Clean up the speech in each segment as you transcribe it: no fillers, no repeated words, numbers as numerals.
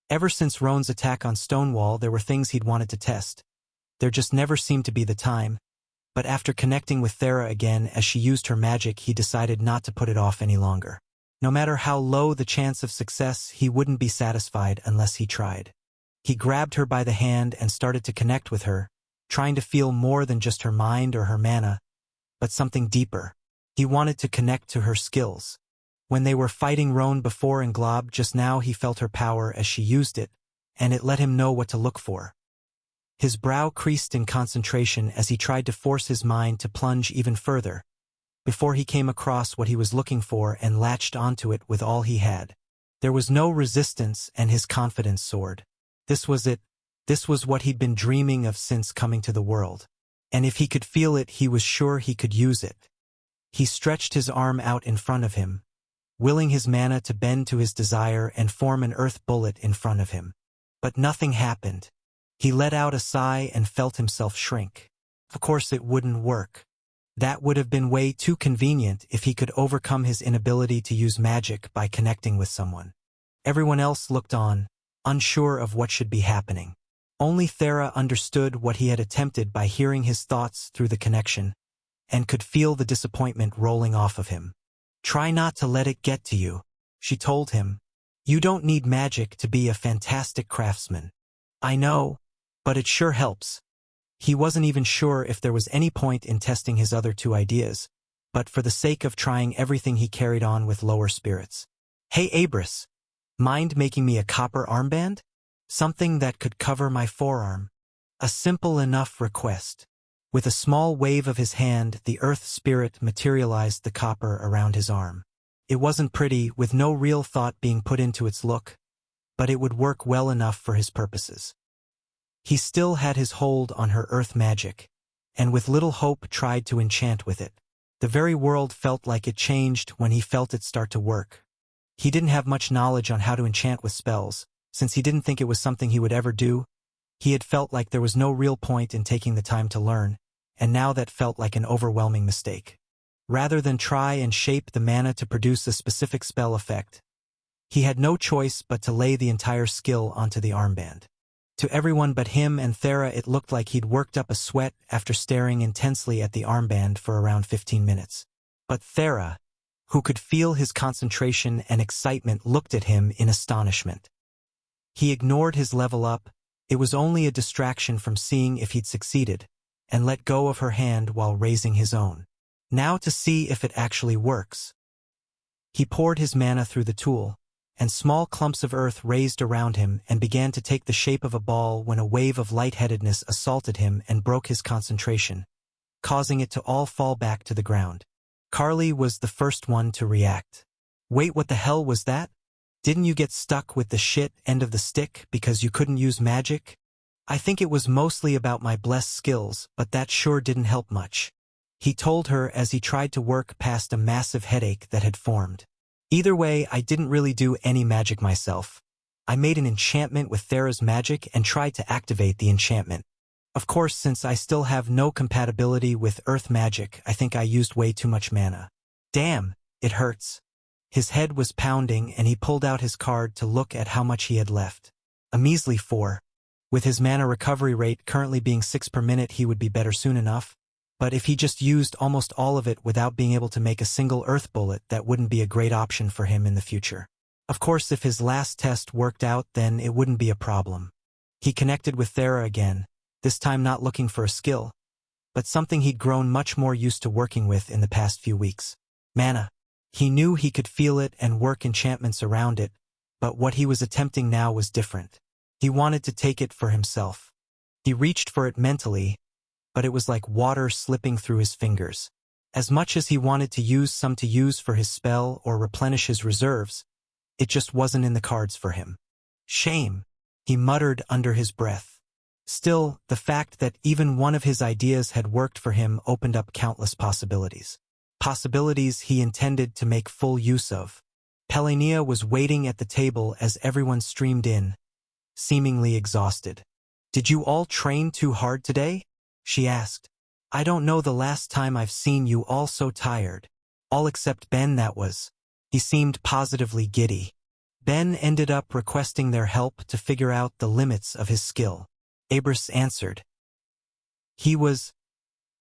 Ever since Roan's attack on Stonewall, there were things he'd wanted to test. There just never seemed to be the time. But after connecting with Thera again as she used her magic, he decided not to put it off any longer. No matter how low the chance of success, he wouldn't be satisfied unless he tried. He grabbed her by the hand and started to connect with her, trying to feel more than just her mind or her mana, but something deeper. He wanted to connect to her skills. When they were fighting Roan before in Glob just now, he felt her power as she used it, and it let him know what to look for. His brow creased in concentration as he tried to force his mind to plunge even further, before he came across what he was looking for and latched onto it with all he had. There was no resistance, and his confidence soared. This was it. This was what he'd been dreaming of since coming to the world. And if he could feel it, he was sure he could use it. He stretched his arm out in front of him, willing his mana to bend to his desire and form an earth bullet in front of him. But nothing happened. He let out a sigh and felt himself shrink. Of course it wouldn't work. That would have been way too convenient if he could overcome his inability to use magic by connecting with someone. Everyone else looked on, unsure of what should be happening. Only Thera understood what he had attempted by hearing his thoughts through the connection, and could feel the disappointment rolling off of him. "Try not to let it get to you," she told him. "You don't need magic to be a fantastic craftsman." "I know, but it sure helps." He wasn't even sure if there was any point in testing his other two ideas, but for the sake of trying everything he carried on with lower spirits. "Hey Abris, mind making me a copper armband? Something that could cover my forearm." A simple enough request. With a small wave of his hand, the earth spirit materialized the copper around his arm. It wasn't pretty, with no real thought being put into its look, but it would work well enough for his purposes. He still had his hold on her earth magic, and with little hope tried to enchant with it. The very world felt like it changed when he felt it start to work. He didn't have much knowledge on how to enchant with spells, since he didn't think it was something he would ever do. He had felt like there was no real point in taking the time to learn, and now that felt like an overwhelming mistake. Rather than try and shape the mana to produce a specific spell effect, he had no choice but to lay the entire skill onto the armband. To everyone but him and Thera, it looked like he'd worked up a sweat after staring intensely at the armband for around 15 minutes. But Thera, who could feel his concentration and excitement, looked at him in astonishment. He ignored his level up. It was only a distraction from seeing if he'd succeeded, and let go of her hand while raising his own. Now to see if it actually works. He poured his mana through the tool, and small clumps of earth raised around him and began to take the shape of a ball when a wave of lightheadedness assaulted him and broke his concentration, causing it to all fall back to the ground. Carly was the first one to react. "Wait, what the hell was that? Didn't you get stuck with the shit end of the stick because you couldn't use magic?" "I think it was mostly about my blessed skills, but that sure didn't help much," he told her as he tried to work past a massive headache that had formed. "Either way, I didn't really do any magic myself. I made an enchantment with Thera's magic and tried to activate the enchantment. Of course, since I still have no compatibility with earth magic, I think I used way too much mana. Damn, it hurts." His head was pounding, and he pulled out his card to look at how much he had left. A measly 4. With his mana recovery rate currently being 6 per minute, he would be better soon enough. But if he just used almost all of it without being able to make a single earth bullet, that wouldn't be a great option for him in the future. Of course, if his last test worked out, then it wouldn't be a problem. He connected with Thera again, this time not looking for a skill, but something he'd grown much more used to working with in the past few weeks. Mana. He knew he could feel it and work enchantments around it, but what he was attempting now was different. He wanted to take it for himself. He reached for it mentally, but it was like water slipping through his fingers. As much as he wanted to use some to use for his spell or replenish his reserves, it just wasn't in the cards for him. "Shame," he muttered under his breath. Still, the fact that even one of his ideas had worked for him opened up countless possibilities. Possibilities he intended to make full use of. Pelenia was waiting at the table as everyone streamed in, seemingly exhausted. "Did you all train too hard today?" she asked. "I don't know the last time I've seen you all so tired." "All except Ben, that was." He seemed positively giddy. Ben ended up requesting their help to figure out the limits of his skill. Abris answered. He was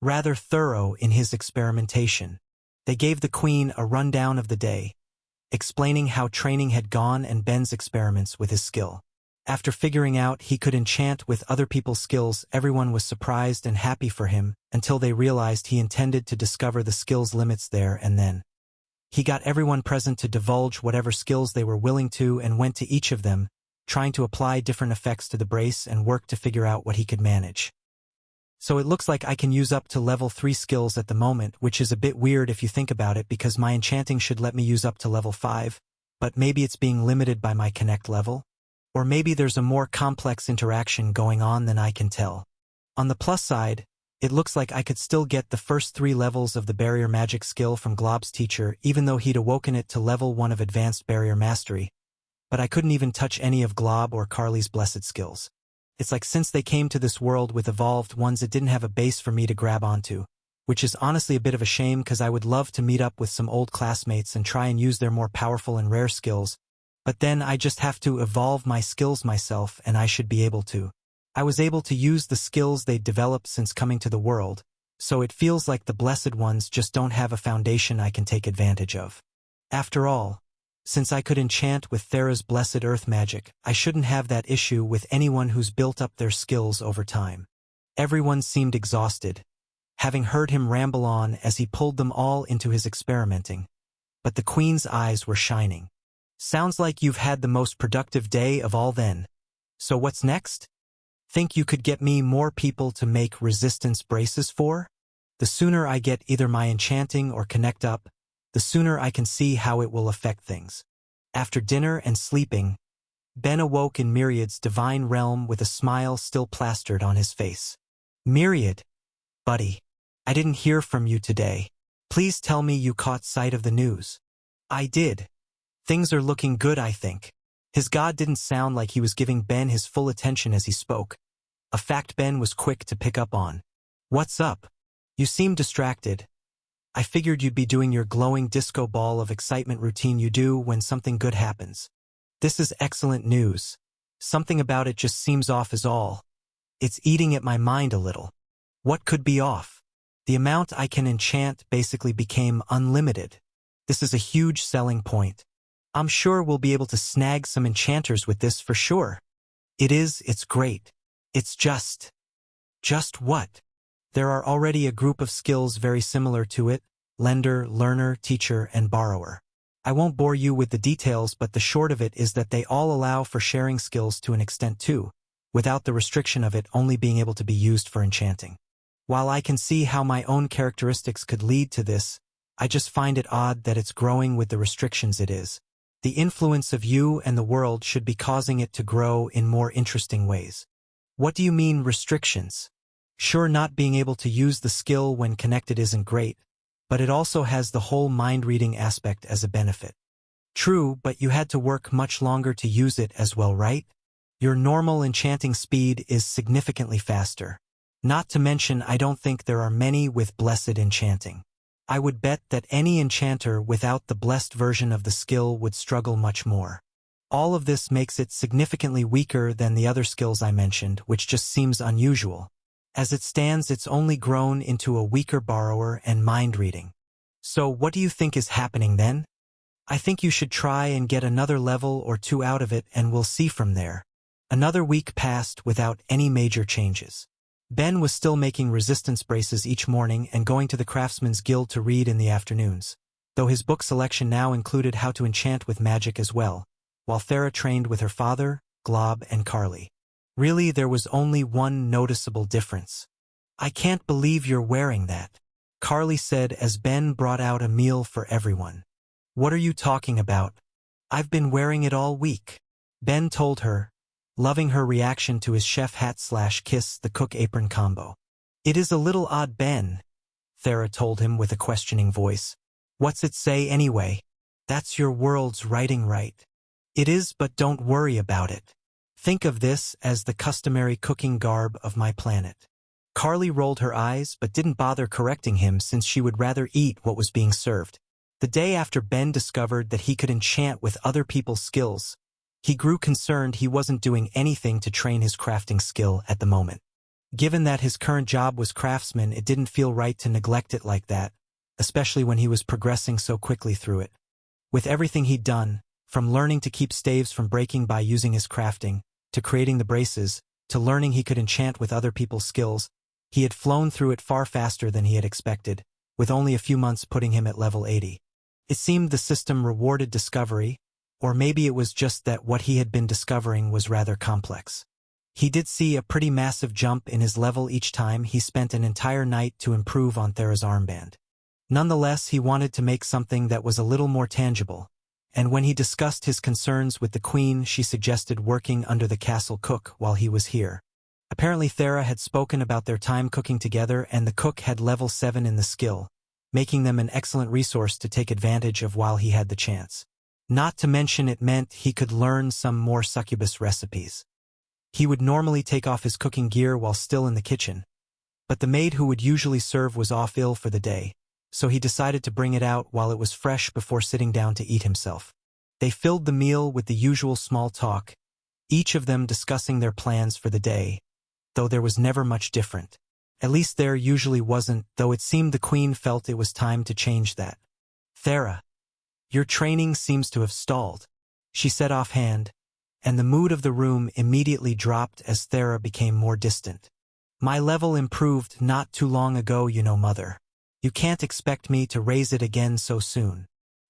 rather thorough in his experimentation. They gave the queen a rundown of the day, explaining how training had gone and Ben's experiments with his skill. After figuring out he could enchant with other people's skills, everyone was surprised and happy for him until they realized he intended to discover the skill's limits there and then. He got everyone present to divulge whatever skills they were willing to and went to each of them, trying to apply different effects to the brace and work to figure out what he could manage. So it looks like I can use up to level 3 skills at the moment, which is a bit weird if you think about it because my enchanting should let me use up to level 5, but maybe it's being limited by my connect level? Or maybe there's a more complex interaction going on than I can tell. On the plus side, it looks like I could still get the first 3 levels of the barrier magic skill from Glob's teacher even though he'd awoken it to level 1 of advanced barrier mastery, but I couldn't even touch any of Glob or Carly's blessed skills. It's like since they came to this world with evolved ones it didn't have a base for me to grab onto, which is honestly a bit of a shame because I would love to meet up with some old classmates and try and use their more powerful and rare skills, but then I just have to evolve my skills myself and I should be able to. I was able to use the skills they'd developed since coming to the world, so it feels like the blessed ones just don't have a foundation I can take advantage of. After all, since I could enchant with Thera's blessed earth magic, I shouldn't have that issue with anyone who's built up their skills over time. Everyone seemed exhausted, having heard him ramble on as he pulled them all into his experimenting, but the queen's eyes were shining. Sounds like you've had the most productive day of all then. So what's next? Think you could get me more people to make resistance braces for? The sooner I get either my enchanting or connect up, the sooner I can see how it will affect things. After dinner and sleeping, Ben awoke in Myriad's divine realm with a smile still plastered on his face. Myriad, buddy, I didn't hear from you today. Please tell me you caught sight of the news. I did. Things are looking good, I think. His god didn't sound like he was giving Ben his full attention as he spoke, a fact Ben was quick to pick up on. What's up? You seem distracted. I figured you'd be doing your glowing disco ball of excitement routine you do when something good happens. This is excellent news. Something about it just seems off is all. It's eating at my mind a little. What could be off? The amount I can enchant basically became unlimited. This is a huge selling point. I'm sure we'll be able to snag some enchanters with this for sure. It's great. It's just what? There are already a group of skills very similar to it: lender, learner, teacher, and borrower. I won't bore you with the details, but the short of it is that they all allow for sharing skills to an extent too, without the restriction of it only being able to be used for enchanting. While I can see how my own characteristics could lead to this, I just find it odd that it's growing with the restrictions it is. The influence of you and the world should be causing it to grow in more interesting ways. What do you mean restrictions? Sure, not being able to use the skill when connected isn't great, but it also has the whole mind-reading aspect as a benefit. True, but you had to work much longer to use it as well, right? Your normal enchanting speed is significantly faster. Not to mention, I don't think there are many with blessed enchanting. I would bet that any enchanter without the blessed version of the skill would struggle much more. All of this makes it significantly weaker than the other skills I mentioned, which just seems unusual. As it stands, it's only grown into a weaker borrower and mind-reading. So what do you think is happening then? I think you should try and get another level or 2 out of it and we'll see from there. Another week passed without any major changes. Ben was still making resistance braces each morning and going to the Craftsman's Guild to read in the afternoons, though his book selection now included how to enchant with magic as well, while Thera trained with her father, Glob, and Carly. Really, there was only one noticeable difference. I can't believe you're wearing that, Carly said as Ben brought out a meal for everyone. What are you talking about? I've been wearing it all week, Ben told her, loving her reaction to his chef hat/kiss the cook apron combo. It is a little odd, Ben, Thera told him with a questioning voice. What's it say anyway? That's your world's writing, right? It is, but don't worry about it. Think of this as the customary cooking garb of my planet. Carly rolled her eyes but didn't bother correcting him since she would rather eat what was being served. The day after Ben discovered that he could enchant with other people's skills, he grew concerned he wasn't doing anything to train his crafting skill at the moment. Given that his current job was craftsman, it didn't feel right to neglect it like that, especially when he was progressing so quickly through it. With everything he'd done, from learning to keep staves from breaking by using his crafting, to creating the braces, to learning he could enchant with other people's skills, he had flown through it far faster than he had expected, with only a few months putting him at level 80. It seemed the system rewarded discovery, or maybe it was just that what he had been discovering was rather complex. He did see a pretty massive jump in his level each time he spent an entire night to improve on Thera's armband. Nonetheless, he wanted to make something that was a little more tangible, and when he discussed his concerns with the Queen, she suggested working under the castle cook while he was here. Apparently Thera had spoken about their time cooking together, and the cook had level 7 in the skill, making them an excellent resource to take advantage of while he had the chance. Not to mention it meant he could learn some more succubus recipes. He would normally take off his cooking gear while still in the kitchen, but the maid who would usually serve was off ill for the day, so he decided to bring it out while it was fresh before sitting down to eat himself. They filled the meal with the usual small talk, each of them discussing their plans for the day, though there was never much different. At least there usually wasn't, though it seemed the Queen felt it was time to change that. "Thera, your training seems to have stalled," she said offhand, and the mood of the room immediately dropped as Thera became more distant. "My level improved not too long ago, you know, Mother. You can't expect me to raise it again so soon.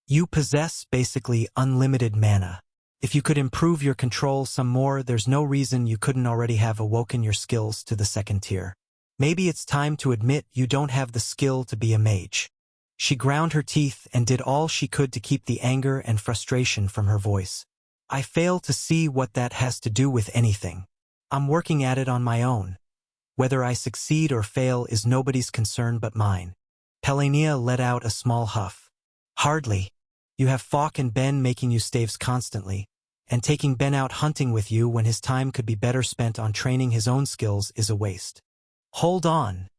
You possess basically unlimited mana. If you could improve your control some more, there's no reason you couldn't already have awoken your skills to the 2nd tier. Maybe it's time to admit you don't have the skill to be a mage." She ground her teeth and did all she could to keep the anger and frustration from her voice. "I fail to see what that has to do with anything. I'm working at it on my own. Whether I succeed or fail is nobody's concern but mine." Pelania let out a small huff. "Hardly. You have Falk and Ben making you staves constantly, and taking Ben out hunting with you when his time could be better spent on training his own skills is a waste." "Hold on,"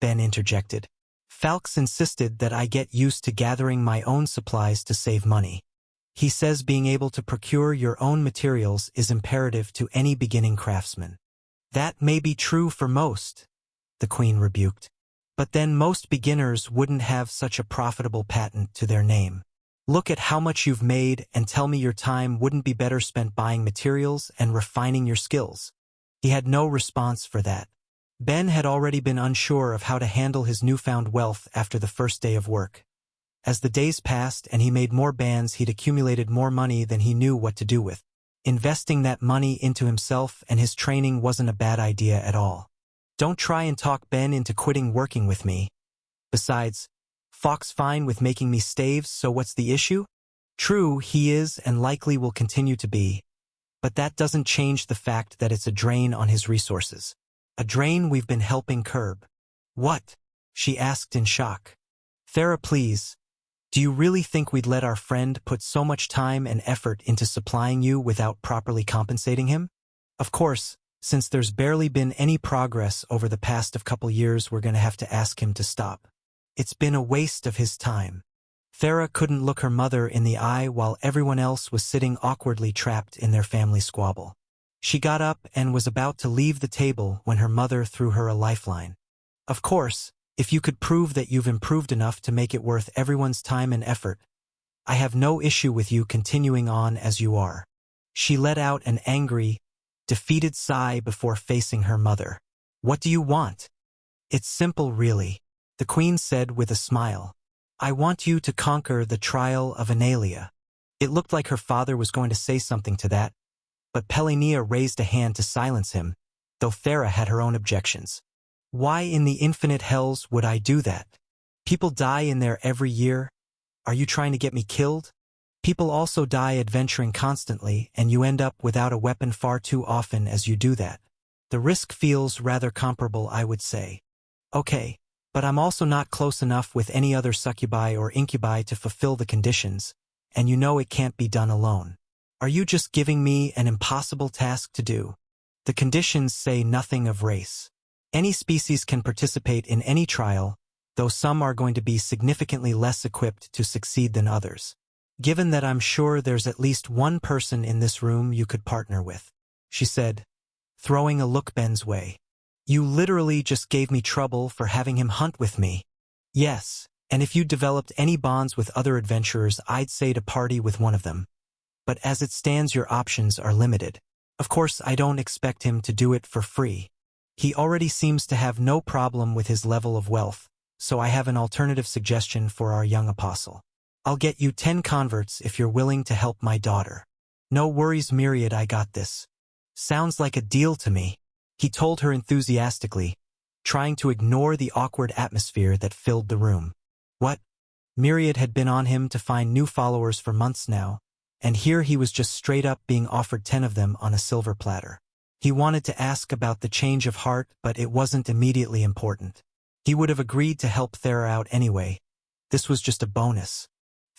Ben interjected. "Falks insisted that I get used to gathering my own supplies to save money. He says being able to procure your own materials is imperative to any beginning craftsman." "That may be true for most," the Queen rebuked. "But then most beginners wouldn't have such a profitable patent to their name. Look at how much you've made and tell me your time wouldn't be better spent buying materials and refining your skills." He had no response for that. Ben had already been unsure of how to handle his newfound wealth after the first day of work. As the days passed and he made more bands, he'd accumulated more money than he knew what to do with. Investing that money into himself and his training wasn't a bad idea at all. "Don't try and talk Ben into quitting working with me. Besides, Falk's fine with making me staves, so what's the issue?" "True, he is and likely will continue to be, but that doesn't change the fact that it's a drain on his resources. A drain we've been helping curb." "What?" she asked in shock. "Thera, please. Do you really think we'd let our friend put so much time and effort into supplying you without properly compensating him? Of course, since there's barely been any progress over the past couple years, we're going to have to ask him to stop. It's been a waste of his time." Thera couldn't look her mother in the eye while everyone else was sitting awkwardly trapped in their family squabble. She got up and was about to leave the table when her mother threw her a lifeline. "Of course, if you could prove that you've improved enough to make it worth everyone's time and effort, I have no issue with you continuing on as you are." She let out an angry, defeated sigh before facing her mother. "What do you want?" "It's simple, really," the Queen said with a smile. "I want you to conquer the trial of Analia." It looked like her father was going to say something to that, but Pelania raised a hand to silence him, though Thera had her own objections. "Why in the infinite hells would I do that? People die in there every year. Are you trying to get me killed? People also die adventuring constantly, and you end up without a weapon far too often as you do that. The risk feels rather comparable, I would say." "Okay, but I'm also not close enough with any other succubi or incubi to fulfill the conditions, and you know it can't be done alone. Are you just giving me an impossible task to do? The conditions say nothing of race. Any species can participate in any trial, though some are going to be significantly less equipped to succeed than others. Given that I'm sure there's at least one person in this room you could partner with, she said, throwing a look Ben's way. You literally just gave me trouble for having him hunt with me. Yes, and if you developed any bonds with other adventurers, I'd say to party with one of them. But as it stands, your options are limited. Of course, I don't expect him to do it for free. He already seems to have no problem with his level of wealth, so I have an alternative suggestion for our young apostle. I'll get you 10 converts if you're willing to help my daughter. No worries, Myriad, I got this. Sounds like a deal to me, he told her enthusiastically, trying to ignore the awkward atmosphere that filled the room. What? Myriad had been on him to find new followers for months now, and here he was just straight up being offered 10 of them on a silver platter. He wanted to ask about the change of heart, but it wasn't immediately important. He would have agreed to help Thera out anyway. This was just a bonus.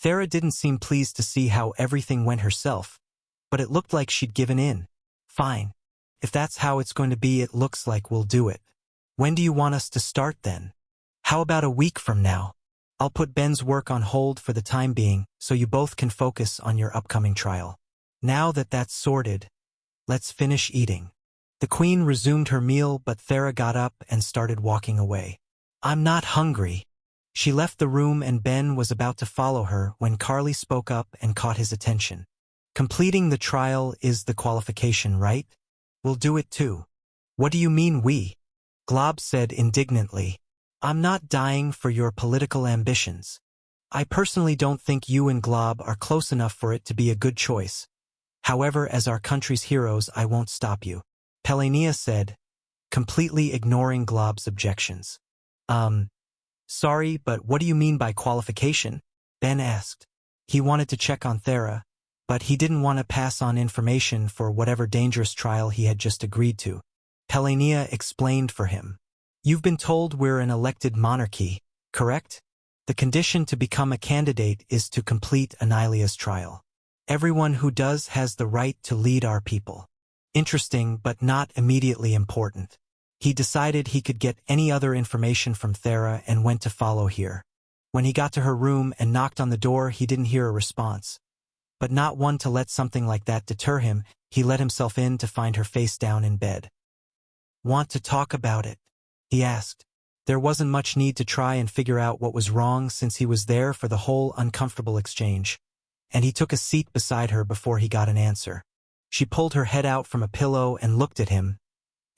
Thera didn't seem pleased to see how everything went herself, but it looked like she'd given in. Fine. If that's how it's going to be, it looks like we'll do it. When do you want us to start then? How about a week from now? I'll put Ben's work on hold for the time being, so you both can focus on your upcoming trial. Now that that's sorted, let's finish eating. The queen resumed her meal, but Thera got up and started walking away. I'm not hungry. She left the room and Ben was about to follow her when Carly spoke up and caught his attention. Completing the trial is the qualification, right? We'll do it too. What do you mean we? Glob said indignantly. I'm not dying for your political ambitions. I personally don't think you and Glob are close enough for it to be a good choice. However, as our country's heroes, I won't stop you, Pelania said, completely ignoring Glob's objections. Sorry, but what do you mean by qualification? Ben asked. He wanted to check on Thera, but he didn't want to pass on information for whatever dangerous trial he had just agreed to. Pelania explained for him. You've been told we're an elected monarchy, correct? The condition to become a candidate is to complete Anilia's trial. Everyone who does has the right to lead our people. Interesting, but not immediately important. He decided he could get any other information from Thera and went to follow here. When he got to her room and knocked on the door, he didn't hear a response. But not one to let something like that deter him, he let himself in to find her face down in bed. Want to talk about it? He asked. There wasn't much need to try and figure out what was wrong since he was there for the whole uncomfortable exchange, and he took a seat beside her before he got an answer. She pulled her head out from a pillow and looked at him,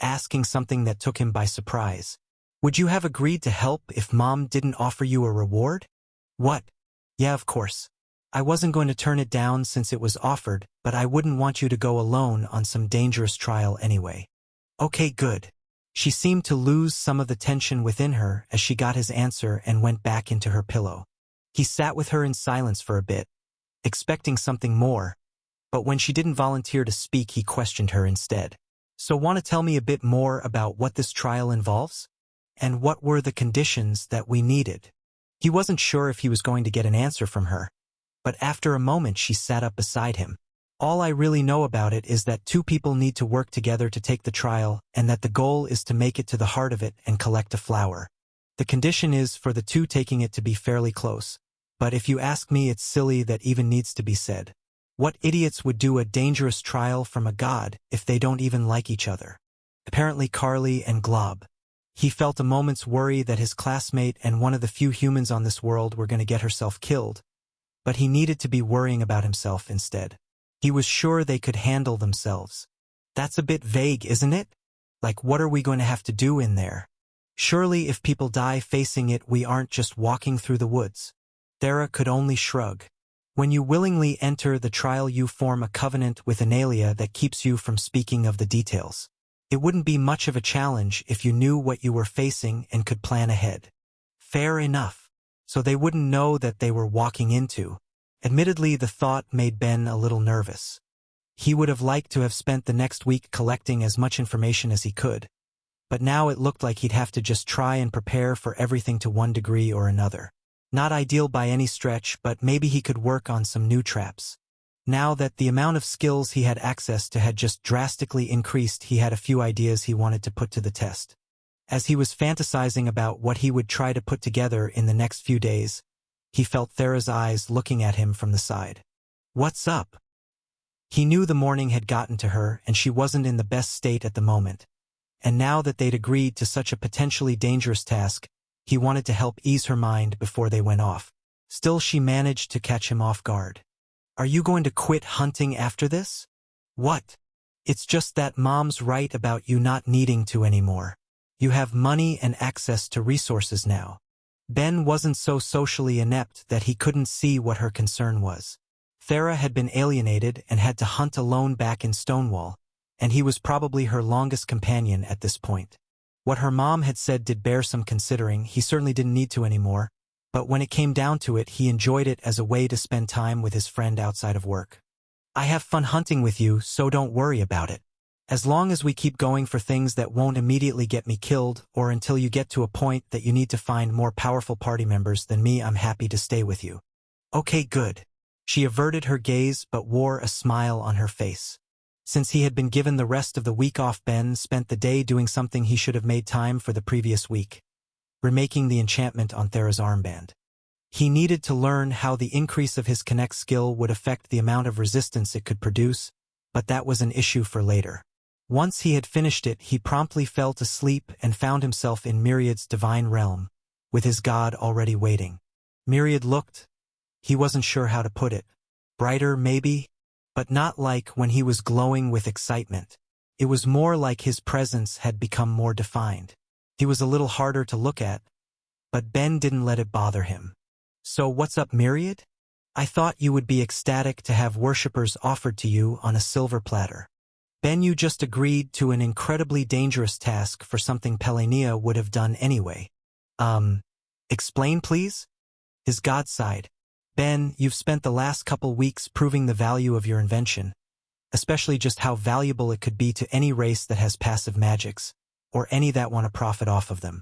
asking something that took him by surprise. Would you have agreed to help if Mom didn't offer you a reward? What? Yeah, of course. I wasn't going to turn it down since it was offered, but I wouldn't want you to go alone on some dangerous trial anyway. Okay, good. She seemed to lose some of the tension within her as she got his answer and went back into her pillow. He sat with her in silence for a bit, expecting something more, but when she didn't volunteer to speak, he questioned her instead. So want to tell me a bit more about what this trial involves? And what were the conditions that we needed? He wasn't sure if he was going to get an answer from her, but after a moment she sat up beside him. All I really know about it is that 2 people need to work together to take the trial, and that the goal is to make it to the heart of it and collect a flower. The condition is for the 2 taking it to be fairly close, but if you ask me, it's silly that even needs to be said. What idiots would do a dangerous trial from a god if they don't even like each other? Apparently Carly and Glob. He felt a moment's worry that his classmate and one of the few humans on this world were going to get herself killed, but he needed to be worrying about himself instead. He was sure they could handle themselves. That's a bit vague, isn't it? Like, what are we going to have to do in there? Surely if people die facing it, we aren't just walking through the woods. Thera could only shrug. When you willingly enter the trial, you form a covenant with Analia that keeps you from speaking of the details. It wouldn't be much of a challenge if you knew what you were facing and could plan ahead. Fair enough. So they wouldn't know that they were walking into. Admittedly, the thought made Ben a little nervous. He would have liked to have spent the next week collecting as much information as he could, but now it looked like he'd have to just try and prepare for everything to one degree or another. Not ideal by any stretch, but maybe he could work on some new traps. Now that the amount of skills he had access to had just drastically increased, he had a few ideas he wanted to put to the test. As he was fantasizing about what he would try to put together in the next few days, he felt Thera's eyes looking at him from the side. "What's up?" He knew the morning had gotten to her and she wasn't in the best state at the moment. And now that they'd agreed to such a potentially dangerous task, he wanted to help ease her mind before they went off. Still, she managed to catch him off guard. "Are you going to quit hunting after this?" "What? It's just that Mom's right about you not needing to anymore. You have money and access to resources now." Ben wasn't so socially inept that he couldn't see what her concern was. Thera had been alienated and had to hunt alone back in Stonewall, and he was probably her longest companion at this point. What her mom had said did bear some considering. He certainly didn't need to anymore, but when it came down to it, he enjoyed it as a way to spend time with his friend outside of work. "I have fun hunting with you, so don't worry about it. As long as we keep going for things that won't immediately get me killed, or until you get to a point that you need to find more powerful party members than me, I'm happy to stay with you." "Okay, good." She averted her gaze but wore a smile on her face. Since he had been given the rest of the week off, Ben spent the day doing something he should have made time for the previous week: remaking the enchantment on Thera's armband. He needed to learn how the increase of his Connect skill would affect the amount of resistance it could produce, but that was an issue for later. Once he had finished it, he promptly fell to sleep and found himself in Myriad's divine realm, with his god already waiting. Myriad looked, he wasn't sure how to put it, brighter maybe, but not like when he was glowing with excitement. It was more like his presence had become more defined. He was a little harder to look at, but Ben didn't let it bother him. "So what's up, Myriad? I thought you would be ecstatic to have worshippers offered to you on a silver platter." "Ben, you just agreed to an incredibly dangerous task for something Pelania would have done anyway." Explain please?" His god sighed. "Ben, you've spent the last couple weeks proving the value of your invention, especially just how valuable it could be to any race that has passive magics, or any that want to profit off of them.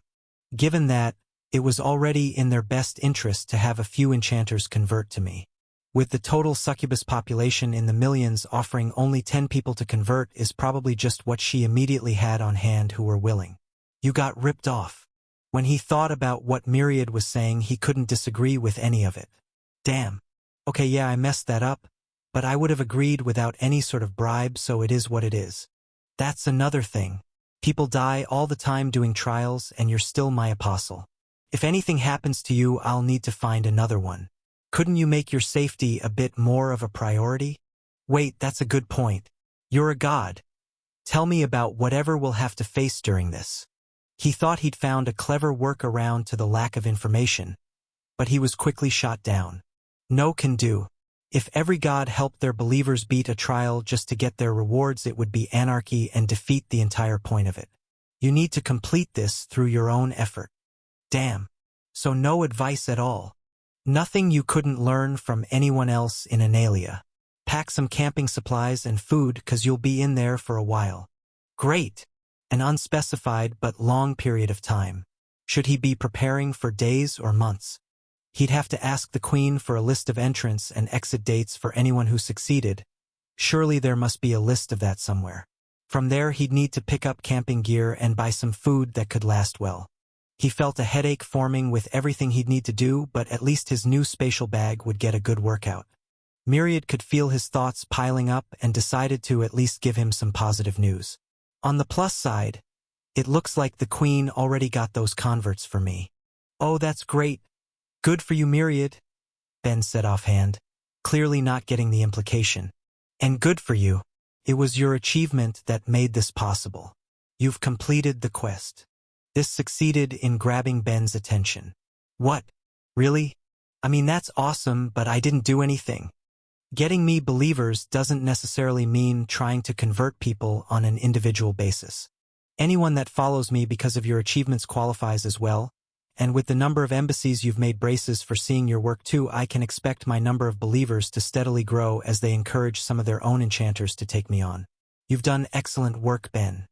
Given that, it was already in their best interest to have a few enchanters convert to me. With the total succubus population in the millions, offering only 10 people to convert is probably just what she immediately had on hand who were willing." You got ripped off. When he thought about what Myriad was saying, he couldn't disagree with any of it. Damn. Okay, yeah, I messed that up, but I would have agreed without any sort of bribe, so it is what it is. That's another thing. People die all the time doing trials, and you're still my apostle. If anything happens to you, I'll need to find another one. Couldn't you make your safety a bit more of a priority? Wait, that's a good point. You're a god. Tell me about whatever we'll have to face during this. He thought he'd found a clever workaround to the lack of information, but he was quickly shot down. No can do. If every god helped their believers beat a trial just to get their rewards, it would be anarchy and defeat the entire point of it. You need to complete this through your own effort. Damn. So no advice at all. Nothing you couldn't learn from anyone else in Analia. Pack some camping supplies and food, 'cause you'll be in there for a while. Great. An unspecified but long period of time. Should he be preparing for days or months? He'd have to ask the Queen for a list of entrance and exit dates for anyone who succeeded. Surely there must be a list of that somewhere. From there, he'd need to pick up camping gear and buy some food that could last well. He felt a headache forming with everything he'd need to do, but at least his new spatial bag would get a good workout. Myriad could feel his thoughts piling up and decided to at least give him some positive news. On the plus side, it looks like the Queen already got those converts for me. Oh, that's great. Good for you, Myriad, Ben said offhand, clearly not getting the implication. And good for you. It was your achievement that made this possible. You've completed the quest. This succeeded in grabbing Ben's attention. What? Really? I mean, that's awesome, but I didn't do anything. Getting me believers doesn't necessarily mean trying to convert people on an individual basis. Anyone that follows me because of your achievements qualifies as well, and with the number of embassies you've made braces for seeing your work too, I can expect my number of believers to steadily grow as they encourage some of their own enchanters to take me on. You've done excellent work, Ben.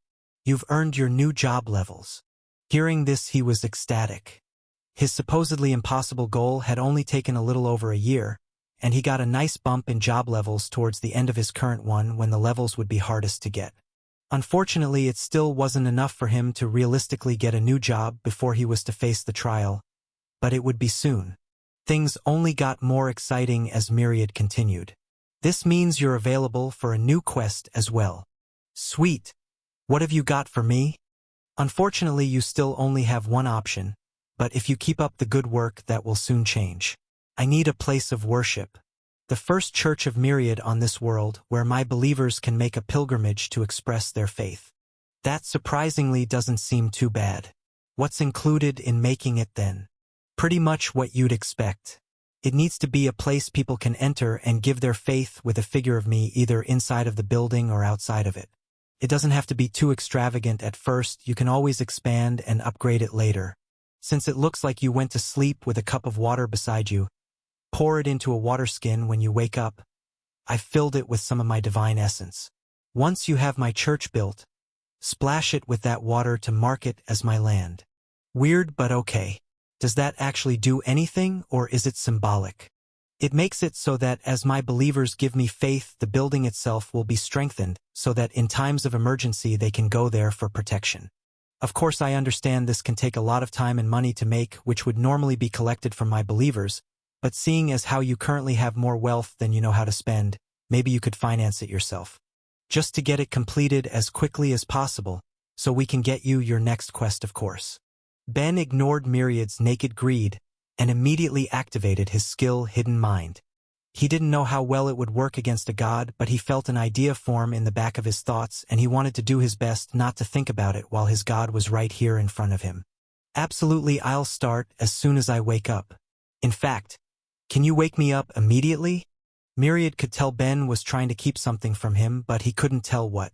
You've earned your new job levels. Hearing this, he was ecstatic. His supposedly impossible goal had only taken a little over a year, and he got a nice bump in job levels towards the end of his current one when the levels would be hardest to get. Unfortunately, it still wasn't enough for him to realistically get a new job before he was to face the trial, but it would be soon. Things only got more exciting as Myriad continued. This means you're available for a new quest as well. Sweet. What have you got for me? Unfortunately, you still only have one option, but if you keep up the good work, that will soon change. I need a place of worship. The first church of Myriad on this world where my believers can make a pilgrimage to express their faith. That surprisingly doesn't seem too bad. What's included in making it then? Pretty much what you'd expect. It needs to be a place people can enter and give their faith with a figure of me either inside of the building or outside of it. It doesn't have to be too extravagant at first, you can always expand and upgrade it later. Since it looks like you went to sleep with a cup of water beside you, pour it into a water skin when you wake up. I've filled it with some of my divine essence. Once you have my church built, splash it with that water to mark it as my land. Weird, but okay. Does that actually do anything, or is it symbolic? It makes it so that as my believers give me faith, the building itself will be strengthened, so that in times of emergency they can go there for protection. Of course, I understand this can take a lot of time and money to make, which would normally be collected from my believers, but seeing as how you currently have more wealth than you know how to spend, maybe you could finance it yourself. Just to get it completed as quickly as possible, so we can get you your next quest, of course. Ben ignored Myriad's naked greed and immediately activated his skill Hidden Mind. He didn't know how well it would work against a god, but he felt an idea form in the back of his thoughts, and he wanted to do his best not to think about it while his god was right here in front of him. Absolutely, I'll start as soon as I wake up. In fact, can you wake me up immediately? Myriad could tell Ben was trying to keep something from him, but he couldn't tell what.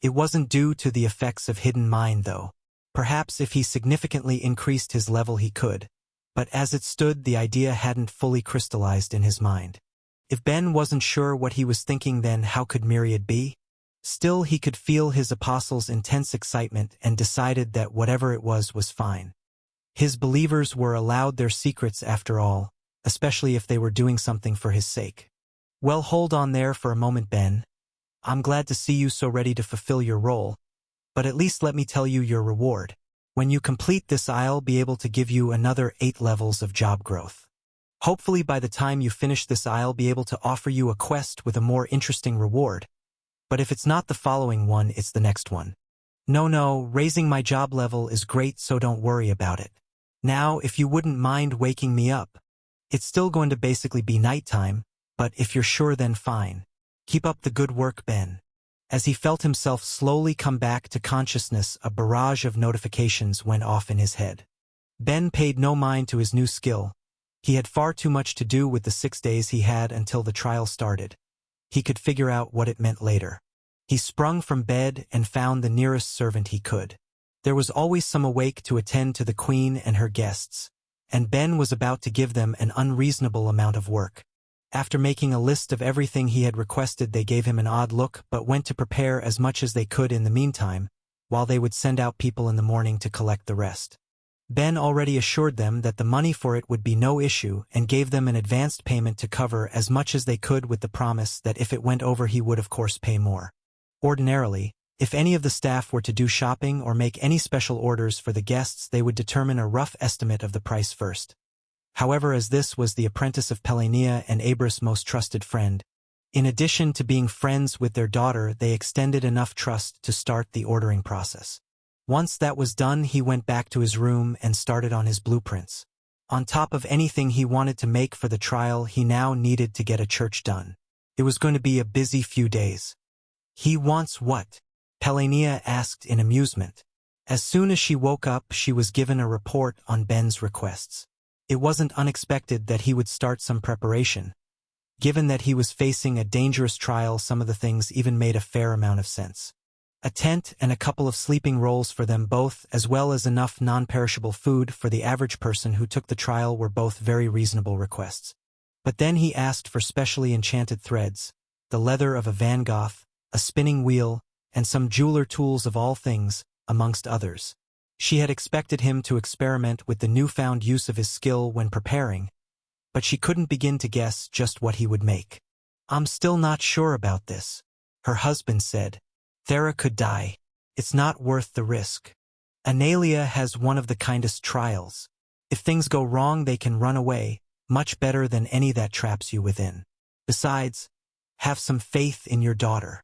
It wasn't due to the effects of Hidden Mind, though. Perhaps if he significantly increased his level he could. But as it stood, the idea hadn't fully crystallized in his mind. If Ben wasn't sure what he was thinking, then how could Myriad be? Still, he could feel his apostles' intense excitement and decided that whatever it was fine. His believers were allowed their secrets after all, especially if they were doing something for his sake. Well, hold on there for a moment, Ben. I'm glad to see you so ready to fulfill your role, but at least let me tell you your reward. When you complete this, I'll be able to give you another 8 levels of job growth. Hopefully by the time you finish this, I'll be able to offer you a quest with a more interesting reward. But if it's not the following one, it's the next one. No, raising my job level is great, so don't worry about it. Now, if you wouldn't mind waking me up. It's still going to basically be nighttime, but if you're sure, then fine. Keep up the good work, Ben. As he felt himself slowly come back to consciousness, a barrage of notifications went off in his head. Ben paid no mind to his new skill. He had far too much to do with the 6 days he had until the trial started. He could figure out what it meant later. He sprung from bed and found the nearest servant he could. There was always some awake to attend to the queen and her guests, and Ben was about to give them an unreasonable amount of work. After making a list of everything he had requested, they gave him an odd look but went to prepare as much as they could in the meantime, while they would send out people in the morning to collect the rest. Ben already assured them that the money for it would be no issue and gave them an advanced payment to cover as much as they could, with the promise that if it went over he would of course pay more. Ordinarily, if any of the staff were to do shopping or make any special orders for the guests, they would determine a rough estimate of the price first. However, as this was the apprentice of Pelania and Abras' most trusted friend, in addition to being friends with their daughter, they extended enough trust to start the ordering process. Once that was done, he went back to his room and started on his blueprints. On top of anything he wanted to make for the trial, he now needed to get a church done. It was going to be a busy few days. He wants what? Pelania asked in amusement. As soon as she woke up, she was given a report on Ben's requests. It wasn't unexpected that he would start some preparation. Given that he was facing a dangerous trial, some of the things even made a fair amount of sense. A tent and a couple of sleeping rolls for them both, as well as enough non-perishable food for the average person who took the trial, were both very reasonable requests. But then he asked for specially enchanted threads, the leather of a Van Gogh, a spinning wheel, and some jeweler tools of all things, amongst others. She had expected him to experiment with the newfound use of his skill when preparing, but she couldn't begin to guess just what he would make. I'm still not sure about this, her husband said. Thera could die. It's not worth the risk. Analia has one of the kindest trials. If things go wrong, they can run away, much better than any that traps you within. Besides, have some faith in your daughter.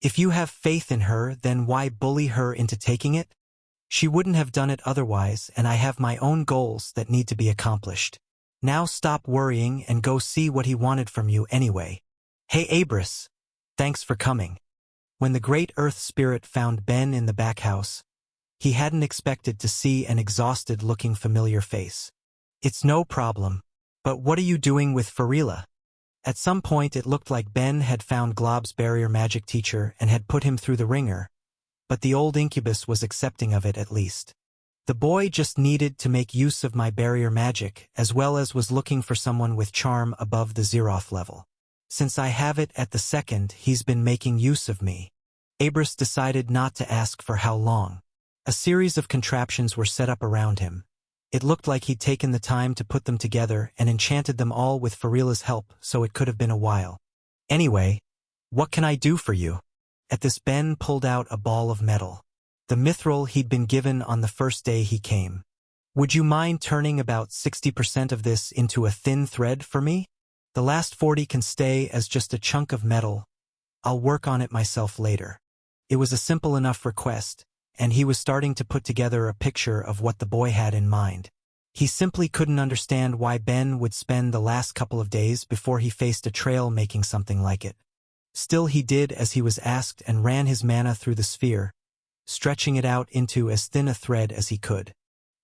If you have faith in her, then why bully her into taking it? She wouldn't have done it otherwise, and I have my own goals that need to be accomplished. Now stop worrying and go see what he wanted from you anyway. Hey Abris, thanks for coming. When the great Earth Spirit found Ben in the back house, he hadn't expected to see an exhausted-looking familiar face. It's no problem, but what are you doing with Farila? At some point it looked like Ben had found Glob's barrier magic teacher and had put him through the ringer, but the old incubus was accepting of it at least. The boy just needed to make use of my barrier magic, as well as was looking for someone with charm above the Zeroth level. Since I have it at the second, he's been making use of me. Abris decided not to ask for how long. A series of contraptions were set up around him. It looked like he'd taken the time to put them together and enchanted them all with Farila's help, so it could have been a while. Anyway, what can I do for you? At this, Ben pulled out a ball of metal. The mithril he'd been given on the first day he came. Would you mind turning about 60% of this into a thin thread for me? The last 40 can stay as just a chunk of metal. I'll work on it myself later. It was a simple enough request, and he was starting to put together a picture of what the boy had in mind. He simply couldn't understand why Ben would spend the last couple of days before he faced a trail making something like it. Still, he did as he was asked and ran his mana through the sphere, stretching it out into as thin a thread as he could.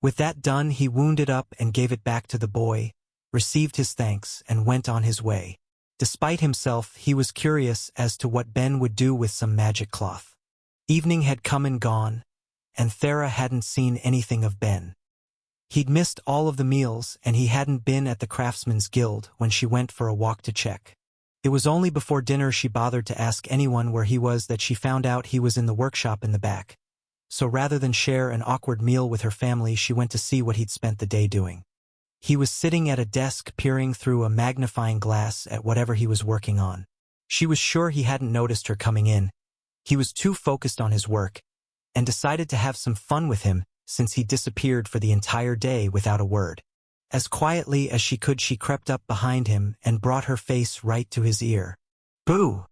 With that done, he wound it up and gave it back to the boy, received his thanks, and went on his way. Despite himself, he was curious as to what Ben would do with some magic cloth. Evening had come and gone, and Thera hadn't seen anything of Ben. He'd missed all of the meals, and he hadn't been at the Craftsman's Guild when she went for a walk to check. It was only before dinner she bothered to ask anyone where he was that she found out he was in the workshop in the back. So rather than share an awkward meal with her family, she went to see what he'd spent the day doing. He was sitting at a desk peering through a magnifying glass at whatever he was working on. She was sure he hadn't noticed her coming in. He was too focused on his work, and decided to have some fun with him since he disappeared for the entire day without a word. As quietly as she could, she crept up behind him and brought her face right to his ear. Boo!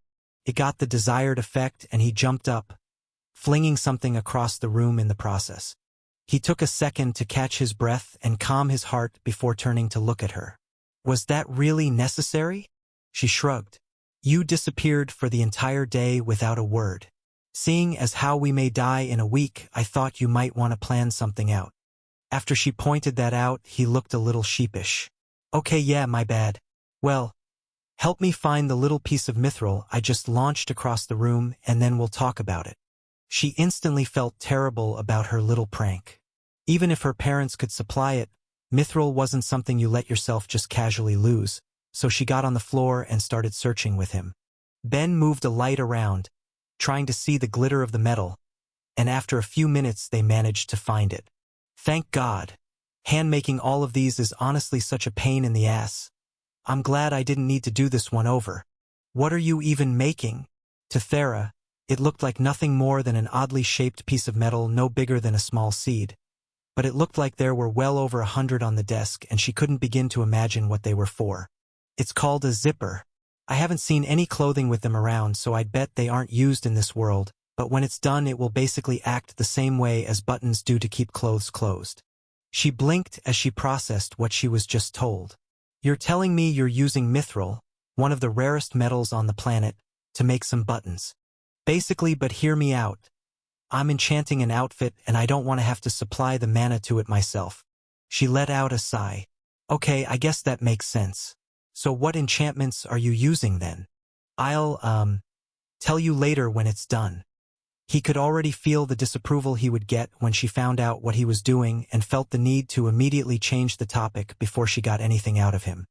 It got the desired effect, and he jumped up, flinging something across the room in the process. He took a second to catch his breath and calm his heart before turning to look at her. Was that really necessary? She shrugged. You disappeared for the entire day without a word. Seeing as how we may die in a week, I thought you might want to plan something out. After she pointed that out, he looked a little sheepish. Okay, yeah, my bad. Well, help me find the little piece of mithril I just launched across the room, and then we'll talk about it. She instantly felt terrible about her little prank. Even if her parents could supply it, mithril wasn't something you let yourself just casually lose, so she got on the floor and started searching with him. Ben moved a light around, trying to see the glitter of the metal, and after a few minutes they managed to find it. Thank God. Hand-making all of these is honestly such a pain in the ass. I'm glad I didn't need to do this one over. What are you even making? To Thera, it looked like nothing more than an oddly shaped piece of metal no bigger than a small seed. But it looked like there were well over 100 on the desk, and she couldn't begin to imagine what they were for. It's called a zipper. I haven't seen any clothing with them around, so I'd bet they aren't used in this world, but when it's done it will basically act the same way as buttons do to keep clothes closed. She blinked as she processed what she was just told. You're telling me you're using mithril, one of the rarest metals on the planet, to make some buttons. Basically, but hear me out. I'm enchanting an outfit and I don't want to have to supply the mana to it myself. She let out a sigh. Okay, I guess that makes sense. So what enchantments are you using then? I'll, tell you later when it's done. He could already feel the disapproval he would get when she found out what he was doing and felt the need to immediately change the topic before she got anything out of him.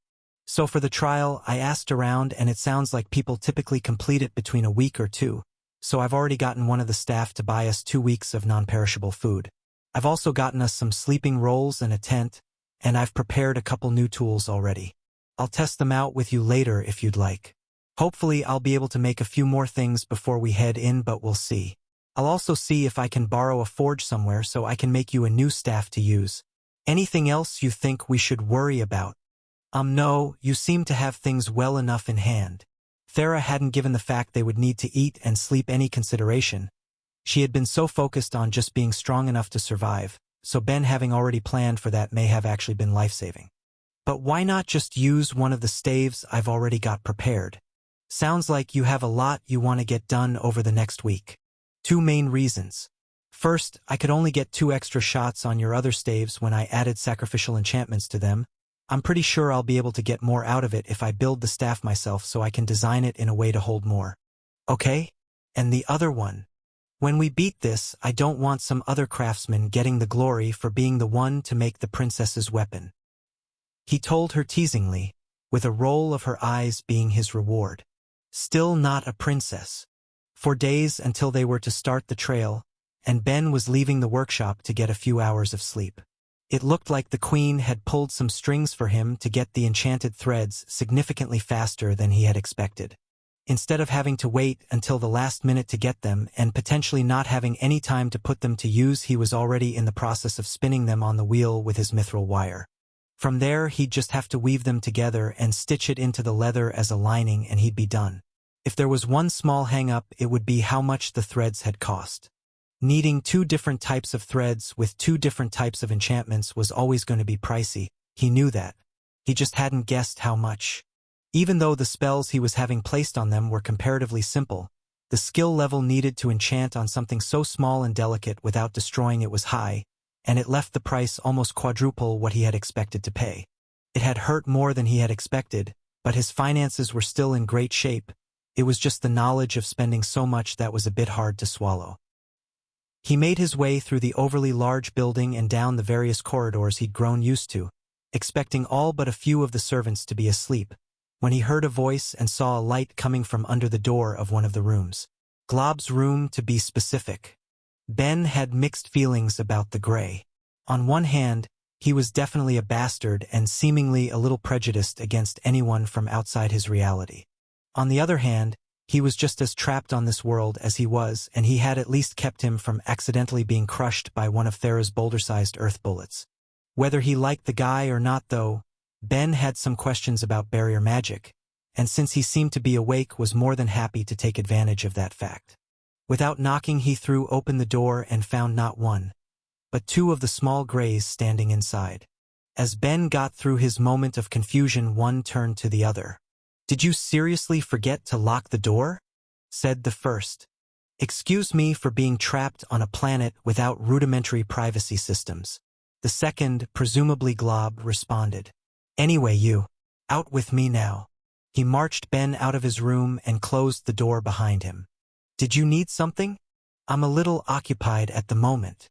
So for the trial, I asked around and it sounds like people typically complete it between a week or two. So I've already gotten one of the staff to buy us 2 weeks of non-perishable food. I've also gotten us some sleeping rolls and a tent, and I've prepared a couple new tools already. I'll test them out with you later if you'd like. Hopefully I'll be able to make a few more things before we head in, but we'll see. I'll also see if I can borrow a forge somewhere so I can make you a new staff to use. Anything else you think we should worry about? No, you seem to have things well enough in hand. Thera hadn't given the fact they would need to eat and sleep any consideration. She had been so focused on just being strong enough to survive, so Ben having already planned for that may have actually been life-saving. But why not just use one of the staves I've already got prepared? Sounds like you have a lot you want to get done over the next week. 2 main reasons. First, I could only get 2 extra shots on your other staves when I added sacrificial enchantments to them. I'm pretty sure I'll be able to get more out of it if I build the staff myself so I can design it in a way to hold more. Okay? And the other one. When we beat this, I don't want some other craftsman getting the glory for being the one to make the princess's weapon. He told her teasingly, with a roll of her eyes being his reward. Still not a princess. For days until they were to start the trail, and Ben was leaving the workshop to get a few hours of sleep. It looked like the queen had pulled some strings for him to get the enchanted threads significantly faster than he had expected. Instead of having to wait until the last minute to get them and potentially not having any time to put them to use, he was already in the process of spinning them on the wheel with his mithril wire. From there, he'd just have to weave them together and stitch it into the leather as a lining and he'd be done. If there was one small hang-up, it would be how much the threads had cost. Needing 2 different types of threads with 2 different types of enchantments was always going to be pricey. He knew that. He just hadn't guessed how much. Even though the spells he was having placed on them were comparatively simple, the skill level needed to enchant on something so small and delicate without destroying it was high, and it left the price almost quadruple what he had expected to pay. It had hurt more than he had expected, but his finances were still in great shape. It was just the knowledge of spending so much that was a bit hard to swallow. He made his way through the overly large building and down the various corridors he'd grown used to, expecting all but a few of the servants to be asleep, when he heard a voice and saw a light coming from under the door of one of the rooms. Glob's room, to be specific. Ben had mixed feelings about the Grey. On one hand, he was definitely a bastard and seemingly a little prejudiced against anyone from outside his reality. On the other hand, he was just as trapped on this world as he was, and he had at least kept him from accidentally being crushed by one of Thera's boulder-sized earth bullets. Whether he liked the guy or not, though, Ben had some questions about barrier magic, and since he seemed to be awake, was more than happy to take advantage of that fact. Without knocking, he threw open the door and found not one, but 2 of the small Greys standing inside. As Ben got through his moment of confusion, one turned to the other. "Did you seriously forget to lock the door?" said the first. "Excuse me for being trapped on a planet without rudimentary privacy systems," the second, presumably Glob, responded. "Anyway, you, out with me now." He marched Ben out of his room and closed the door behind him. "Did you need something? I'm a little occupied at the moment."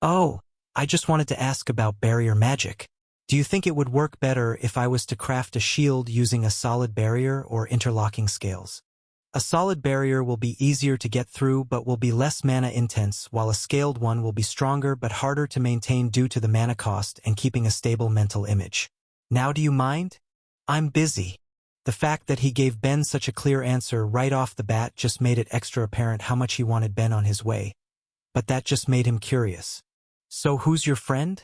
"Oh, I just wanted to ask about barrier magic. Do you think it would work better if I was to craft a shield using a solid barrier or interlocking scales? A solid barrier will be easier to get through but will be less mana intense, while a scaled one will be stronger but harder to maintain due to the mana cost and keeping a stable mental image. Now do you mind? I'm busy." The fact that he gave Ben such a clear answer right off the bat just made it extra apparent how much he wanted Ben on his way. But that just made him curious. "So who's your friend?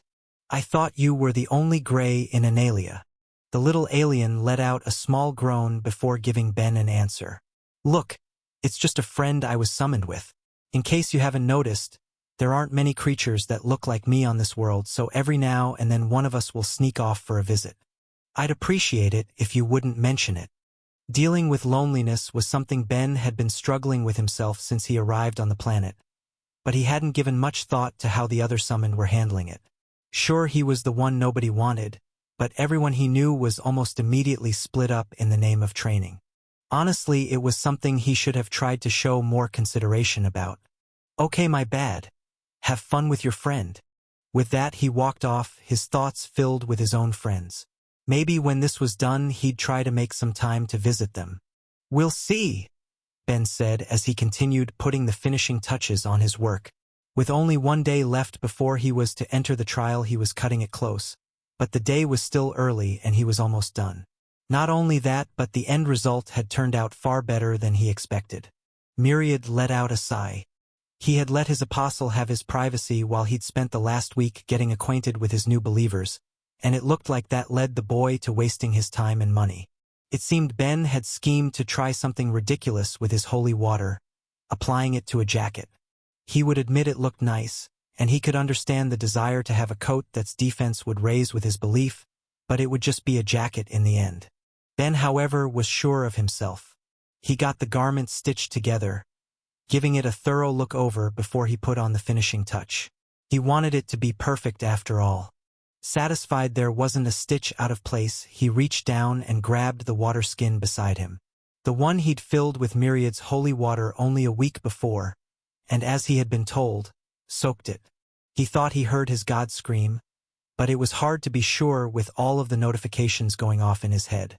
I thought you were the only Grey in Analia." The little alien let out a small groan before giving Ben an answer. "Look, it's just a friend I was summoned with. In case you haven't noticed, there aren't many creatures that look like me on this world, so every now and then one of us will sneak off for a visit. I'd appreciate it if you wouldn't mention it." Dealing with loneliness was something Ben had been struggling with himself since he arrived on the planet, but he hadn't given much thought to how the other summoned were handling it. Sure, he was the one nobody wanted, but everyone he knew was almost immediately split up in the name of training. Honestly, it was something he should have tried to show more consideration about. "Okay, my bad. Have fun with your friend." With that, he walked off, his thoughts filled with his own friends. Maybe when this was done, he'd try to make some time to visit them. "We'll see," Ben said as he continued putting the finishing touches on his work. With only 1 day left before he was to enter the trial, he was cutting it close. But the day was still early and he was almost done. Not only that, but the end result had turned out far better than he expected. Myriad let out a sigh. He had let his apostle have his privacy while he'd spent the last week getting acquainted with his new believers, and it looked like that led the boy to wasting his time and money. It seemed Ben had schemed to try something ridiculous with his holy water, applying it to a jacket. He would admit it looked nice, and he could understand the desire to have a coat that's defense would raise with his belief, but it would just be a jacket in the end. Ben, however, was sure of himself. He got the garment stitched together, giving it a thorough look over before he put on the finishing touch. He wanted it to be perfect after all. Satisfied there wasn't a stitch out of place, he reached down and grabbed the water skin beside him. The one he'd filled with Myriad's holy water only a week before, and as he had been told, soaked it. He thought he heard his God scream, but it was hard to be sure with all of the notifications going off in his head.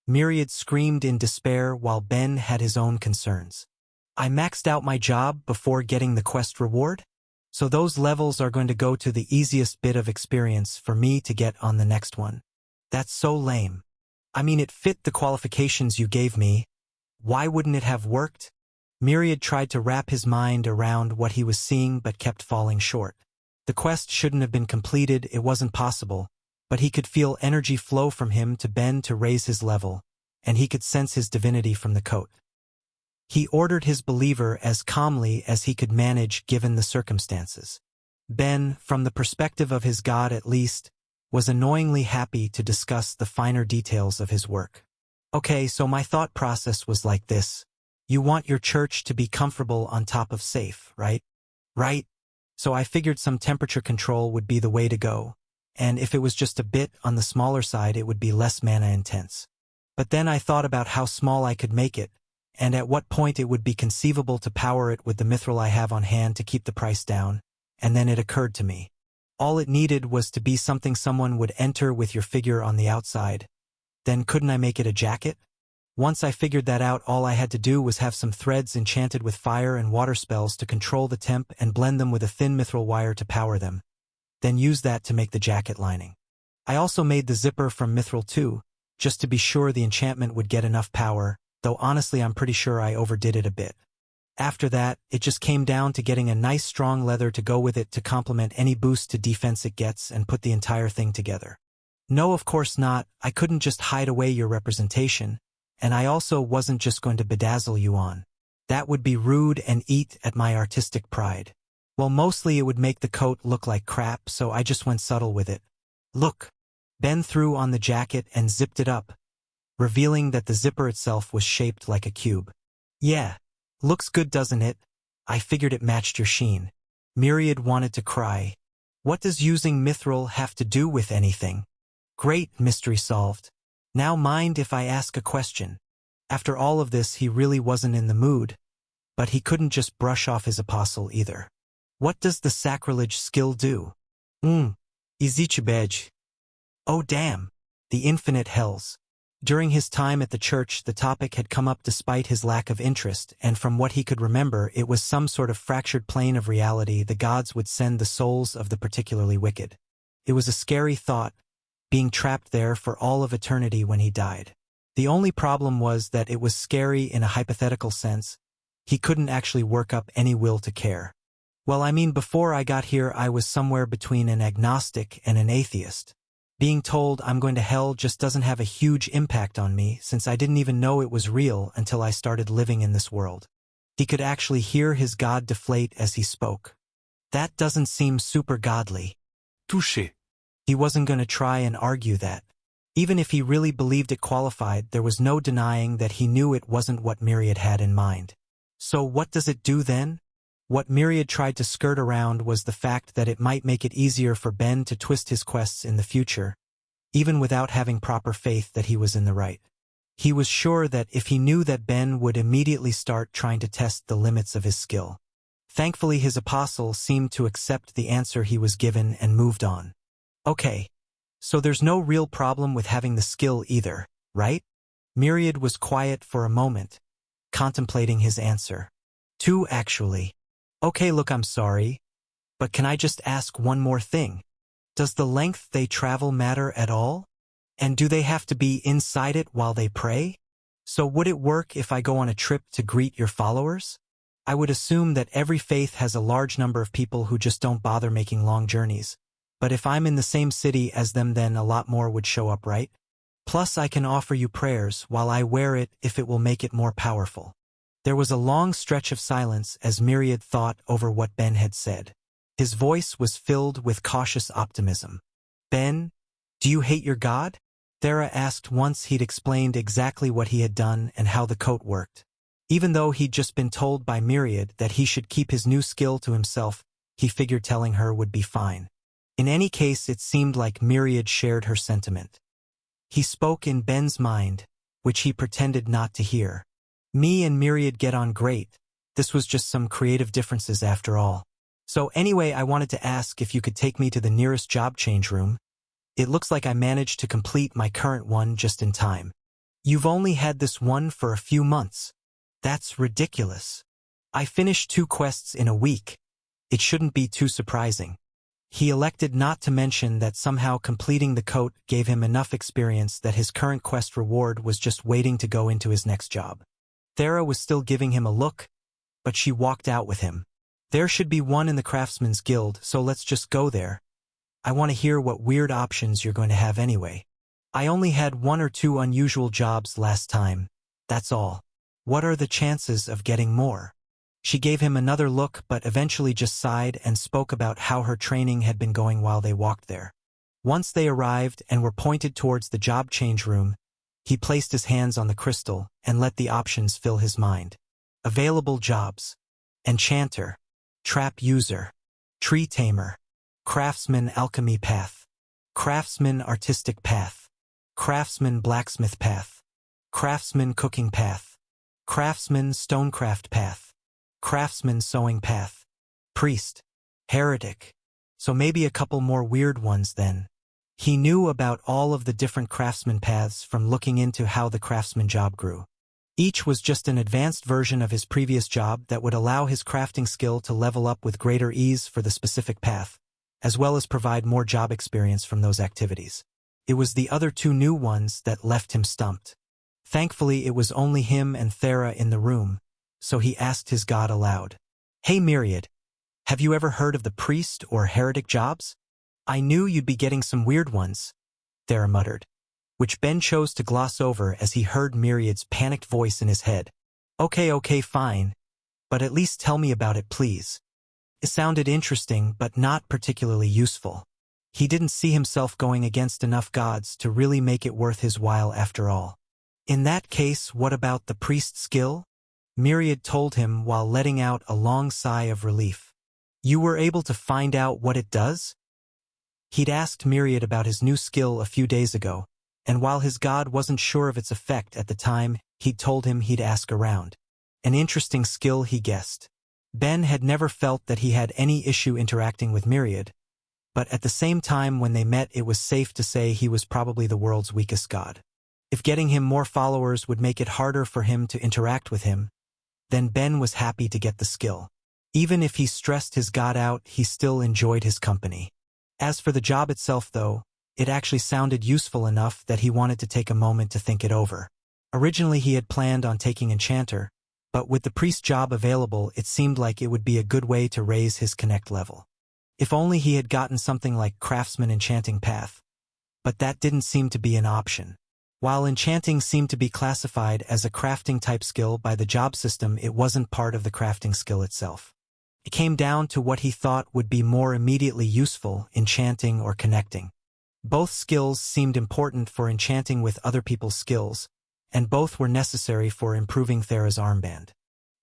Myriad screamed in despair while Ben had his own concerns. I maxed out my job before getting the quest reward? So those levels are going to go to the easiest bit of experience for me to get on the next one. That's so lame. I mean, it fit the qualifications you gave me. Why wouldn't it have worked? Myriad tried to wrap his mind around what he was seeing but kept falling short. The quest shouldn't have been completed, it wasn't possible, but he could feel energy flow from him to Ben to raise his level, and he could sense his divinity from the coat. He ordered his believer as calmly as he could manage given the circumstances. Ben, from the perspective of his God at least, was annoyingly happy to discuss the finer details of his work. Okay, so my thought process was like this. You want your church to be comfortable on top of safe, right? Right? So I figured some temperature control would be the way to go, and if it was just a bit on the smaller side it would be less mana intense. But then I thought about how small I could make it, and at what point it would be conceivable to power it with the mithril I have on hand to keep the price down, and then it occurred to me. All it needed was to be something someone would enter with your figure on the outside. Then couldn't I make it a jacket? Once I figured that out, all I had to do was have some threads enchanted with fire and water spells to control the temp and blend them with a thin mithril wire to power them. Then use that to make the jacket lining. I also made the zipper from mithril too, just to be sure the enchantment would get enough power, though honestly I'm pretty sure I overdid it a bit. After that, it just came down to getting a nice strong leather to go with it to complement any boost to defense it gets and put the entire thing together. No, of course not, I couldn't just hide away your representation, and I also wasn't just going to bedazzle you on. That would be rude and eat at my artistic pride. Well, mostly it would make the coat look like crap, so I just went subtle with it. Look. Ben threw on the jacket and zipped it up, revealing that the zipper itself was shaped like a cube. Yeah. Looks good, doesn't it? I figured it matched your sheen. Myriad wanted to cry. What does using mithril have to do with anything? Great, mystery solved. Now mind if I ask a question. After all of this he really wasn't in the mood, but he couldn't just brush off his apostle either. What does the sacrilege skill do? Izichibej. Oh damn. The infinite hells. During his time at the church the topic had come up despite his lack of interest, and from what he could remember it was some sort of fractured plane of reality the gods would send the souls of the particularly wicked. It was a scary thought, being trapped there for all of eternity when he died. The only problem was that it was scary in a hypothetical sense. He couldn't actually work up any will to care. Well, I mean, before I got here I was somewhere between an agnostic and an atheist. Being told I'm going to hell just doesn't have a huge impact on me since I didn't even know it was real until I started living in this world. He could actually hear his God deflate as he spoke. That doesn't seem super godly. Touché. He wasn't going to try and argue that. Even if he really believed it qualified, there was no denying that he knew it wasn't what Myriad had in mind. So what does it do then? What Myriad tried to skirt around was the fact that it might make it easier for Ben to twist his quests in the future, even without having proper faith that he was in the right. He was sure that if he knew that Ben would immediately start trying to test the limits of his skill. Thankfully his apostle seemed to accept the answer he was given and moved on. Okay, so there's no real problem with having the skill either, right? Myriad was quiet for a moment, contemplating his answer. Two, actually. Okay, look, I'm sorry, but can I just ask one more thing? Does the length they travel matter at all? And do they have to be inside it while they pray? So would it work if I go on a trip to greet your followers? I would assume that every faith has a large number of people who just don't bother making long journeys. But if I'm in the same city as them, then a lot more would show up, right? Plus, I can offer you prayers while I wear it if it will make it more powerful. There was a long stretch of silence as Myriad thought over what Ben had said. His voice was filled with cautious optimism. Ben, do you hate your God? Thera asked once he'd explained exactly what he had done and how the coat worked. Even though he'd just been told by Myriad that he should keep his new skill to himself, he figured telling her would be fine. In any case, it seemed like Myriad shared her sentiment. He spoke in Ben's mind, which he pretended not to hear. Me and Myriad get on great. This was just some creative differences after all. So anyway, I wanted to ask if you could take me to the nearest job change room. It looks like I managed to complete my current one just in time. You've only had this one for a few months. That's ridiculous. I finished 2 quests in a week. It shouldn't be too surprising. He elected not to mention that somehow completing the coat gave him enough experience that his current quest reward was just waiting to go into his next job. Thera was still giving him a look, but she walked out with him. There should be one in the Craftsman's Guild, so let's just go there. I want to hear what weird options you're going to have anyway. I only had 1 or 2 unusual jobs last time. That's all. What are the chances of getting more? She gave him another look but eventually just sighed and spoke about how her training had been going while they walked there. Once they arrived and were pointed towards the job change room, he placed his hands on the crystal and let the options fill his mind. Available jobs: Enchanter, Trap User, Tree Tamer, Craftsman Alchemy Path, Craftsman Artistic Path, Craftsman Blacksmith Path, Craftsman Cooking Path, Craftsman Stonecraft Path, Craftsman Sewing Path, Priest, Heretic. So maybe a couple more weird ones then. He knew about all of the different craftsman paths from looking into how the craftsman job grew. Each was just an advanced version of his previous job that would allow his crafting skill to level up with greater ease for the specific path, as well as provide more job experience from those activities. It was the other 2 new ones that left him stumped. Thankfully, it was only him and Thera in the room, so he asked his god aloud. Hey Myriad, have you ever heard of the priest or heretic jobs? I knew you'd be getting some weird ones, Thera muttered, which Ben chose to gloss over as he heard Myriad's panicked voice in his head. Okay, fine, but at least tell me about it, please. It sounded interesting, but not particularly useful. He didn't see himself going against enough gods to really make it worth his while after all. In that case, what about the priest skill? Myriad told him while letting out a long sigh of relief. You were able to find out what it does? He'd asked Myriad about his new skill a few days ago, and while his god wasn't sure of its effect at the time, he'd told him he'd ask around. An interesting skill, he guessed. Ben had never felt that he had any issue interacting with Myriad, but at the same time when they met it was safe to say he was probably the world's weakest god. If getting him more followers would make it harder for him to interact with him, then Ben was happy to get the skill. Even if he stressed his god out, he still enjoyed his company. As for the job itself though, it actually sounded useful enough that he wanted to take a moment to think it over. Originally he had planned on taking Enchanter, but with the priest job available it seemed like it would be a good way to raise his connect level. If only he had gotten something like Craftsman Enchanting Path. But that didn't seem to be an option. While enchanting seemed to be classified as a crafting type skill by the job system, it wasn't part of the crafting skill itself. It came down to what he thought would be more immediately useful, enchanting or connecting. Both skills seemed important for enchanting with other people's skills, and both were necessary for improving Thera's armband.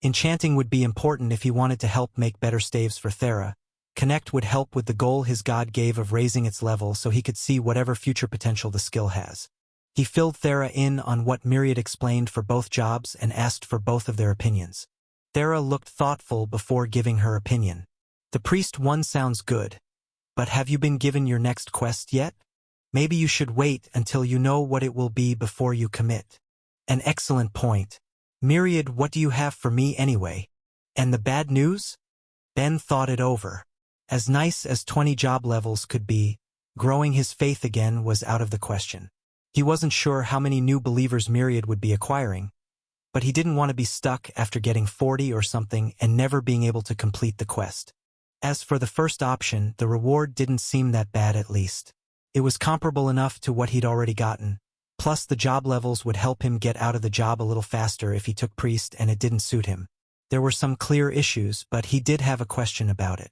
Enchanting would be important if he wanted to help make better staves for Thera. Connect would help with the goal his god gave of raising its level so he could see whatever future potential the skill has. He filled Thera in on what Myriad explained for both jobs and asked for both of their opinions. Thera looked thoughtful before giving her opinion. The priest one sounds good, but have you been given your next quest yet? Maybe you should wait until you know what it will be before you commit. An excellent point. Myriad, what do you have for me anyway? And the bad news? Ben thought it over. As nice as 20 job levels could be, growing his faith again was out of the question. He wasn't sure how many new believers Myriad would be acquiring, but he didn't want to be stuck after getting 40 or something and never being able to complete the quest. As for the first option, the reward didn't seem that bad at least. It was comparable enough to what he'd already gotten, plus the job levels would help him get out of the job a little faster if he took priest and it didn't suit him. There were some clear issues, but he did have a question about it.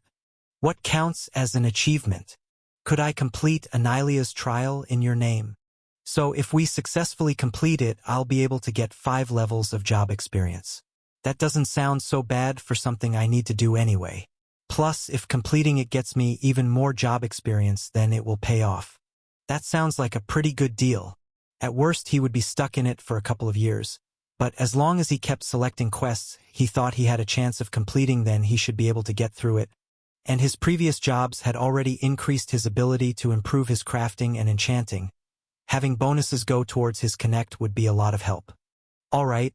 What counts as an achievement? Could I complete Anilia's trial in your name? So if we successfully complete it, I'll be able to get 5 levels of job experience. That doesn't sound so bad for something I need to do anyway. Plus, if completing it gets me even more job experience, then it will pay off. That sounds like a pretty good deal. At worst, he would be stuck in it for a couple of years. But as long as he kept selecting quests he thought he had a chance of completing, then he should be able to get through it. And his previous jobs had already increased his ability to improve his crafting and enchanting. Having bonuses go towards his connect would be a lot of help. Alright.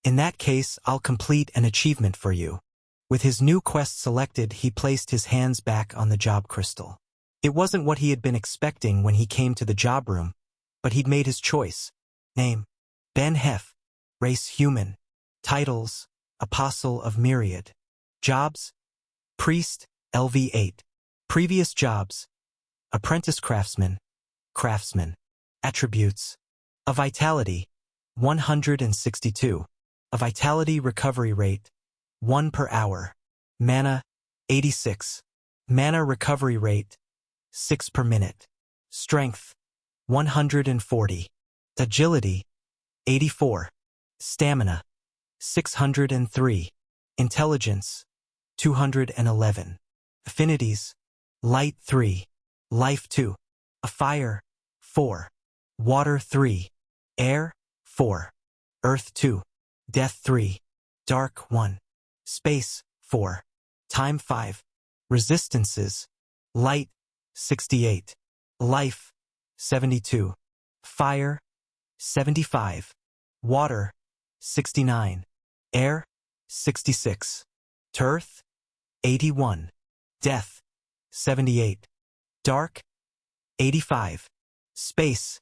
In that case, I'll complete an achievement for you. With his new quest selected, he placed his hands back on the job crystal. It wasn't what he had been expecting when he came to the job room, but he'd made his choice. Name: Ben Hef. Race: human. Titles: Apostle of Myriad. Jobs: Priest, LV8. Previous jobs: Apprentice Craftsman, Craftsman. Attributes: A Vitality, 162. A Vitality Recovery Rate, 1 per hour. Mana, 86. Mana Recovery Rate, 6 per minute. Strength, 140. Agility, 84. Stamina, 603. Intelligence, 211. Affinities: Light 3. Life 2. A Fire, 4. Water 3. Air, 4. Earth 2. Death 3. Dark 1. Space, 4. Time 5. Resistances: Light, 68. Life, 72. Fire, 75. Water, 69. Air, 66. Earth, 81. Death, 78. Dark, 85. Space,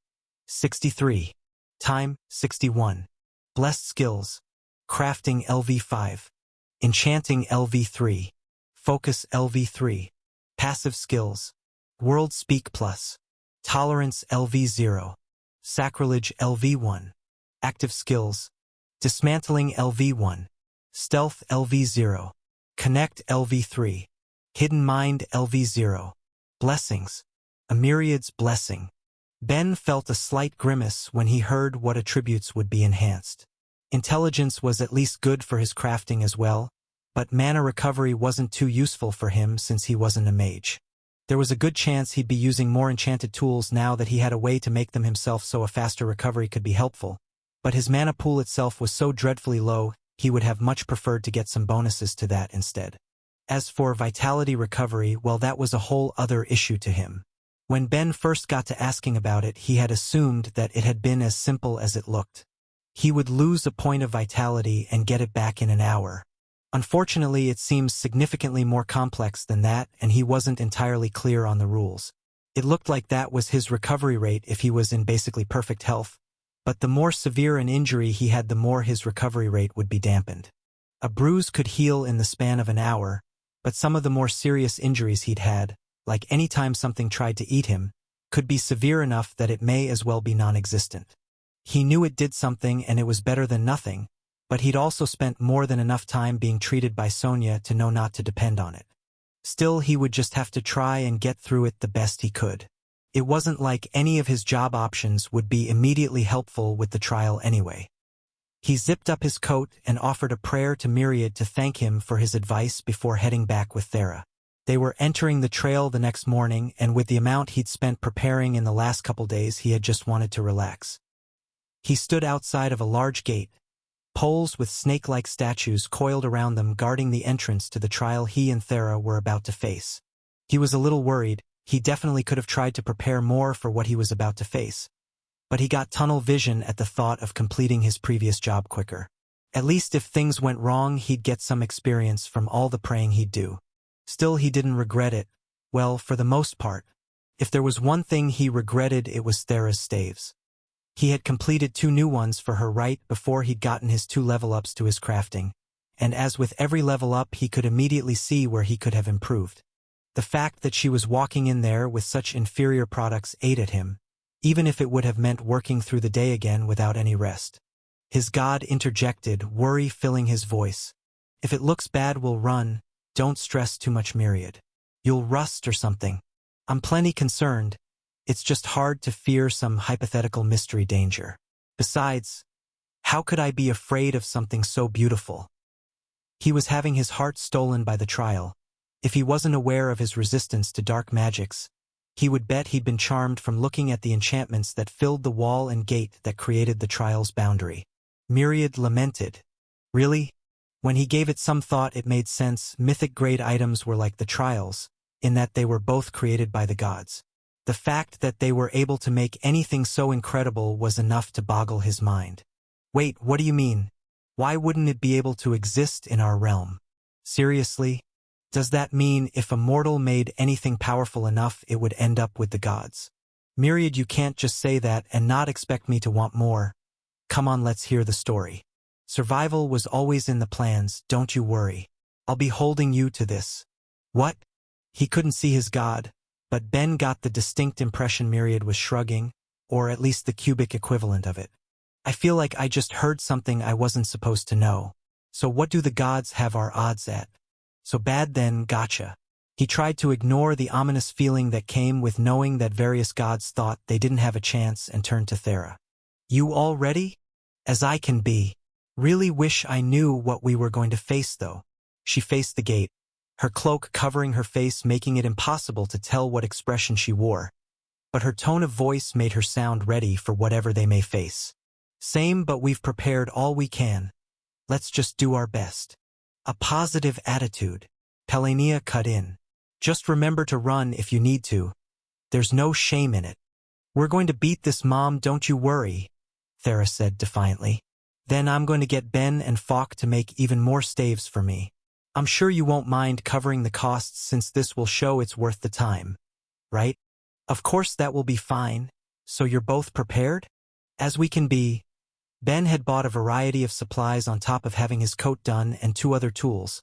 63. Time, 61. Blessed skills: Crafting LV5. Enchanting LV3. Focus LV3. Passive skills: World Speak Plus. Tolerance LV0. Sacrilege LV1. Active skills: Dismantling LV1. Stealth LV0. Connect LV3. Hidden Mind LV0. Blessings: A Myriad's Blessing. Ben felt a slight grimace when he heard what attributes would be enhanced. Intelligence was at least good for his crafting as well, but mana recovery wasn't too useful for him since he wasn't a mage. There was a good chance he'd be using more enchanted tools now that he had a way to make them himself, so a faster recovery could be helpful. But his mana pool itself was so dreadfully low, he would have much preferred to get some bonuses to that instead. As for vitality recovery, well, that was a whole other issue to him. When Ben first got to asking about it, he had assumed that it had been as simple as it looked. He would lose a point of vitality and get it back in an hour. Unfortunately, it seems significantly more complex than that, and he wasn't entirely clear on the rules. It looked like that was his recovery rate if he was in basically perfect health, but the more severe an injury he had, the more his recovery rate would be dampened. A bruise could heal in the span of an hour, but some of the more serious injuries he'd had, like any time something tried to eat him, could be severe enough that it may as well be non-existent. He knew it did something and it was better than nothing, but he'd also spent more than enough time being treated by Sonia to know not to depend on it. Still, he would just have to try and get through it the best he could. It wasn't like any of his job options would be immediately helpful with the trial anyway. He zipped up his coat and offered a prayer to Myriad to thank him for his advice before heading back with Thera. They were entering the trail the next morning, and with the amount he'd spent preparing in the last couple days, he had just wanted to relax. He stood outside of a large gate, poles with snake-like statues coiled around them guarding the entrance to the trial he and Thera were about to face. He was a little worried. He definitely could have tried to prepare more for what he was about to face. But he got tunnel vision at the thought of completing his previous job quicker. At least if things went wrong, he'd get some experience from all the praying he'd do. Still, he didn't regret it. Well, for the most part. If there was one thing he regretted, it was Thera's staves. He had completed 2 new ones for her right before he'd gotten his 2 level-ups to his crafting, and as with every level up he could immediately see where he could have improved. The fact that she was walking in there with such inferior products ate at him, even if it would have meant working through the day again without any rest. His God interjected, worry filling his voice. If it looks bad we'll run, don't stress too much, Myriad. You'll rust or something. I'm plenty concerned. It's just hard to fear some hypothetical mystery danger. Besides, how could I be afraid of something so beautiful? He was having his heart stolen by the trial. If he wasn't aware of his resistance to dark magics, he would bet he'd been charmed from looking at the enchantments that filled the wall and gate that created the trial's boundary. Myriad lamented. Really? When he gave it some thought it made sense. Mythic-grade items were like the trials, in that they were both created by the gods. The fact that they were able to make anything so incredible was enough to boggle his mind. Wait, what do you mean? Why wouldn't it be able to exist in our realm? Seriously? Does that mean if a mortal made anything powerful enough it would end up with the gods? Myriad, you can't just say that and not expect me to want more. Come on, let's hear the story. Survival was always in the plans, don't you worry. I'll be holding you to this. What? He couldn't see his god, but Ben got the distinct impression Myriad was shrugging, or at least the cubic equivalent of it. I feel like I just heard something I wasn't supposed to know. So what do the gods have our odds at? So bad then, gotcha. He tried to ignore the ominous feeling that came with knowing that various gods thought they didn't have a chance and turned to Thera. You all ready? As I can be. Really wish I knew what we were going to face though. She faced the gate, her cloak covering her face making it impossible to tell what expression she wore. But her tone of voice made her sound ready for whatever they may face. Same, but we've prepared all we can. Let's just do our best. A positive attitude. Pelania cut in. Just remember to run if you need to. There's no shame in it. We're going to beat this, Mom, don't you worry, Thera said defiantly. Then I'm going to get Ben and Falk to make even more staves for me. I'm sure you won't mind covering the costs since this will show it's worth the time. Right? Of course that will be fine. So you're both prepared? As we can be. Ben had bought a variety of supplies on top of having his coat done and 2 other tools.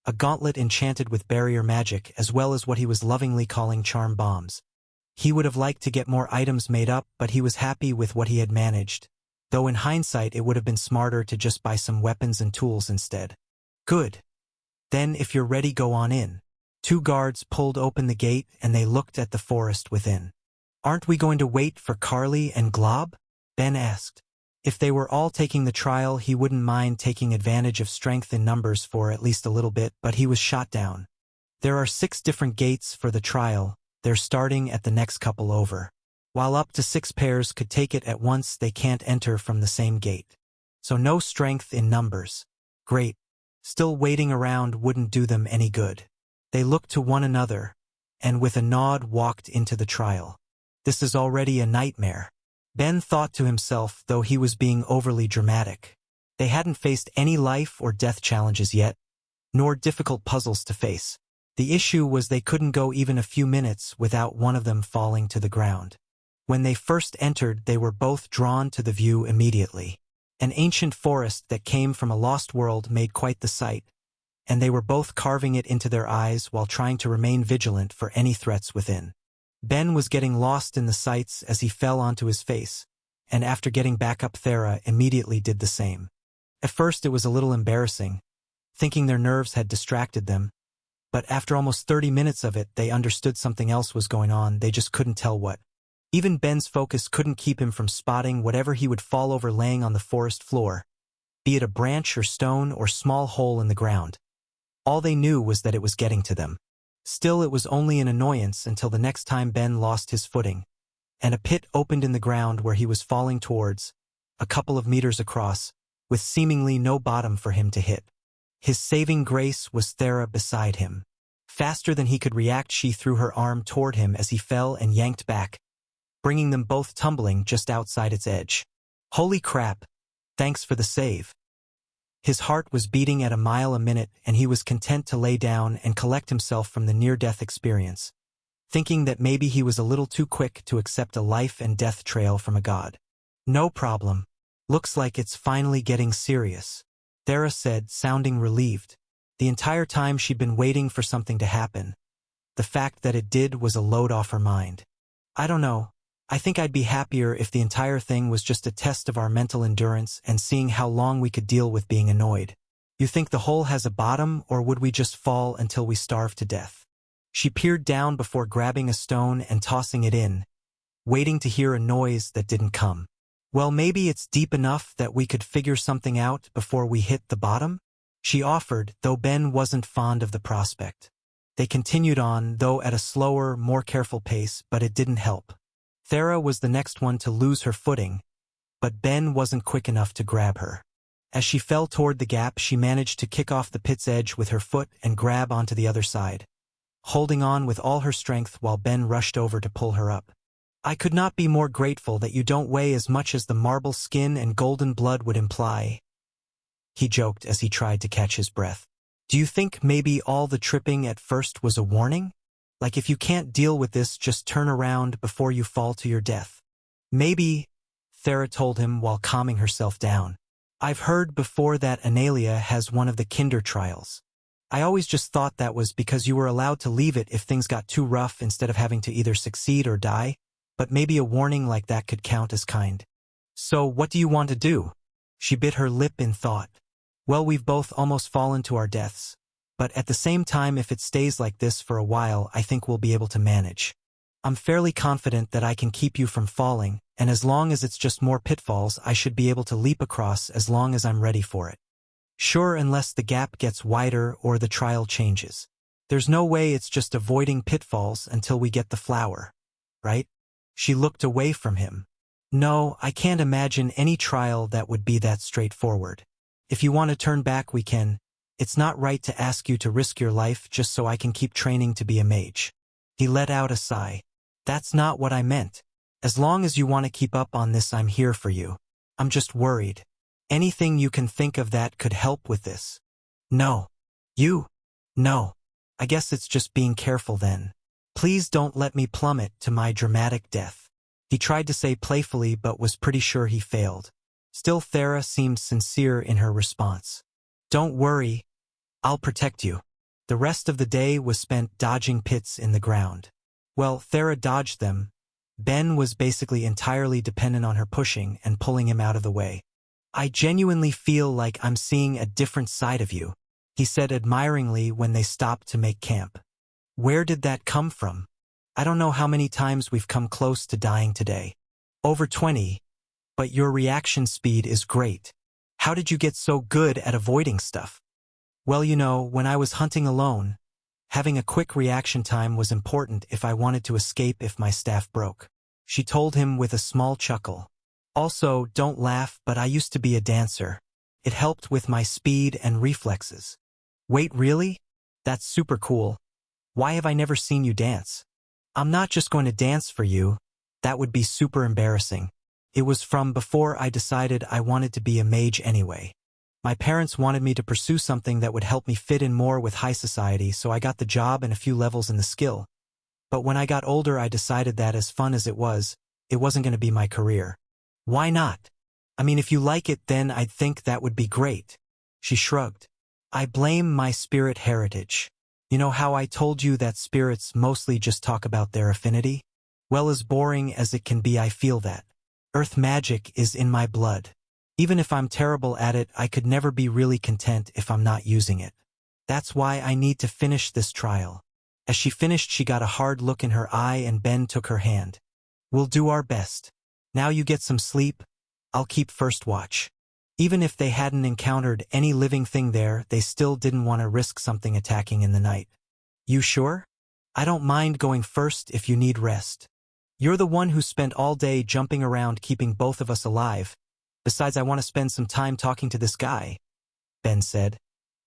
A gauntlet enchanted with barrier magic as well as what he was lovingly calling charm bombs. He would have liked to get more items made up, but he was happy with what he had managed. Though in hindsight it would have been smarter to just buy some weapons and tools instead. Good. Then if you're ready, go on in. 2 guards pulled open the gate and they looked at the forest within. Aren't we going to wait for Carly and Glob? Ben asked. If they were all taking the trial, he wouldn't mind taking advantage of strength in numbers for at least a little bit, but he was shot down. There are 6 different gates for the trial. They're starting at the next couple over. While up to 6 pairs could take it at once, they can't enter from the same gate. So no strength in numbers. Great. Still waiting around wouldn't do them any good. They looked to one another, and with a nod walked into the trial. This is already a nightmare. Ben thought to himself, though he was being overly dramatic. They hadn't faced any life or death challenges yet, nor difficult puzzles to face. The issue was they couldn't go even a few minutes without one of them falling to the ground. When they first entered, they were both drawn to the view immediately. An ancient forest that came from a lost world made quite the sight, and they were both carving it into their eyes while trying to remain vigilant for any threats within. Ben was getting lost in the sights as he fell onto his face, and after getting back up, Thera immediately did the same. At first it was a little embarrassing, thinking their nerves had distracted them, but after almost 30 minutes of it they understood something else was going on, they just couldn't tell what. Even Ben's focus couldn't keep him from spotting whatever he would fall over laying on the forest floor, be it a branch or stone or small hole in the ground. All they knew was that it was getting to them. Still, it was only an annoyance until the next time Ben lost his footing, and a pit opened in the ground where he was falling towards, a couple of meters across, with seemingly no bottom for him to hit. His saving grace was Thera beside him. Faster than he could react, she threw her arm toward him as he fell and yanked back, bringing them both tumbling just outside its edge. Holy crap! Thanks for the save. His heart was beating at a mile a minute, and he was content to lay down and collect himself from the near-death experience, thinking that maybe he was a little too quick to accept a life-and-death trail from a god. No problem. Looks like it's finally getting serious, Thera said, sounding relieved. The entire time she'd been waiting for something to happen. The fact that it did was a load off her mind. I don't know. I think I'd be happier if the entire thing was just a test of our mental endurance and seeing how long we could deal with being annoyed. You think the hole has a bottom, or would we just fall until we starve to death? She peered down before grabbing a stone and tossing it in, waiting to hear a noise that didn't come. Well, maybe it's deep enough that we could figure something out before we hit the bottom? She offered, though Ben wasn't fond of the prospect. They continued on, though at a slower, more careful pace, but it didn't help. Thera was the next one to lose her footing, but Ben wasn't quick enough to grab her. As she fell toward the gap, she managed to kick off the pit's edge with her foot and grab onto the other side, holding on with all her strength while Ben rushed over to pull her up. I could not be more grateful that you don't weigh as much as the marble skin and golden blood would imply, he joked as he tried to catch his breath. Do you think maybe all the tripping at first was a warning? Like if you can't deal with this, just turn around before you fall to your death. Maybe, Thera told him while calming herself down. I've heard before that Analia has one of the Kinder trials. I always just thought that was because you were allowed to leave it if things got too rough instead of having to either succeed or die, but maybe a warning like that could count as kind. So what do you want to do? She bit her lip in thought. Well, we've both almost fallen to our deaths. But at the same time, if it stays like this for a while, I think we'll be able to manage. I'm fairly confident that I can keep you from falling, and as long as it's just more pitfalls, I should be able to leap across as long as I'm ready for it. Sure, unless the gap gets wider or the trial changes. There's no way it's just avoiding pitfalls until we get the flower, right? She looked away from him. No, I can't imagine any trial that would be that straightforward. If you want to turn back, we can. It's not right to ask you to risk your life just so I can keep training to be a mage. He let out a sigh. That's not what I meant. As long as you want to keep up on this, I'm here for you. I'm just worried. Anything you can think of that could help with this? No. You? No. I guess it's just being careful then. Please don't let me plummet to my dramatic death. He tried to say playfully but was pretty sure he failed. Still, Thera seemed sincere in her response. Don't worry, I'll protect you. The rest of the day was spent dodging pits in the ground. Well, Thera dodged them. Ben was basically entirely dependent on her pushing and pulling him out of the way. I genuinely feel like I'm seeing a different side of you, he said admiringly when they stopped to make camp. Where did that come from? I don't know how many times we've come close to dying today. Over 20. But your reaction speed is great. How did you get so good at avoiding stuff? Well, you know, when I was hunting alone, having a quick reaction time was important if I wanted to escape if my staff broke. She told him with a small chuckle. Also, don't laugh, but I used to be a dancer. It helped with my speed and reflexes. Wait, really? That's super cool. Why have I never seen you dance? I'm not just going to dance for you. That would be super embarrassing. It was from before I decided I wanted to be a mage anyway. My parents wanted me to pursue something that would help me fit in more with high society, so I got the job and a few levels in the skill. But when I got older, I decided that as fun as it wasn't going to be my career. Why not? I mean, if you like it, then I'd think that would be great. She shrugged. I blame my spirit heritage. You know how I told you that spirits mostly just talk about their affinity? Well, as boring as it can be, I feel that. Earth magic is in my blood. Even if I'm terrible at it, I could never be really content if I'm not using it. That's why I need to finish this trial. As she finished, she got a hard look in her eye and Ben took her hand. We'll do our best. Now you get some sleep. I'll keep first watch. Even if they hadn't encountered any living thing there, they still didn't want to risk something attacking in the night. You sure? I don't mind going first if you need rest. You're the one who spent all day jumping around keeping both of us alive. Besides, I want to spend some time talking to this guy, Ben said,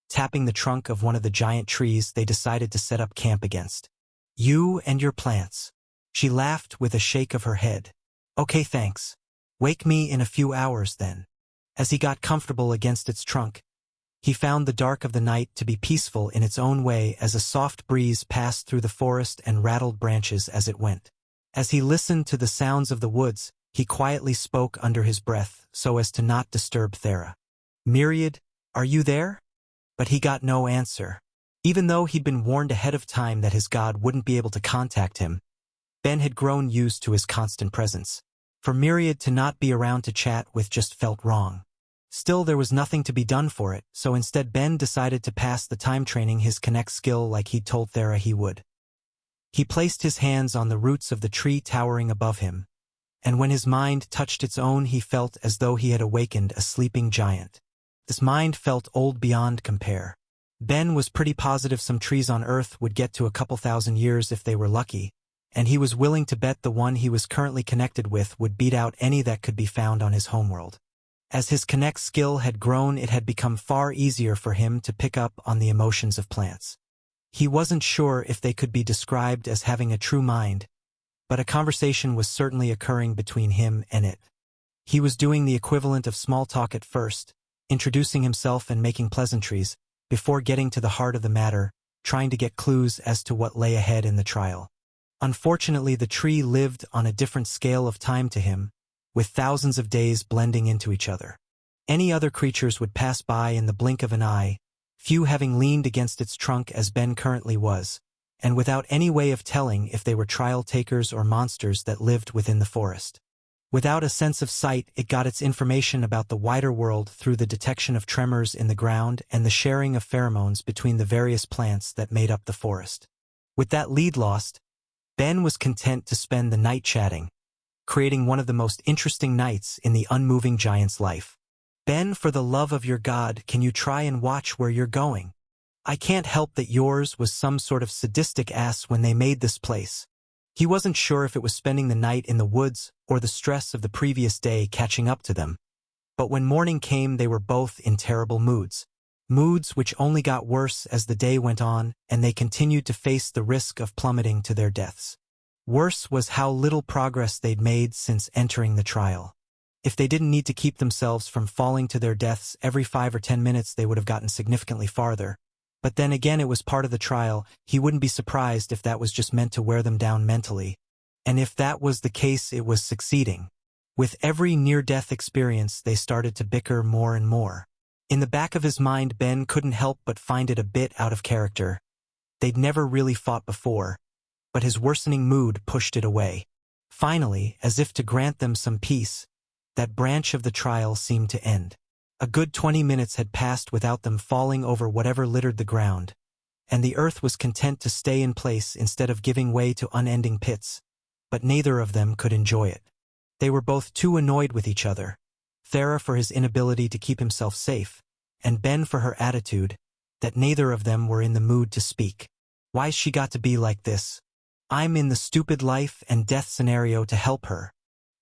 tapping the trunk of one of the giant trees they decided to set up camp against. You and your plants. She laughed with a shake of her head. Okay, thanks. Wake me in a few hours then. As he got comfortable against its trunk, he found the dark of the night to be peaceful in its own way as a soft breeze passed through the forest and rattled branches as it went. As he listened to the sounds of the woods, He quietly spoke under his breath so as to not disturb Thera. "Myriad, are you there?" But he got no answer. Even though he'd been warned ahead of time that his god wouldn't be able to contact him, Ben had grown used to his constant presence. For Myriad to not be around to chat with just felt wrong. Still, there was nothing to be done for it, so instead Ben decided to pass the time training his Connect skill like he'd told Thera he would. He placed his hands on the roots of the tree towering above him, and when his mind touched its own he felt as though he had awakened a sleeping giant. This mind felt old beyond compare. Ben was pretty positive some trees on Earth would get to a couple thousand years if they were lucky, and he was willing to bet the one he was currently connected with would beat out any that could be found on his homeworld. As his Connect skill had grown, it had become far easier for him to pick up on the emotions of plants. He wasn't sure if they could be described as having a true mind, but a conversation was certainly occurring between him and it. He was doing the equivalent of small talk at first, introducing himself and making pleasantries, before getting to the heart of the matter, trying to get clues as to what lay ahead in the trial. Unfortunately, the tree lived on a different scale of time to him, with thousands of days blending into each other. Any other creatures would pass by in the blink of an eye, few having leaned against its trunk as Ben currently was, and without any way of telling if they were trial takers or monsters that lived within the forest. Without a sense of sight, it got its information about the wider world through the detection of tremors in the ground and the sharing of pheromones between the various plants that made up the forest. With that lead lost, Ben was content to spend the night chatting, creating one of the most interesting nights in the unmoving giant's life. "Ben, for the love of your god, can you try and watch where you're going? I can't help that yours was some sort of sadistic ass when they made this place." He wasn't sure if it was spending the night in the woods or the stress of the previous day catching up to them. But when morning came, they were both in terrible moods. Moods which only got worse as the day went on, and they continued to face the risk of plummeting to their deaths. Worse was how little progress they'd made since entering the trial. If they didn't need to keep themselves from falling to their deaths every 5 or 10 minutes, they would have gotten significantly farther. But then again, it was part of the trial. He wouldn't be surprised if that was just meant to wear them down mentally. And if that was the case, it was succeeding. With every near-death experience, they started to bicker more and more. In the back of his mind, Ben couldn't help but find it a bit out of character. They'd never really fought before, but his worsening mood pushed it away. Finally, as if to grant them some peace, that branch of the trial seemed to end. A good 20 minutes had passed without them falling over whatever littered the ground, and the earth was content to stay in place instead of giving way to unending pits, but neither of them could enjoy it. They were both too annoyed with each other, Thera for his inability to keep himself safe, and Ben for her attitude, that neither of them were in the mood to speak. Why's she got to be like this? I'm in the stupid life and death scenario to help her,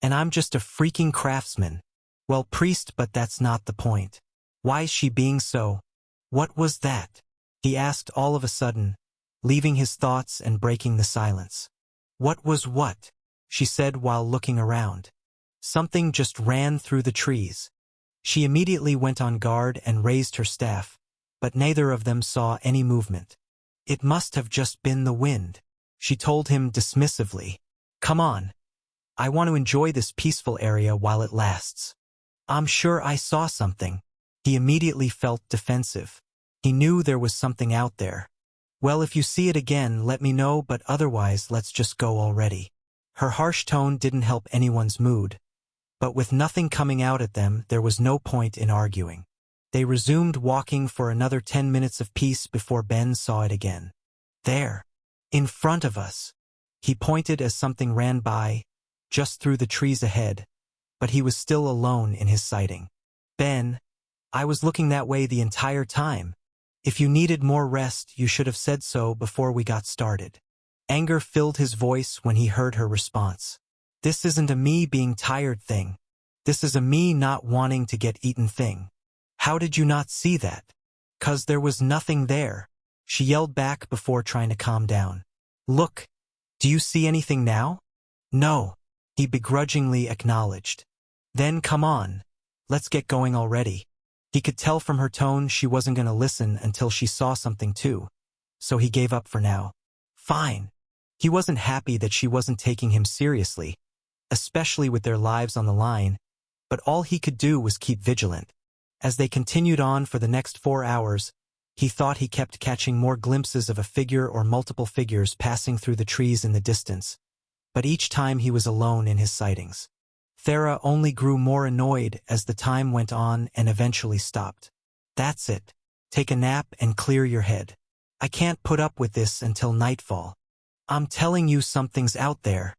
and I'm just a freaking craftsman. Well, priest, but that's not the point. Why's she being so? What was that? He asked all of a sudden, leaving his thoughts and breaking the silence. What was what? She said while looking around. Something just ran through the trees. She immediately went on guard and raised her staff, but neither of them saw any movement. It must have just been the wind, she told him dismissively. Come on. I want to enjoy this peaceful area while it lasts. I'm sure I saw something. He immediately felt defensive. He knew there was something out there. Well, if you see it again, let me know, but otherwise let's just go already. Her harsh tone didn't help anyone's mood, but with nothing coming out at them, there was no point in arguing. They resumed walking for another 10 minutes of peace before Ben saw it again. There. In front of us. He pointed as something ran by, just through the trees ahead, but he was still alone in his sighting. Ben, I was looking that way the entire time. If you needed more rest, you should have said so before we got started. Anger filled his voice when he heard her response. This isn't a me being tired thing. This is a me not wanting to get eaten thing. How did you not see that? 'Cause there was nothing there. She yelled back before trying to calm down. Look, do you see anything now? No, he begrudgingly acknowledged. Then come on. Let's get going already. He could tell from her tone she wasn't going to listen until she saw something too, so he gave up for now. Fine. He wasn't happy that she wasn't taking him seriously, especially with their lives on the line, but all he could do was keep vigilant. As they continued on for the next 4 hours, he thought he kept catching more glimpses of a figure or multiple figures passing through the trees in the distance, but each time he was alone in his sightings. Thera only grew more annoyed as the time went on and eventually stopped. "That's it. Take a nap and clear your head. I can't put up with this until nightfall. I'm telling you something's out there.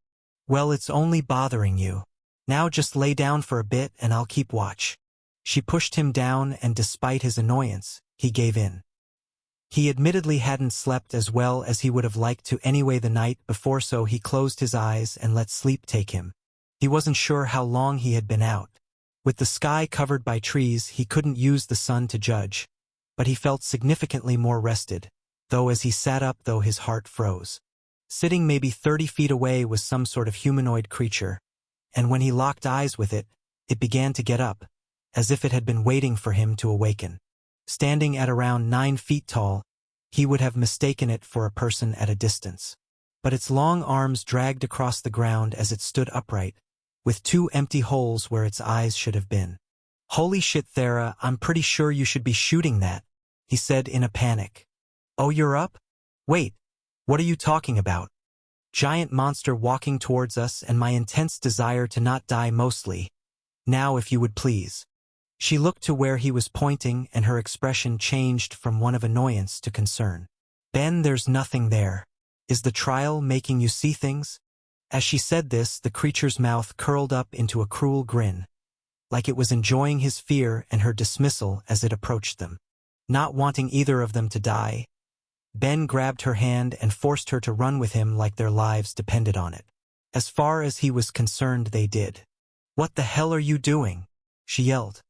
Well, it's only bothering you. Now just lay down for a bit and I'll keep watch." She pushed him down and despite his annoyance, he gave in. He admittedly hadn't slept as well as he would have liked to anyway the night before, so he closed his eyes and let sleep take him. He wasn't sure how long he had been out. With the sky covered by trees, he couldn't use the sun to judge, but he felt significantly more rested, though as he sat up his heart froze. Sitting maybe 30 feet away was some sort of humanoid creature, and when he locked eyes with it, it began to get up, as if it had been waiting for him to awaken. Standing at around 9 feet tall, he would have mistaken it for a person at a distance. But its long arms dragged across the ground as it stood upright, with 2 empty holes where its eyes should have been. "Holy shit, Thera, I'm pretty sure you should be shooting that," he said in a panic. "Oh, you're up? Wait, what are you talking about?" "Giant monster walking towards us and my intense desire to not die mostly. Now if you would please." She looked to where he was pointing and her expression changed from one of annoyance to concern. "Ben, there's nothing there. Is the trial making you see things?" As she said this, the creature's mouth curled up into a cruel grin, like it was enjoying his fear and her dismissal as it approached them. Not wanting either of them to die, Ben grabbed her hand and forced her to run with him like their lives depended on it. As far as he was concerned, they did. "What the hell are you doing?" she yelled.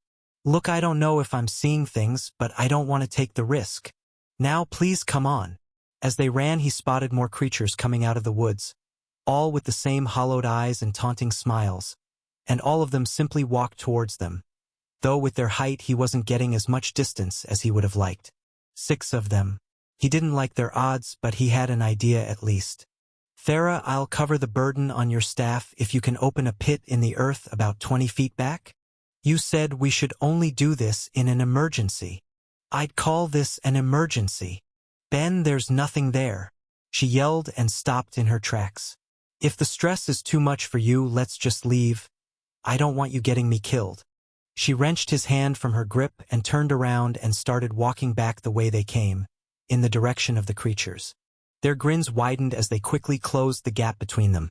"Look, I don't know if I'm seeing things, but I don't want to take the risk. Now please come on." As they ran, he spotted more creatures coming out of the woods, all with the same hollowed eyes and taunting smiles, and all of them simply walked towards them, though with their height he wasn't getting as much distance as he would have liked. 6 of them. He didn't like their odds, but he had an idea at least. "Thera, I'll cover the burden on your staff if you can open a pit in the earth about 20 feet back. You said we should only do this in an emergency." "I'd call this an emergency. Ben, there's nothing there," she yelled and stopped in her tracks. "If the stress is too much for you, let's just leave. I don't want you getting me killed." She wrenched his hand from her grip and turned around and started walking back the way they came, in the direction of the creatures. Their grins widened as they quickly closed the gap between them,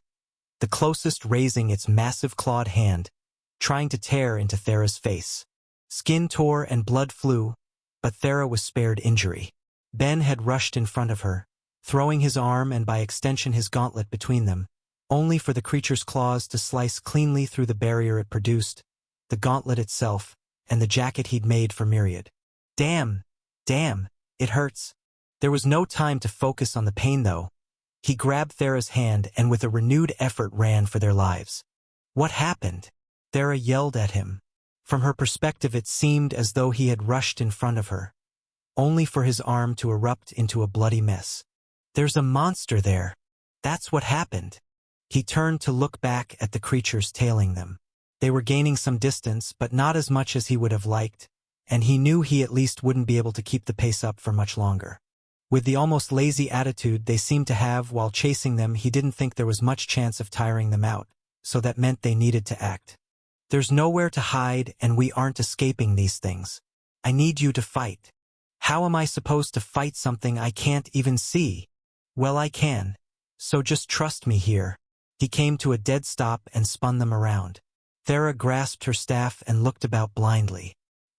the closest raising its massive clawed hand, trying to tear into Thera's face. Skin tore and blood flew, but Thera was spared injury. Ben had rushed in front of her, throwing his arm and by extension his gauntlet between them, only for the creature's claws to slice cleanly through the barrier it produced, the gauntlet itself, and the jacket he'd made for Myriad. Damn, it hurts." There was no time to focus on the pain though. He grabbed Thera's hand and with a renewed effort ran for their lives. "What happened?" Thera yelled at him. From her perspective it seemed as though he had rushed in front of her, only for his arm to erupt into a bloody mess. "There's a monster there. That's what happened." He turned to look back at the creatures tailing them. They were gaining some distance, but not as much as he would have liked, and he knew he at least wouldn't be able to keep the pace up for much longer. With the almost lazy attitude they seemed to have while chasing them, he didn't think there was much chance of tiring them out, so that meant they needed to act. "There's nowhere to hide and we aren't escaping these things. I need you to fight." "How am I supposed to fight something I can't even see?" "Well, I can. So just trust me here." He came to a dead stop and spun them around. Thera grasped her staff and looked about blindly.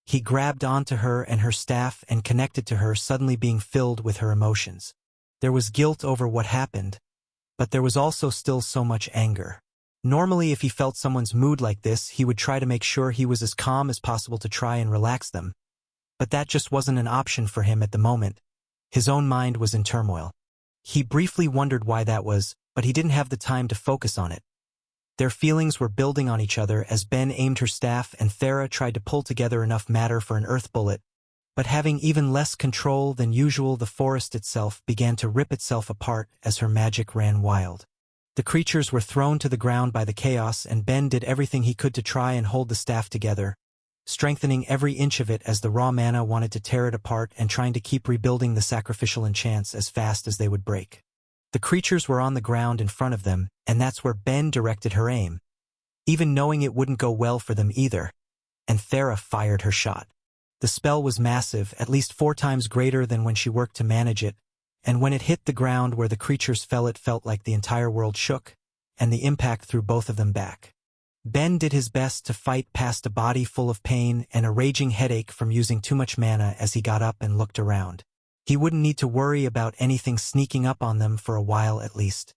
He grabbed onto her and her staff and connected to her, suddenly being filled with her emotions. There was guilt over what happened, but there was also still so much anger. Normally, if he felt someone's mood like this, he would try to make sure he was as calm as possible to try and relax them. But that just wasn't an option for him at the moment. His own mind was in turmoil. He briefly wondered why that was, but he didn't have the time to focus on it. Their feelings were building on each other as Ben aimed her staff and Thera tried to pull together enough matter for an earth bullet, but having even less control than usual, the forest itself began to rip itself apart as her magic ran wild. The creatures were thrown to the ground by the chaos, and Ben did everything he could to try and hold the staff together, strengthening every inch of it as the raw mana wanted to tear it apart and trying to keep rebuilding the sacrificial enchants as fast as they would break. The creatures were on the ground in front of them, and that's where Ben directed her aim, even knowing it wouldn't go well for them either, and Thera fired her shot. The spell was massive, at least 4 times greater than when she worked to manage it, and when it hit the ground where the creatures fell it felt like the entire world shook, and the impact threw both of them back. Ben did his best to fight past a body full of pain and a raging headache from using too much mana as he got up and looked around. He wouldn't need to worry about anything sneaking up on them for a while at least.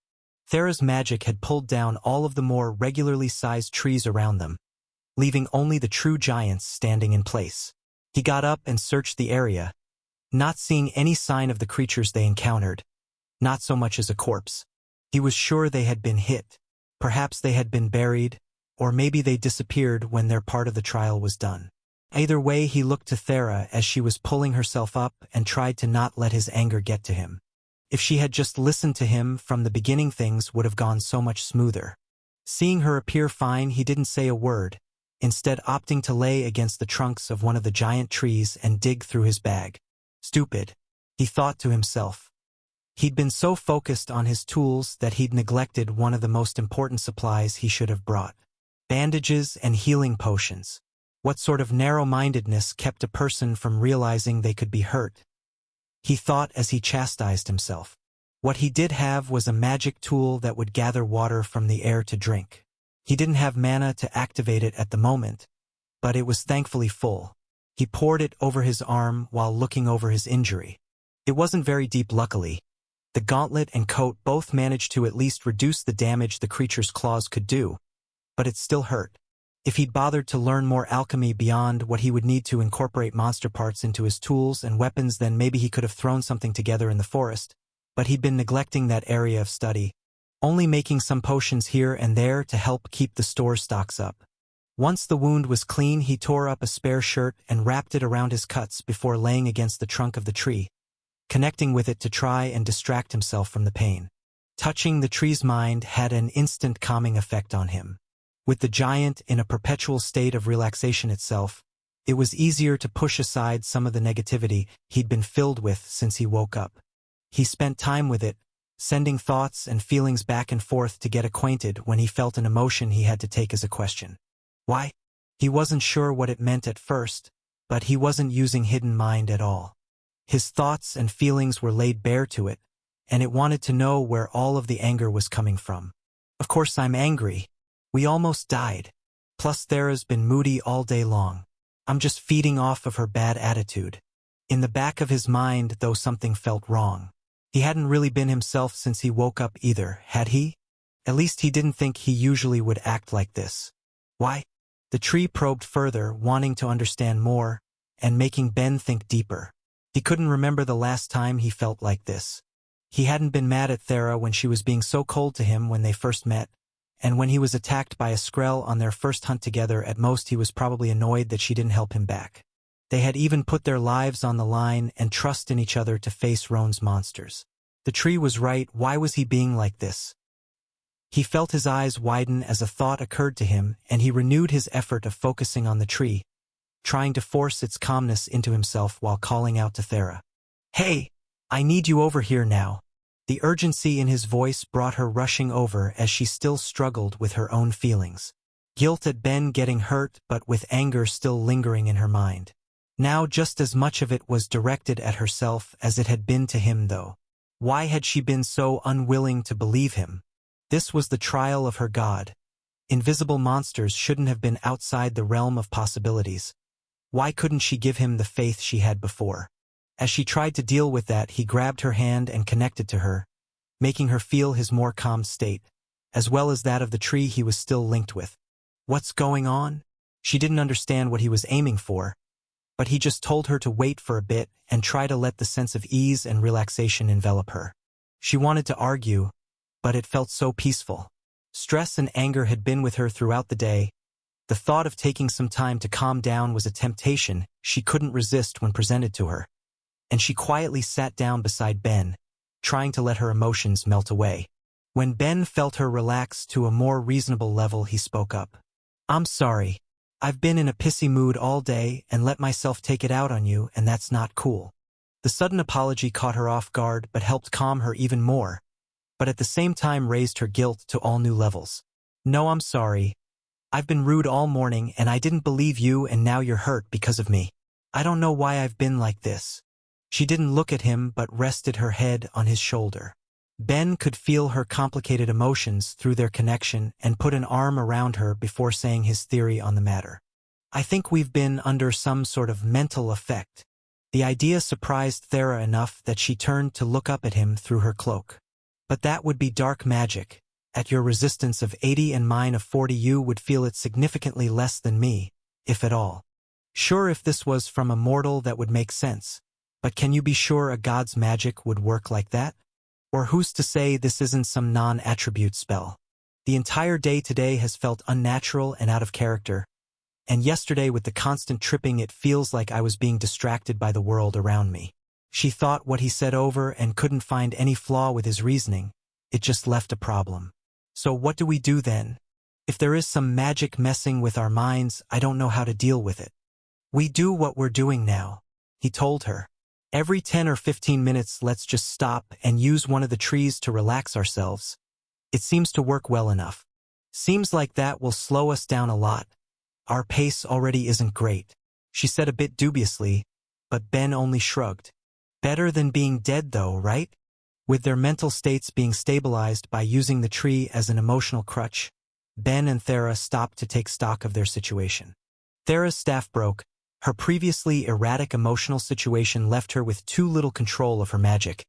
Thera's magic had pulled down all of the more regularly sized trees around them, leaving only the true giants standing in place. He got up and searched the area, not seeing any sign of the creatures they encountered, not so much as a corpse. He was sure they had been hit. Perhaps they had been buried, or maybe they disappeared when their part of the trial was done. Either way, he looked to Thera as she was pulling herself up and tried to not let his anger get to him. If she had just listened to him from the beginning, things would have gone so much smoother. Seeing her appear fine, he didn't say a word, instead opting to lay against the trunks of one of the giant trees and dig through his bag. Stupid, he thought to himself. He'd been so focused on his tools that he'd neglected one of the most important supplies he should have brought. Bandages and healing potions. What sort of narrow-mindedness kept a person from realizing they could be hurt? He thought as he chastised himself. What he did have was a magic tool that would gather water from the air to drink. He didn't have mana to activate it at the moment, but it was thankfully full. He poured it over his arm while looking over his injury. It wasn't very deep, luckily. The gauntlet and coat both managed to at least reduce the damage the creature's claws could do, but it still hurt. If he'd bothered to learn more alchemy beyond what he would need to incorporate monster parts into his tools and weapons, then maybe he could have thrown something together in the forest, but he'd been neglecting that area of study, only making some potions here and there to help keep the store stocks up. Once the wound was clean, he tore up a spare shirt and wrapped it around his cuts before laying against the trunk of the tree, connecting with it to try and distract himself from the pain. Touching the tree's mind had an instant calming effect on him. With the giant in a perpetual state of relaxation itself, it was easier to push aside some of the negativity he'd been filled with since he woke up. He spent time with it, sending thoughts and feelings back and forth to get acquainted when he felt an emotion he had to take as a question. Why? He wasn't sure what it meant at first, but he wasn't using hidden mind at all. His thoughts and feelings were laid bare to it, and it wanted to know where all of the anger was coming from. Of course I'm angry. We almost died. Plus Thera's been moody all day long. I'm just feeding off of her bad attitude. In the back of his mind, though, something felt wrong. He hadn't really been himself since he woke up either, had he? At least he didn't think he usually would act like this. Why? The tree probed further, wanting to understand more, and making Ben think deeper. He couldn't remember the last time he felt like this. He hadn't been mad at Thera when she was being so cold to him when they first met, and when he was attacked by a Skrell on their first hunt together, at most he was probably annoyed that she didn't help him back. They had even put their lives on the line and trust in each other to face Roan's monsters. The tree was right. Why was he being like this? He felt his eyes widen as a thought occurred to him, and he renewed his effort of focusing on the tree, trying to force its calmness into himself while calling out to Thera. "Hey, I need you over here now." The urgency in his voice brought her rushing over as she still struggled with her own feelings. Guilt at Ben getting hurt, but with anger still lingering in her mind. Now just as much of it was directed at herself as it had been to him, though. Why had she been so unwilling to believe him? This was the trial of her god. Invisible monsters shouldn't have been outside the realm of possibilities. Why couldn't she give him the faith she had before? As she tried to deal with that, he grabbed her hand and connected to her, making her feel his more calm state, as well as that of the tree he was still linked with. What's going on? She didn't understand what he was aiming for, but he just told her to wait for a bit and try to let the sense of ease and relaxation envelop her. She wanted to argue, but it felt so peaceful. Stress and anger had been with her throughout the day. The thought of taking some time to calm down was a temptation she couldn't resist when presented to her, and she quietly sat down beside Ben, trying to let her emotions melt away. When Ben felt her relax to a more reasonable level, he spoke up. I'm sorry. I've been in a pissy mood all day and let myself take it out on you, and that's not cool. The sudden apology caught her off guard but helped calm her even more, but at the same time raised her guilt to all new levels. No, I'm sorry. I've been rude all morning and I didn't believe you, and now you're hurt because of me. I don't know why I've been like this. She didn't look at him but rested her head on his shoulder. Ben could feel her complicated emotions through their connection and put an arm around her before saying his theory on the matter. I think we've been under some sort of mental effect. The idea surprised Thera enough that she turned to look up at him through her cloak. But that would be dark magic. At your resistance of 80 and mine of 40, you would feel it significantly less than me, if at all. Sure, if this was from a mortal that would make sense. But can you be sure a god's magic would work like that? Or who's to say this isn't some non-attribute spell? The entire day today has felt unnatural and out of character. And yesterday with the constant tripping, it feels like I was being distracted by the world around me. She thought what he said over and couldn't find any flaw with his reasoning. It just left a problem. So what do we do then? If there is some magic messing with our minds, I don't know how to deal with it. We do what we're doing now, he told her. Every 10 or 15 minutes, let's just stop and use one of the trees to relax ourselves. It seems to work well enough. Seems like that will slow us down a lot. Our pace already isn't great, she said a bit dubiously, but Ben only shrugged. Better than being dead though, right? With their mental states being stabilized by using the tree as an emotional crutch, Ben and Thera stopped to take stock of their situation. Thera's staff broke. Her previously erratic emotional situation left her with too little control of her magic,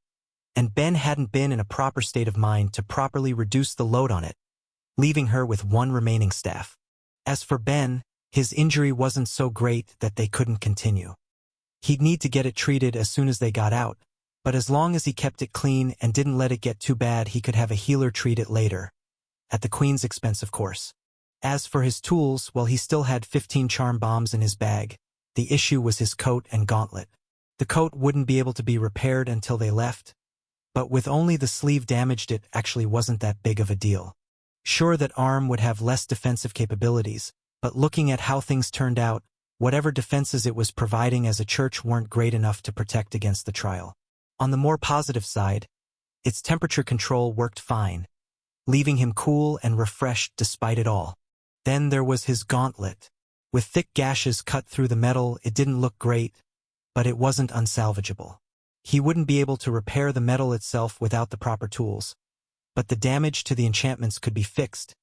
and Ben hadn't been in a proper state of mind to properly reduce the load on it, leaving her with one remaining staff. As for Ben, his injury wasn't so great that they couldn't continue. He'd need to get it treated as soon as they got out, but as long as he kept it clean and didn't let it get too bad, he could have a healer treat it later. At the Queen's expense, of course. As for his tools, well, he still had 15 charm bombs in his bag. The issue was his coat and gauntlet. The coat wouldn't be able to be repaired until they left, but with only the sleeve damaged, it actually wasn't that big of a deal. Sure, that arm would have less defensive capabilities, but looking at how things turned out, whatever defenses it was providing as a church weren't great enough to protect against the trial. On the more positive side, its temperature control worked fine, leaving him cool and refreshed despite it all. Then there was his gauntlet. With thick gashes cut through the metal, it didn't look great, but it wasn't unsalvageable. He wouldn't be able to repair the metal itself without the proper tools, but the damage to the enchantments could be fixed,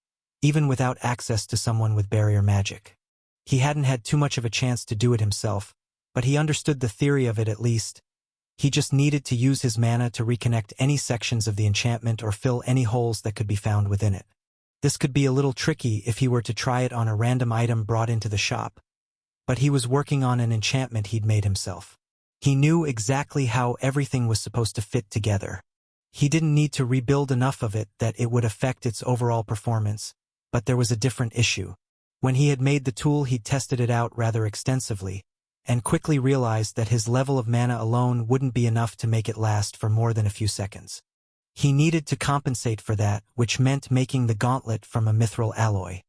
even without access to someone with barrier magic. He hadn't had too much of a chance to do it himself, but he understood the theory of it at least. He just needed to use his mana to reconnect any sections of the enchantment or fill any holes that could be found within it. This could be a little tricky if he were to try it on a random item brought into the shop, but he was working on an enchantment he'd made himself. He knew exactly how everything was supposed to fit together. He didn't need to rebuild enough of it that it would affect its overall performance, but there was a different issue. When he had made the tool, he'd tested it out rather extensively, and quickly realized that his level of mana alone wouldn't be enough to make it last for more than a few seconds. He needed to compensate for that, which meant making the gauntlet from a mithril alloy.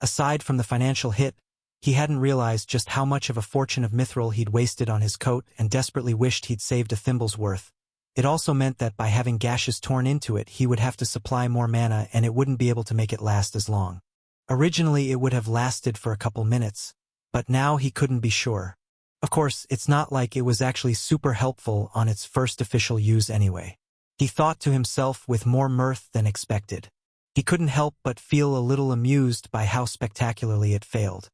Aside from the financial hit, he hadn't realized just how much of a fortune of mithril he'd wasted on his coat and desperately wished he'd saved a thimble's worth. It also meant that by having gashes torn into it, he would have to supply more mana and it wouldn't be able to make it last as long. Originally, it would have lasted for a couple minutes, but now he couldn't be sure. Of course, it's not like it was actually super helpful on its first official use anyway. He thought to himself with more mirth than expected. He couldn't help but feel a little amused by how spectacularly it failed.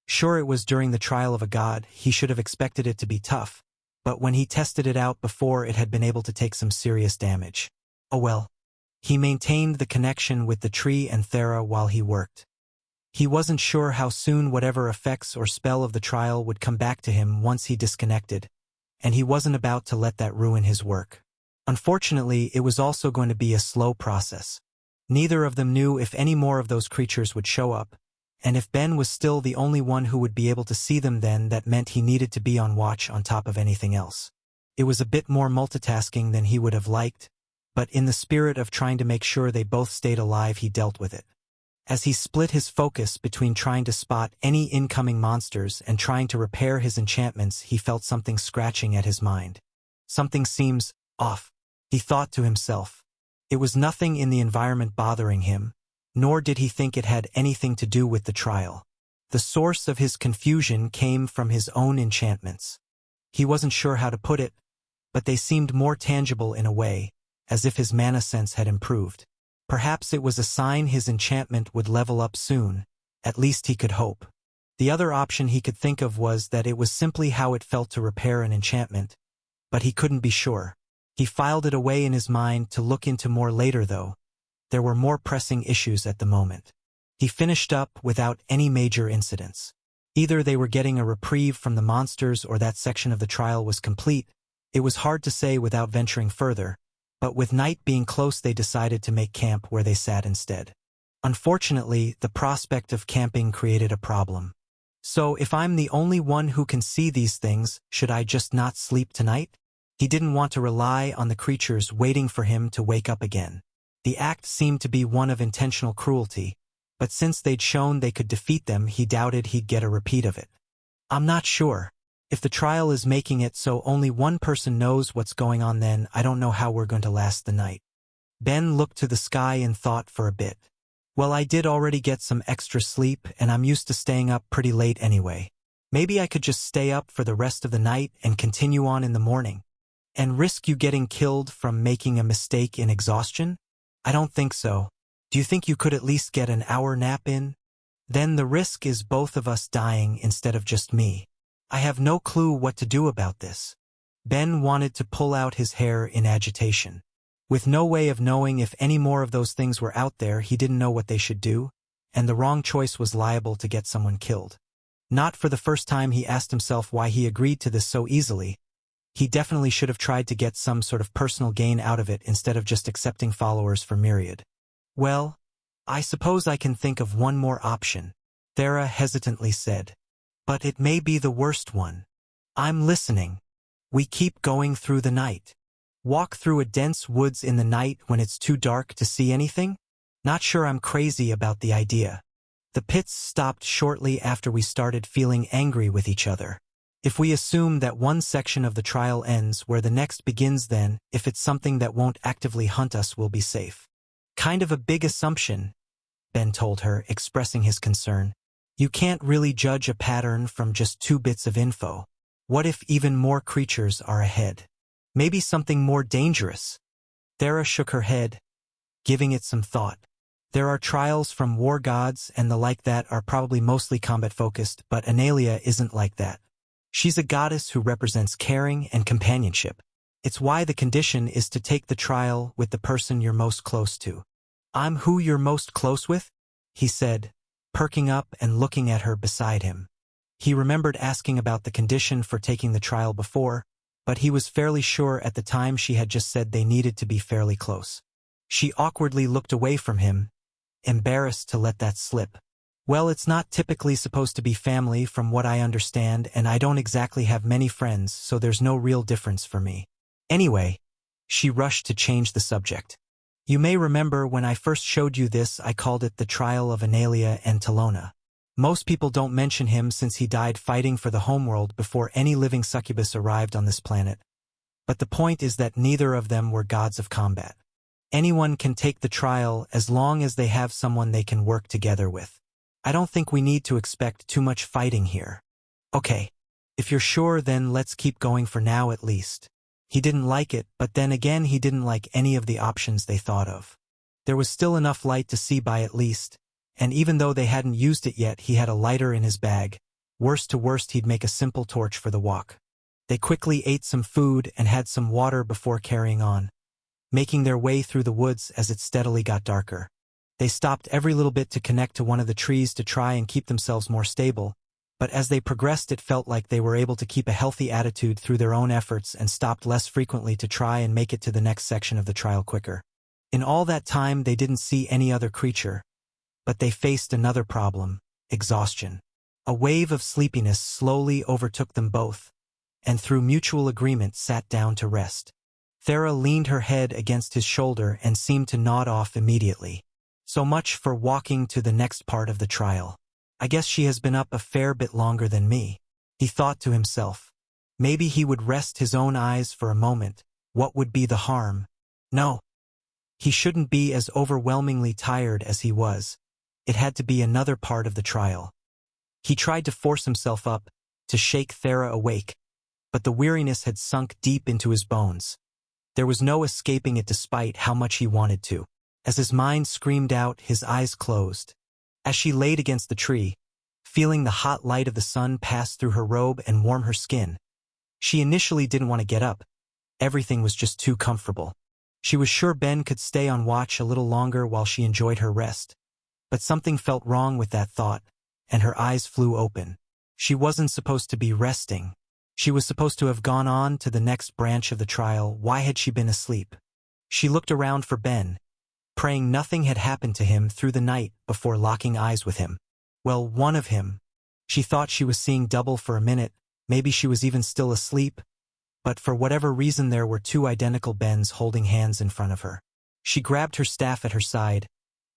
Sure, it was during the trial of a god, he should have expected it to be tough, but when he tested it out before, it had been able to take some serious damage. Oh well. He maintained the connection with the tree and Thera while he worked. He wasn't sure how soon whatever effects or spell of the trial would come back to him once he disconnected, and he wasn't about to let that ruin his work. Unfortunately, it was also going to be a slow process. Neither of them knew if any more of those creatures would show up, and if Ben was still the only one who would be able to see them, then that meant he needed to be on watch on top of anything else. It was a bit more multitasking than he would have liked, but in the spirit of trying to make sure they both stayed alive, he dealt with it. As he split his focus between trying to spot any incoming monsters and trying to repair his enchantments, he felt something scratching at his mind. Something seems off, he thought to himself. It was nothing in the environment bothering him, nor did he think it had anything to do with the trial. The source of his confusion came from his own enchantments. He wasn't sure how to put it, but they seemed more tangible in a way, as if his mana sense had improved. Perhaps it was a sign his enchantment would level up soon, at least he could hope. The other option he could think of was that it was simply how it felt to repair an enchantment, but he couldn't be sure. He filed it away in his mind to look into more later though. There were more pressing issues at the moment. He finished up without any major incidents. Either they were getting a reprieve from the monsters or that section of the trial was complete. It was hard to say without venturing further, but with night being close they decided to make camp where they sat instead. Unfortunately, the prospect of camping created a problem. So if I'm the only one who can see these things, should I just not sleep tonight? He didn't want to rely on the creatures waiting for him to wake up again. The act seemed to be one of intentional cruelty, but since they'd shown they could defeat them, he doubted he'd get a repeat of it. I'm not sure. If the trial is making it so only one person knows what's going on, then I don't know how we're going to last the night. Ben looked to the sky and thought for a bit. Well, I did already get some extra sleep, and I'm used to staying up pretty late anyway. Maybe I could just stay up for the rest of the night and continue on in the morning. And risk you getting killed from making a mistake in exhaustion? I don't think so. Do you think you could at least get an hour nap in? Then the risk is both of us dying instead of just me. I have no clue what to do about this. Ben wanted to pull out his hair in agitation. With no way of knowing if any more of those things were out there, he didn't know what they should do, and the wrong choice was liable to get someone killed. Not for the first time he asked himself why he agreed to this so easily. He definitely should have tried to get some sort of personal gain out of it instead of just accepting followers for Myriad. Well, I suppose I can think of one more option, Thera hesitantly said. But it may be the worst one. I'm listening. We keep going through the night. Walk through a dense woods in the night when it's too dark to see anything? Not sure I'm crazy about the idea. The pits stopped shortly after we started feeling angry with each other. If we assume that one section of the trial ends where the next begins, then, if it's something that won't actively hunt us, we'll be safe. Kind of a big assumption, Ben told her, expressing his concern. You can't really judge a pattern from just 2 bits of info. What if even more creatures are ahead? Maybe something more dangerous? Thera shook her head, giving it some thought. There are trials from war gods and the like that are probably mostly combat-focused, but Analia isn't like that. She's a goddess who represents caring and companionship. It's why the condition is to take the trial with the person you're most close to. I'm who you're most close with? He said, perking up and looking at her beside him. He remembered asking about the condition for taking the trial before, but he was fairly sure at the time she had just said they needed to be fairly close. She awkwardly looked away from him, embarrassed to let that slip. Well, it's not typically supposed to be family from what I understand, and I don't exactly have many friends, so there's no real difference for me. Anyway, she rushed to change the subject. You may remember when I first showed you this, I called it the Trial of Analia and Talona. Most people don't mention him since he died fighting for the homeworld before any living succubus arrived on this planet. But the point is that neither of them were gods of combat. Anyone can take the trial as long as they have someone they can work together with. I don't think we need to expect too much fighting here. Okay, if you're sure, then let's keep going for now at least. He didn't like it, but then again he didn't like any of the options they thought of. There was still enough light to see by at least, and even though they hadn't used it yet, he had a lighter in his bag. Worst to worst, he'd make a simple torch for the walk. They quickly ate some food and had some water before carrying on, making their way through the woods as it steadily got darker. They stopped every little bit to connect to one of the trees to try and keep themselves more stable, but as they progressed it felt like they were able to keep a healthy attitude through their own efforts and stopped less frequently to try and make it to the next section of the trial quicker. In all that time they didn't see any other creature, but they faced another problem: exhaustion. A wave of sleepiness slowly overtook them both, and through mutual agreement sat down to rest. Thera leaned her head against his shoulder and seemed to nod off immediately. So much for walking to the next part of the trial. I guess she has been up a fair bit longer than me, he thought to himself. Maybe he would rest his own eyes for a moment. What would be the harm? No. He shouldn't be as overwhelmingly tired as he was. It had to be another part of the trial. He tried to force himself up, to shake Thera awake, but the weariness had sunk deep into his bones. There was no escaping it despite how much he wanted to. As his mind screamed out, his eyes closed. As she laid against the tree, feeling the hot light of the sun pass through her robe and warm her skin, she initially didn't want to get up. Everything was just too comfortable. She was sure Ben could stay on watch a little longer while she enjoyed her rest. But something felt wrong with that thought, and her eyes flew open. She wasn't supposed to be resting. She was supposed to have gone on to the next branch of the trial. Why had she been asleep? She looked around for Ben, praying nothing had happened to him through the night before locking eyes with him. Well, one of him. She thought she was seeing double for a minute. Maybe she was even still asleep. But for whatever reason there were two identical Bens holding hands in front of her. She grabbed her staff at her side,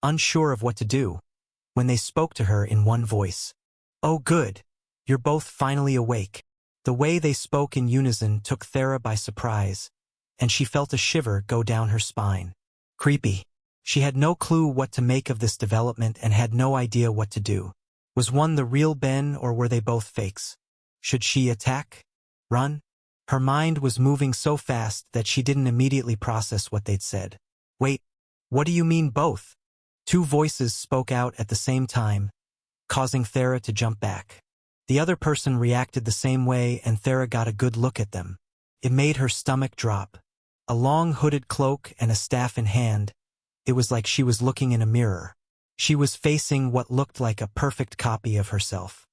unsure of what to do, when they spoke to her in one voice. "Oh good. You're both finally awake." The way they spoke in unison took Thera by surprise, and she felt a shiver go down her spine. Creepy. She had no clue what to make of this development and had no idea what to do. Was one the real Ben or were they both fakes? Should she attack? Run? Her mind was moving so fast that she didn't immediately process what they'd said. Wait, what do you mean both? Two voices spoke out at the same time, causing Thera to jump back. The other person reacted the same way and Thera got a good look at them. It made her stomach drop. A long hooded cloak and a staff in hand, it was like she was looking in a mirror. She was facing what looked like a perfect copy of herself.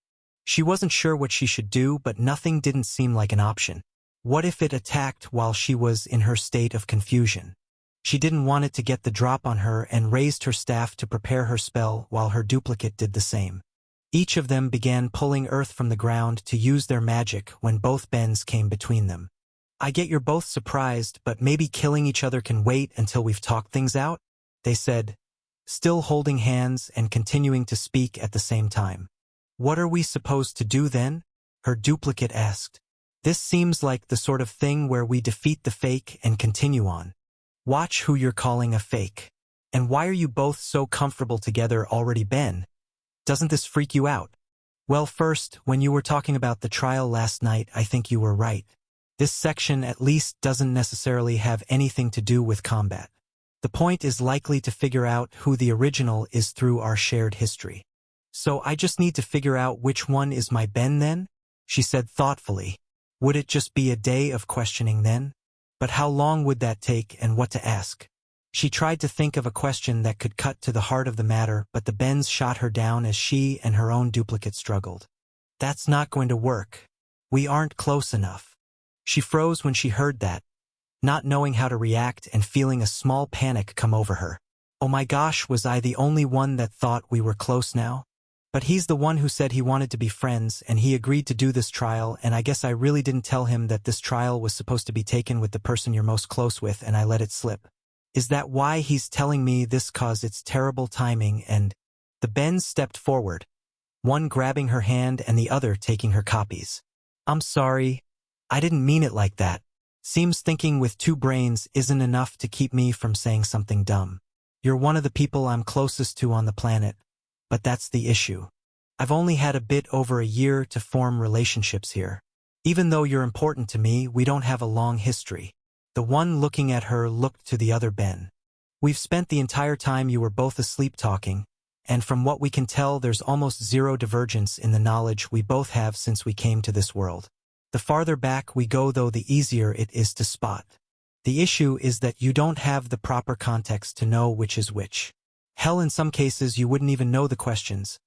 She wasn't sure what she should do, but nothing didn't seem like an option. What if it attacked while she was in her state of confusion? She didn't want it to get the drop on her and raised her staff to prepare her spell while her duplicate did the same. Each of them began pulling earth from the ground to use their magic when both Bens came between them. I get you're both surprised, but maybe killing each other can wait until we've talked things out, they said, still holding hands and continuing to speak at the same time. What are we supposed to do then? Her duplicate asked. This seems like the sort of thing where we defeat the fake and continue on. Watch who you're calling a fake. And why are you both so comfortable together already, Ben? Doesn't this freak you out? Well, first, when you were talking about the trial last night, I think you were right. This section at least doesn't necessarily have anything to do with combat. The point is likely to figure out who the original is through our shared history. So I just need to figure out which one is my Ben then? She said thoughtfully. Would it just be a day of questioning then? But how long would that take and what to ask? She tried to think of a question that could cut to the heart of the matter, but the Bens shot her down as she and her own duplicate struggled. That's not going to work. We aren't close enough. She froze when she heard that, not knowing how to react and feeling a small panic come over her. Oh my gosh, was I the only one that thought we were close now? But he's the one who said he wanted to be friends and he agreed to do this trial, and I guess I really didn't tell him that this trial was supposed to be taken with the person you're most close with and I let it slip. Is that why he's telling me this? Cause it's terrible timing. And the Bens stepped forward, one grabbing her hand and the other taking her copies. I'm sorry. I didn't mean it like that. Seems thinking with two brains isn't enough to keep me from saying something dumb. You're one of the people I'm closest to on the planet, but that's the issue. I've only had a bit over a year to form relationships here. Even though you're important to me, we don't have a long history. The one looking at her looked to the other Ben. We've spent the entire time you were both asleep talking, and from what we can tell there's almost zero divergence in the knowledge we both have since we came to this world. The farther back we go though, the easier it is to spot. The issue is that you don't have the proper context to know which is which. Hell, in some cases you wouldn't even know the questions.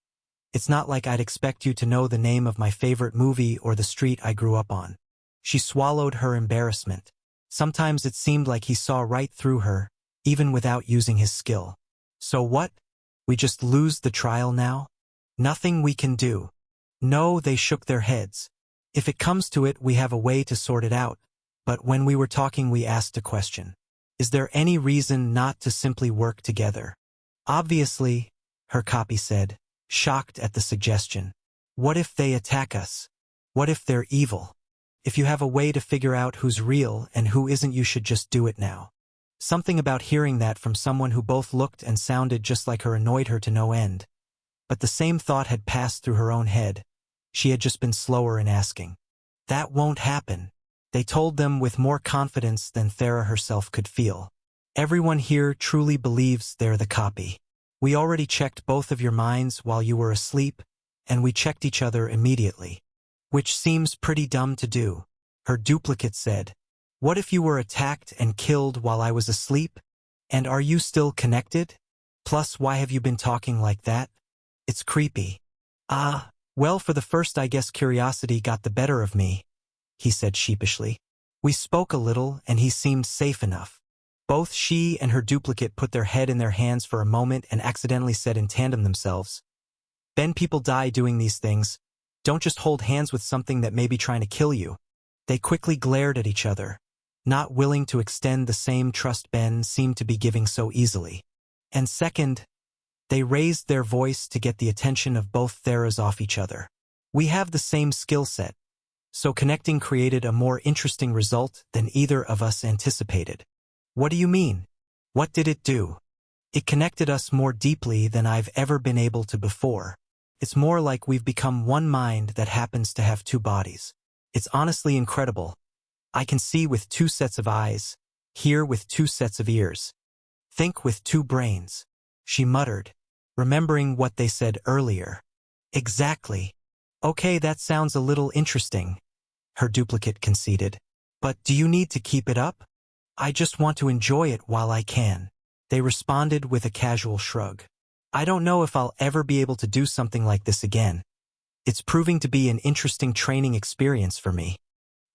It's not like I'd expect you to know the name of my favorite movie or the street I grew up on. She swallowed her embarrassment. Sometimes it seemed like he saw right through her, even without using his skill. So what? We just lose the trial now? Nothing we can do. No, they shook their heads. If it comes to it, we have a way to sort it out. But when we were talking we asked a question. Is there any reason not to simply work together? Obviously, her copy said, shocked at the suggestion. What if they attack us? What if they're evil? If you have a way to figure out who's real and who isn't, you should just do it now. Something about hearing that from someone who both looked and sounded just like her annoyed her to no end. But the same thought had passed through her own head. She had just been slower in asking. That won't happen. They told them with more confidence than Thera herself could feel. Everyone here truly believes they're the copy. We already checked both of your minds while you were asleep, and we checked each other immediately. Which seems pretty dumb to do, her duplicate said. What if you were attacked and killed while I was asleep? And are you still connected? Plus, why have you been talking like that? It's creepy. Well, for the first I guess curiosity got the better of me, he said sheepishly. We spoke a little and he seemed safe enough. Both she and her duplicate put their head in their hands for a moment and accidentally said in tandem themselves, Ben, people die doing these things. Don't just hold hands with something that may be trying to kill you. They quickly glared at each other, not willing to extend the same trust Ben seemed to be giving so easily. And second, they raised their voice to get the attention of both Theras off each other. We have the same skill set. So connecting created a more interesting result than either of us anticipated. What do you mean? What did it do? It connected us more deeply than I've ever been able to before. It's more like we've become one mind that happens to have two bodies. It's honestly incredible. I can see with two sets of eyes, hear with two sets of ears, think with two brains, she muttered, remembering what they said earlier. Exactly. Okay, that sounds a little interesting, her duplicate conceded. But do you need to keep it up? I just want to enjoy it while I can. They responded with a casual shrug. I don't know if I'll ever be able to do something like this again. It's proving to be an interesting training experience for me.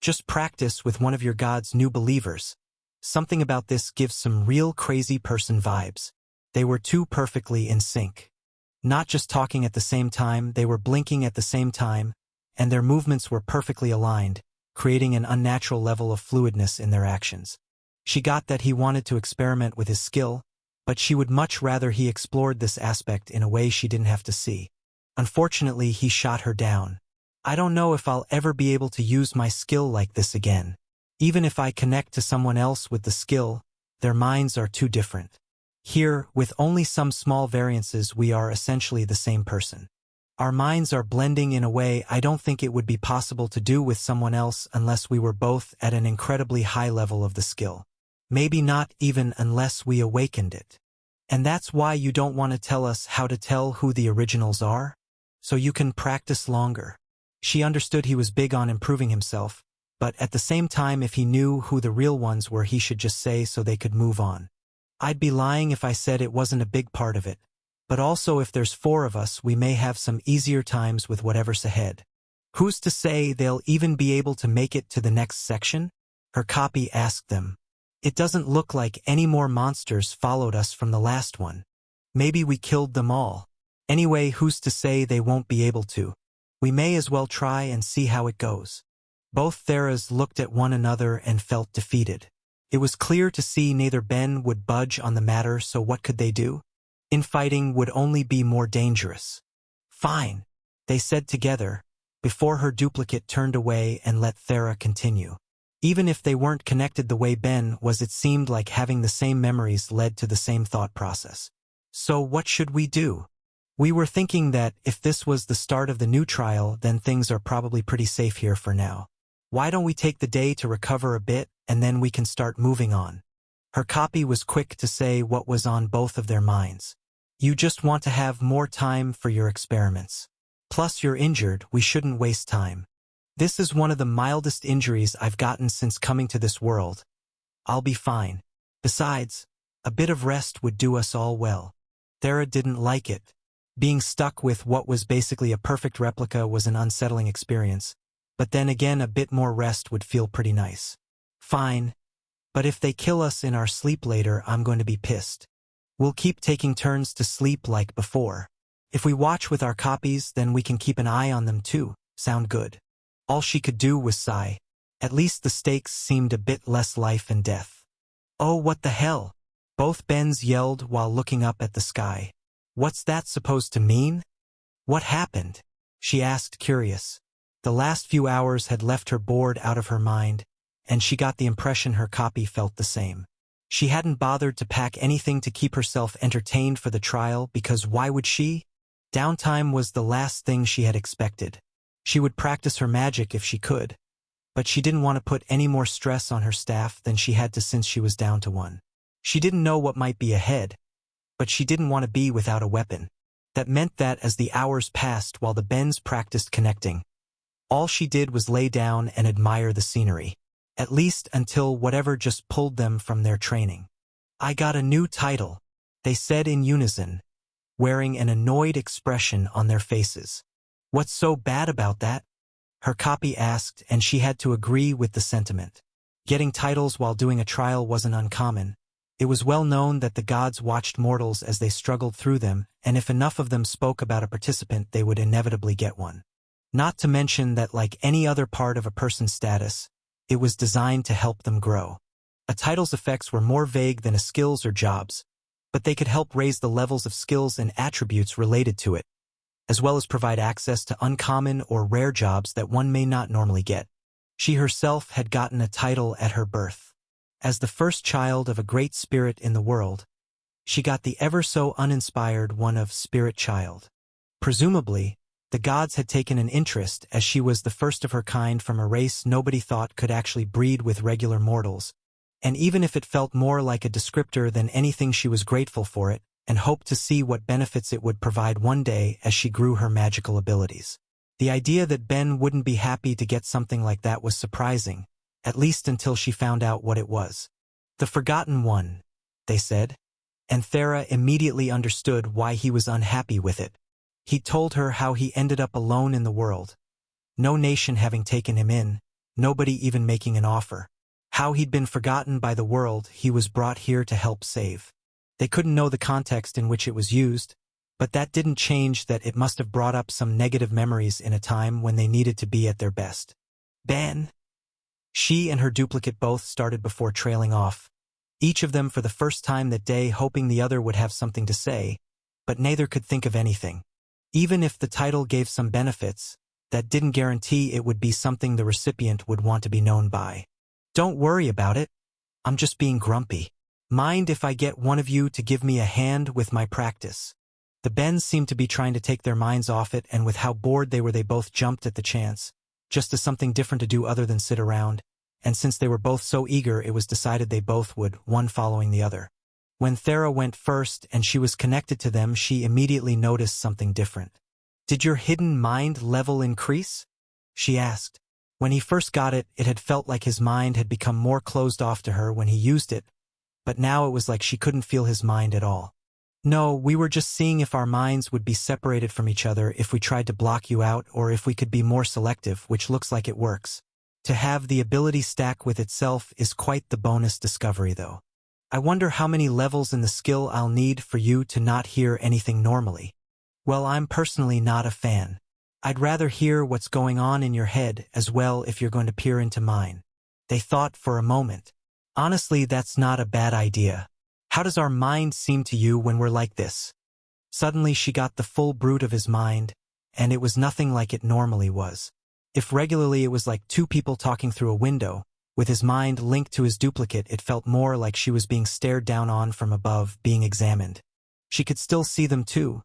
Just practice with one of your God's new believers. Something about this gives some real crazy person vibes. They were too perfectly in sync. Not just talking at the same time, they were blinking at the same time, and their movements were perfectly aligned, creating an unnatural level of fluidness in their actions. She got that he wanted to experiment with his skill, but she would much rather he explored this aspect in a way she didn't have to see. Unfortunately, he shot her down. I don't know if I'll ever be able to use my skill like this again. Even if I connect to someone else with the skill, their minds are too different. Here, with only some small variances, we are essentially the same person. Our minds are blending in a way I don't think it would be possible to do with someone else unless we were both at an incredibly high level of the skill. Maybe not even unless we awakened it. And that's why you don't want to tell us how to tell who the originals are? So you can practice longer. She understood he was big on improving himself, but at the same time if he knew who the real ones were he should just say so they could move on. I'd be lying if I said it wasn't a big part of it. But also if there's 4 of us we may have some easier times with whatever's ahead. Who's to say they'll even be able to make it to the next section? Her copy asked them. It doesn't look like any more monsters followed us from the last one. Maybe we killed them all. Anyway, who's to say they won't be able to? We may as well try and see how it goes. Both Theras looked at one another and felt defeated. It was clear to see neither Ben would budge on the matter, so what could they do? Infighting would only be more dangerous. Fine, they said together, before her duplicate turned away and let Thera continue. Even if they weren't connected the way Ben was, it seemed like having the same memories led to the same thought process. So what should we do? We were thinking that if this was the start of the new trial, then things are probably pretty safe here for now. Why don't we take the day to recover a bit, and then we can start moving on? Her copy was quick to say what was on both of their minds. You just want to have more time for your experiments. Plus you're injured, we shouldn't waste time. This is one of the mildest injuries I've gotten since coming to this world. I'll be fine. Besides, a bit of rest would do us all well. Thera didn't like it. Being stuck with what was basically a perfect replica was an unsettling experience. But then again, a bit more rest would feel pretty nice. Fine. But if they kill us in our sleep later, I'm going to be pissed. We'll keep taking turns to sleep like before. If we watch with our copies, then we can keep an eye on them too. Sound good? All she could do was sigh. At least the stakes seemed a bit less life and death. "Oh, what the hell?" both Bens yelled while looking up at the sky. "What's that supposed to mean?" "What happened?" she asked, curious. The last few hours had left her bored out of her mind, and she got the impression her copy felt the same. She hadn't bothered to pack anything to keep herself entertained for the trial because why would she? Downtime was the last thing she had expected. She would practice her magic if she could, but she didn't want to put any more stress on her staff than she had to since she was down to one. She didn't know what might be ahead, but she didn't want to be without a weapon. That meant that as the hours passed while the Bens practiced connecting, all she did was lay down and admire the scenery. At least until whatever just pulled them from their training. "I got a new title," they said in unison, wearing an annoyed expression on their faces. "What's so bad about that?" her copy asked, and she had to agree with the sentiment. Getting titles while doing a trial wasn't uncommon. It was well known that the gods watched mortals as they struggled through them, and if enough of them spoke about a participant, they would inevitably get one. Not to mention that, like any other part of a person's status, it was designed to help them grow. A title's effects were more vague than a skills or jobs, but they could help raise the levels of skills and attributes related to it, as well as provide access to uncommon or rare jobs that one may not normally get. She herself had gotten a title at her birth. As the first child of a great spirit in the world, she got the ever-so-uninspired one of Spirit Child. Presumably, the gods had taken an interest as she was the first of her kind from a race nobody thought could actually breed with regular mortals, and even if it felt more like a descriptor than anything, she was grateful for it and hoped to see what benefits it would provide one day as she grew her magical abilities. The idea that Ben wouldn't be happy to get something like that was surprising, at least until she found out what it was. "The Forgotten One," they said, and Thera immediately understood why he was unhappy with it. He told her how he ended up alone in the world, no nation having taken him in, nobody even making an offer. How he'd been forgotten by the world he was brought here to help save. They couldn't know the context in which it was used, but that didn't change that it must have brought up some negative memories in a time when they needed to be at their best. "Ben?" She and her duplicate both started before trailing off, each of them for the first time that day hoping the other would have something to say, but neither could think of anything. Even if the title gave some benefits, that didn't guarantee it would be something the recipient would want to be known by. "Don't worry about it. I'm just being grumpy. Mind if I get one of you to give me a hand with my practice?" The Bens seemed to be trying to take their minds off it, and with how bored they were, they both jumped at the chance, just as something different to do other than sit around, and since they were both so eager, it was decided they both would, one following the other. When Thera went first and she was connected to them, she immediately noticed something different. "Did your hidden mind level increase?" she asked. When he first got it, it had felt like his mind had become more closed off to her when he used it, but now it was like she couldn't feel his mind at all. "No, we were just seeing if our minds would be separated from each other if we tried to block you out, or if we could be more selective, which looks like it works. To have the ability stack with itself is quite the bonus discovery, though. I wonder how many levels in the skill I'll need for you to not hear anything normally." "Well, I'm personally not a fan. I'd rather hear what's going on in your head as well if you're going to peer into mine." They thought for a moment. "Honestly, that's not a bad idea. How does our mind seem to you when we're like this?" Suddenly she got the full brute of his mind, and it was nothing like it normally was. If regularly it was like two people talking through a window, with his mind linked to his duplicate, it felt more like she was being stared down on from above, being examined. She could still see them too,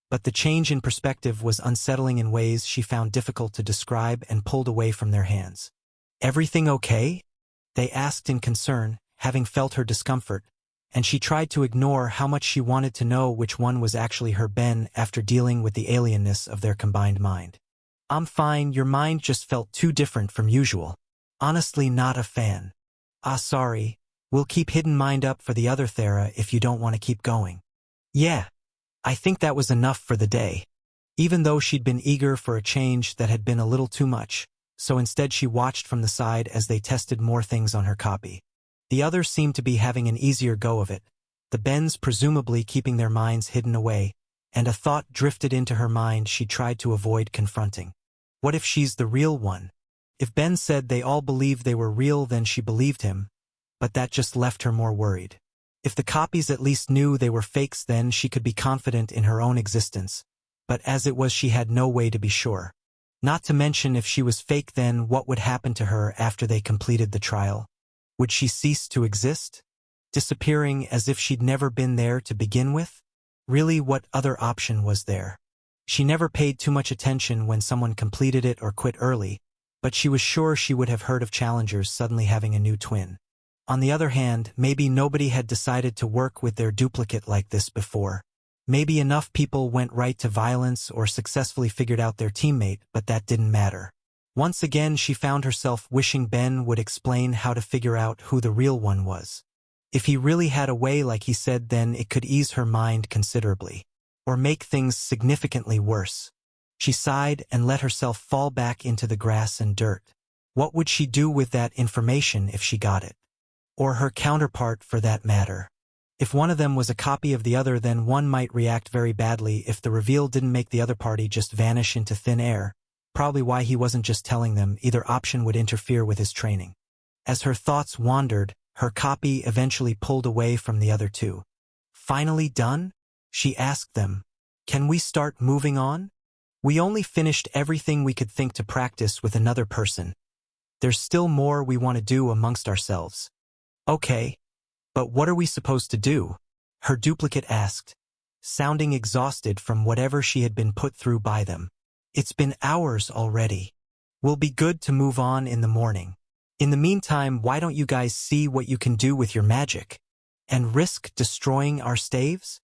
but the change in perspective was unsettling in ways she found difficult to describe and pulled away from their hands. "Everything okay?" they asked in concern, having felt her discomfort, and she tried to ignore how much she wanted to know which one was actually her Ben after dealing with the alienness of their combined mind. "I'm fine, your mind just felt too different from usual. Honestly, not a fan." "Ah, sorry. We'll keep hidden mind up for the other Thera if you don't want to keep going." "Yeah. I think that was enough for the day." Even though she'd been eager for a change, that had been a little too much, so instead she watched from the side as they tested more things on her copy. The others seemed to be having an easier go of it, the Bens presumably keeping their minds hidden away, and a thought drifted into her mind she tried to avoid confronting. What if she's the real one? If Ben said they all believed they were real, then she believed him, but that just left her more worried. If the copies at least knew they were fakes, then she could be confident in her own existence, but as it was she had no way to be sure. Not to mention, if she was fake, then what would happen to her after they completed the trial? Would she cease to exist? Disappearing as if she'd never been there to begin with? Really, what other option was there? She never paid too much attention when someone completed it or quit early, but she was sure she would have heard of challengers suddenly having a new twin. On the other hand, maybe nobody had decided to work with their duplicate like this before. Maybe enough people went right to violence or successfully figured out their teammate, but that didn't matter. Once again, she found herself wishing Ben would explain how to figure out who the real one was. If he really had a way like he said, then it could ease her mind considerably, or make things significantly worse. She sighed and let herself fall back into the grass and dirt. What would she do with that information if she got it? Or her counterpart, for that matter. If one of them was a copy of the other, then one might react very badly if the reveal didn't make the other party just vanish into thin air. Probably why he wasn't just telling them. Either option would interfere with his training. As her thoughts wandered, her copy eventually pulled away from the other two. Finally done? She asked them. Can we start moving on? We only finished everything we could think to practice with another person. There's still more we want to do amongst ourselves. Okay, but what are we supposed to do? Her duplicate asked, sounding exhausted from whatever she had been put through by them. It's been hours already. We'll be good to move on in the morning. In the meantime, why don't you guys see what you can do with your magic? And risk destroying our staves?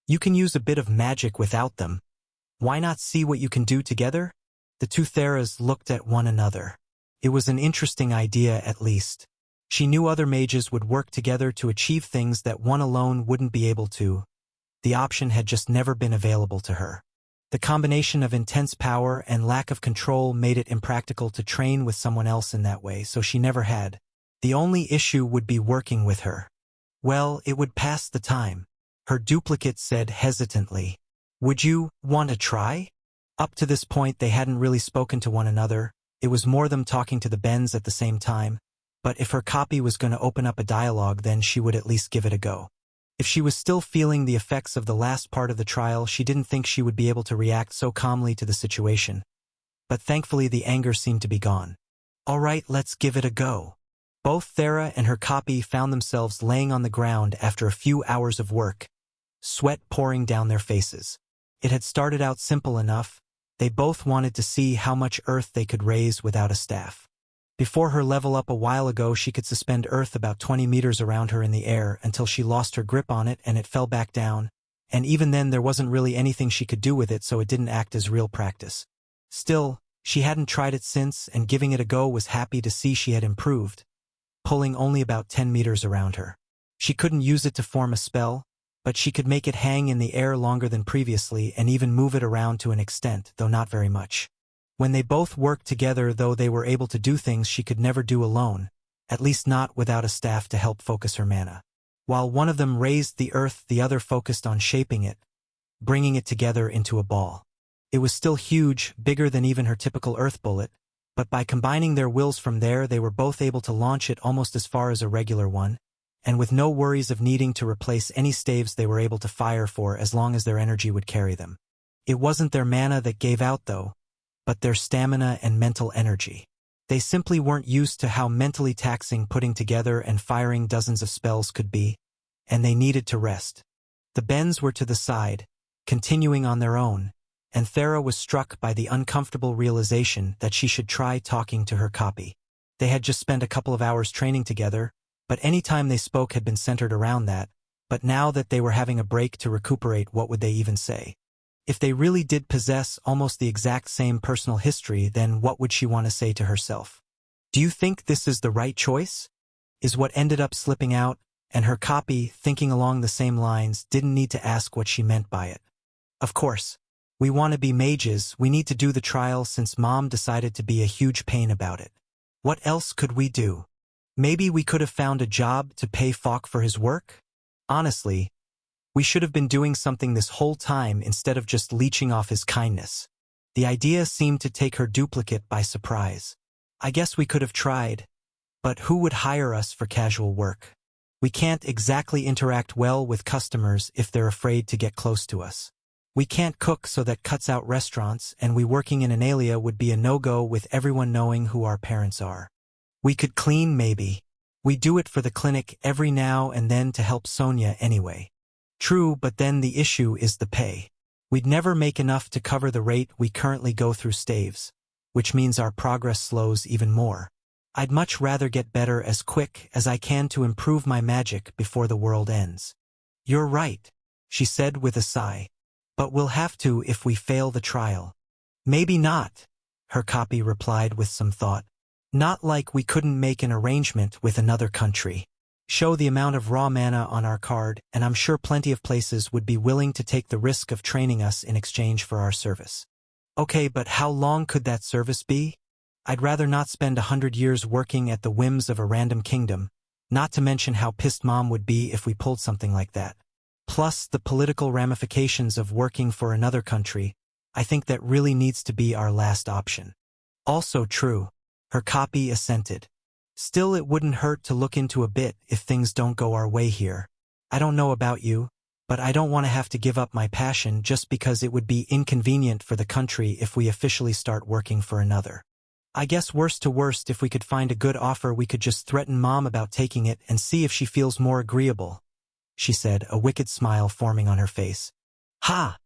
You can use a bit of magic without them. Why not see what you can do together? The two Theras looked at one another. It was an interesting idea, at least. She knew other mages would work together to achieve things that one alone wouldn't be able to. The option had just never been available to her. The combination of intense power and lack of control made it impractical to train with someone else in that way, so she never had. The only issue would be working with her. Well, it would pass the time. Her duplicate said hesitantly. Would you want to try? Up to this point, they hadn't really spoken to one another. It was more them talking to the Bens at the same time. But if her copy was going to open up a dialogue, then she would at least give it a go. If she was still feeling the effects of the last part of the trial, she didn't think she would be able to react so calmly to the situation. But thankfully the anger seemed to be gone. All right, let's give it a go. Both Thera and her copy found themselves laying on the ground after a few hours of work, sweat pouring down their faces. It had started out simple enough. They both wanted to see how much earth they could raise without a staff. Before her level up a while ago, she could suspend earth about 20 meters around her in the air until she lost her grip on it and it fell back down, and even then there wasn't really anything she could do with it, so it didn't act as real practice. Still, she hadn't tried it since, and giving it a go was happy to see she had improved, pulling only about 10 meters around her. She couldn't use it to form a spell, but she could make it hang in the air longer than previously and even move it around to an extent, though not very much. When they both worked together, though, they were able to do things she could never do alone, at least not without a staff to help focus her mana. While one of them raised the earth, the other focused on shaping it, bringing it together into a ball. It was still huge, bigger than even her typical earth bullet, but by combining their wills from there, they were both able to launch it almost as far as a regular one, and with no worries of needing to replace any staves they were able to fire for as long as their energy would carry them. It wasn't their mana that gave out, though, but their stamina and mental energy. They simply weren't used to how mentally taxing putting together and firing dozens of spells could be, and they needed to rest. The Bens were to the side, continuing on their own, and Thera was struck by the uncomfortable realization that she should try talking to her copy. They had just spent a couple of hours training together, but any time they spoke had been centered around that, but now that they were having a break to recuperate, what would they even say? If they really did possess almost the exact same personal history, then what would she want to say to herself? Do you think this is the right choice? Is what ended up slipping out, and her copy, thinking along the same lines, didn't need to ask what she meant by it. Of course. We want to be mages, we need to do the trial since Mom decided to be a huge pain about it. What else could we do? Maybe we could have found a job to pay Falk for his work? Honestly, we should have been doing something this whole time instead of just leeching off his kindness. The idea seemed to take her duplicate by surprise. I guess we could have tried. But who would hire us for casual work? We can't exactly interact well with customers if they're afraid to get close to us. We can't cook, so that cuts out restaurants, and we working in Analia would be a no-go with everyone knowing who our parents are. We could clean, maybe. We do it for the clinic every now and then to help Sonia anyway. True, but then the issue is the pay. We'd never make enough to cover the rate we currently go through staves, which means our progress slows even more. I'd much rather get better as quick as I can to improve my magic before the world ends. You're right, she said with a sigh. But we'll have to if we fail the trial. Maybe not, her copy replied with some thought. Not like we couldn't make an arrangement with another country. Show the amount of raw mana on our card, and I'm sure plenty of places would be willing to take the risk of training us in exchange for our service. Okay, but how long could that service be? I'd rather not spend 100 years working at the whims of a random kingdom, not to mention how pissed Mom would be if we pulled something like that. Plus the political ramifications of working for another country. I think that really needs to be our last option. Also true, her copy assented. Still, it wouldn't hurt to look into a bit if things don't go our way here. I don't know about you, but I don't want to have to give up my passion just because it would be inconvenient for the country if we officially start working for another. I guess worst to worst, if we could find a good offer, we could just threaten Mom about taking it and see if she feels more agreeable, she said, a wicked smile forming on her face. Ha!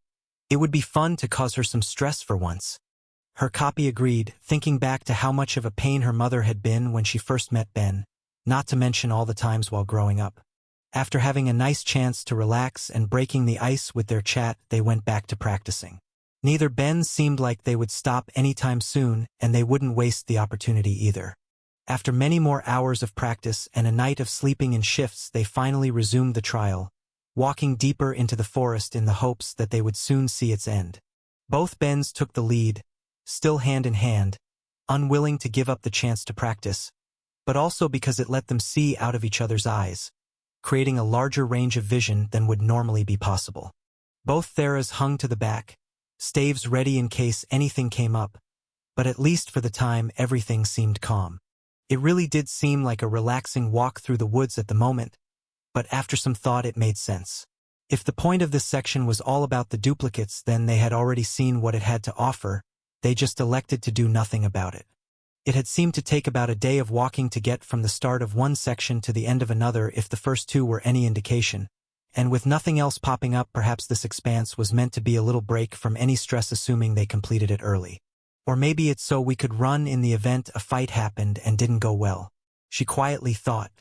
It would be fun to cause her some stress for once. Her copy agreed, thinking back to how much of a pain her mother had been when she first met Ben, not to mention all the times while growing up. After having a nice chance to relax and breaking the ice with their chat, they went back to practicing. Neither Ben seemed like they would stop anytime soon, and they wouldn't waste the opportunity either. After many more hours of practice and a night of sleeping in shifts, they finally resumed the trial, walking deeper into the forest in the hopes that they would soon see its end. Both Bens took the lead, still hand in hand, unwilling to give up the chance to practice, but also because it let them see out of each other's eyes, creating a larger range of vision than would normally be possible. Both Theras hung to the back, staves ready in case anything came up, but at least for the time everything seemed calm. It really did seem like a relaxing walk through the woods at the moment, but after some thought it made sense. If the point of this section was all about the duplicates, then they had already seen what it had to offer, they just elected to do nothing about it. It had seemed to take about a day of walking to get from the start of one section to the end of another if the first two were any indication, and with nothing else popping up, perhaps this expanse was meant to be a little break from any stress, assuming they completed it early. Or maybe it's so we could run in the event a fight happened and didn't go well, she quietly thought.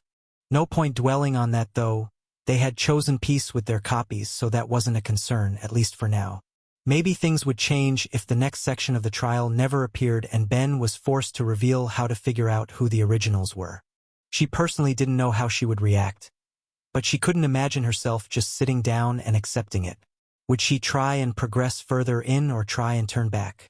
No point dwelling on that though, they had chosen peace with their copies, so that wasn't a concern, at least for now. Maybe things would change if the next section of the trial never appeared and Ben was forced to reveal how to figure out who the originals were. She personally didn't know how she would react, but she couldn't imagine herself just sitting down and accepting it. Would she try and progress further in or try and turn back?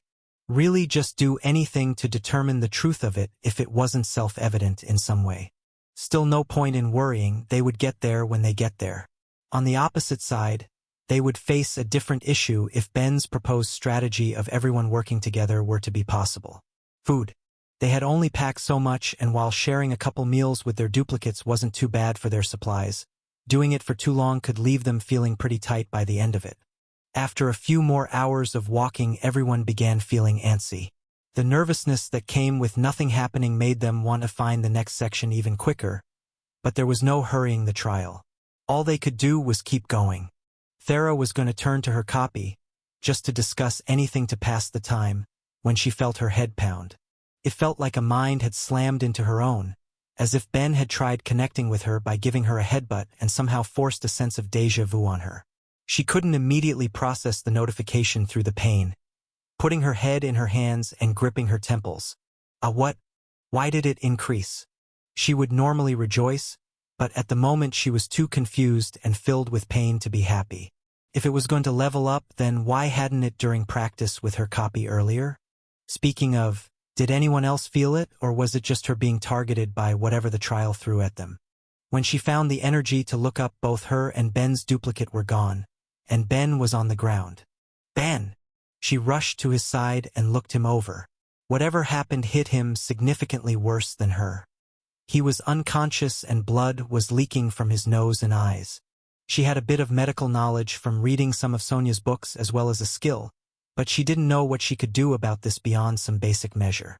Really just do anything to determine the truth of it if it wasn't self-evident in some way. Still, no point in worrying, they would get there when they get there. On the opposite side, they would face a different issue if Ben's proposed strategy of everyone working together were to be possible. Food. They had only packed so much, and while sharing a couple meals with their duplicates wasn't too bad for their supplies, doing it for too long could leave them feeling pretty tight by the end of it. After a few more hours of walking, everyone began feeling antsy. The nervousness that came with nothing happening made them want to find the next section even quicker, but there was no hurrying the trial. All they could do was keep going. Thera was going to turn to her copy, just to discuss anything to pass the time, when she felt her head pound. It felt like a mind had slammed into her own, as if Ben had tried connecting with her by giving her a headbutt and somehow forced a sense of déjà vu on her. She couldn't immediately process the notification through the pain, putting her head in her hands and gripping her temples. What? Why did it increase? She would normally rejoice, but at the moment she was too confused and filled with pain to be happy. If it was going to level up, then why hadn't it during practice with her copy earlier? Speaking of, did anyone else feel it, or was it just her being targeted by whatever the trial threw at them? When she found the energy to look up, both her and Ben's duplicate were gone, and Ben was on the ground. Ben! She rushed to his side and looked him over. Whatever happened hit him significantly worse than her. He was unconscious and blood was leaking from his nose and eyes. She had a bit of medical knowledge from reading some of Sonia's books as well as a skill, but she didn't know what she could do about this beyond some basic measure.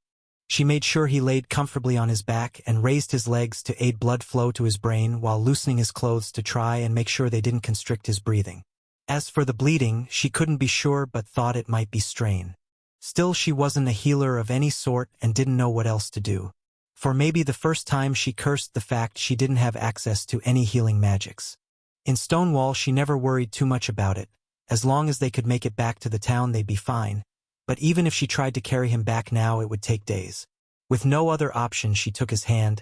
She made sure he laid comfortably on his back and raised his legs to aid blood flow to his brain while loosening his clothes to try and make sure they didn't constrict his breathing. As for the bleeding, she couldn't be sure but thought it might be strain. Still, she wasn't a healer of any sort and didn't know what else to do. For maybe the first time she cursed the fact she didn't have access to any healing magics. In Stonewall she never worried too much about it. As long as they could make it back to the town they'd be fine. But even if she tried to carry him back now it would take days. With no other option she took his hand,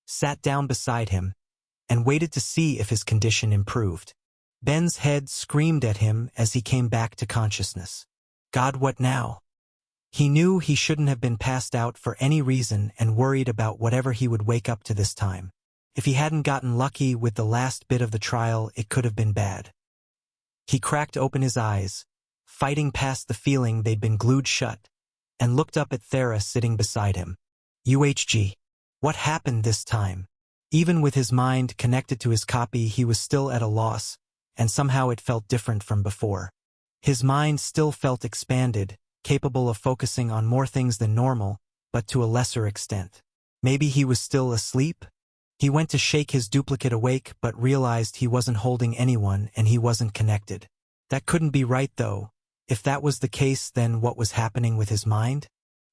sat down beside him, and waited to see if his condition improved. Ben's head screamed at him as he came back to consciousness. God, what now? He knew he shouldn't have been passed out for any reason and worried about whatever he would wake up to this time. If he hadn't gotten lucky with the last bit of the trial, it could have been bad. He cracked open his eyes, fighting past the feeling they'd been glued shut, and looked up at Thera sitting beside him. UHG. What happened this time? Even with his mind connected to his copy, he was still at a loss, and somehow it felt different from before. His mind still felt expanded, capable of focusing on more things than normal, but to a lesser extent. Maybe he was still asleep? He went to shake his duplicate awake but realized he wasn't holding anyone and he wasn't connected. That couldn't be right though. If that was the case, then what was happening with his mind?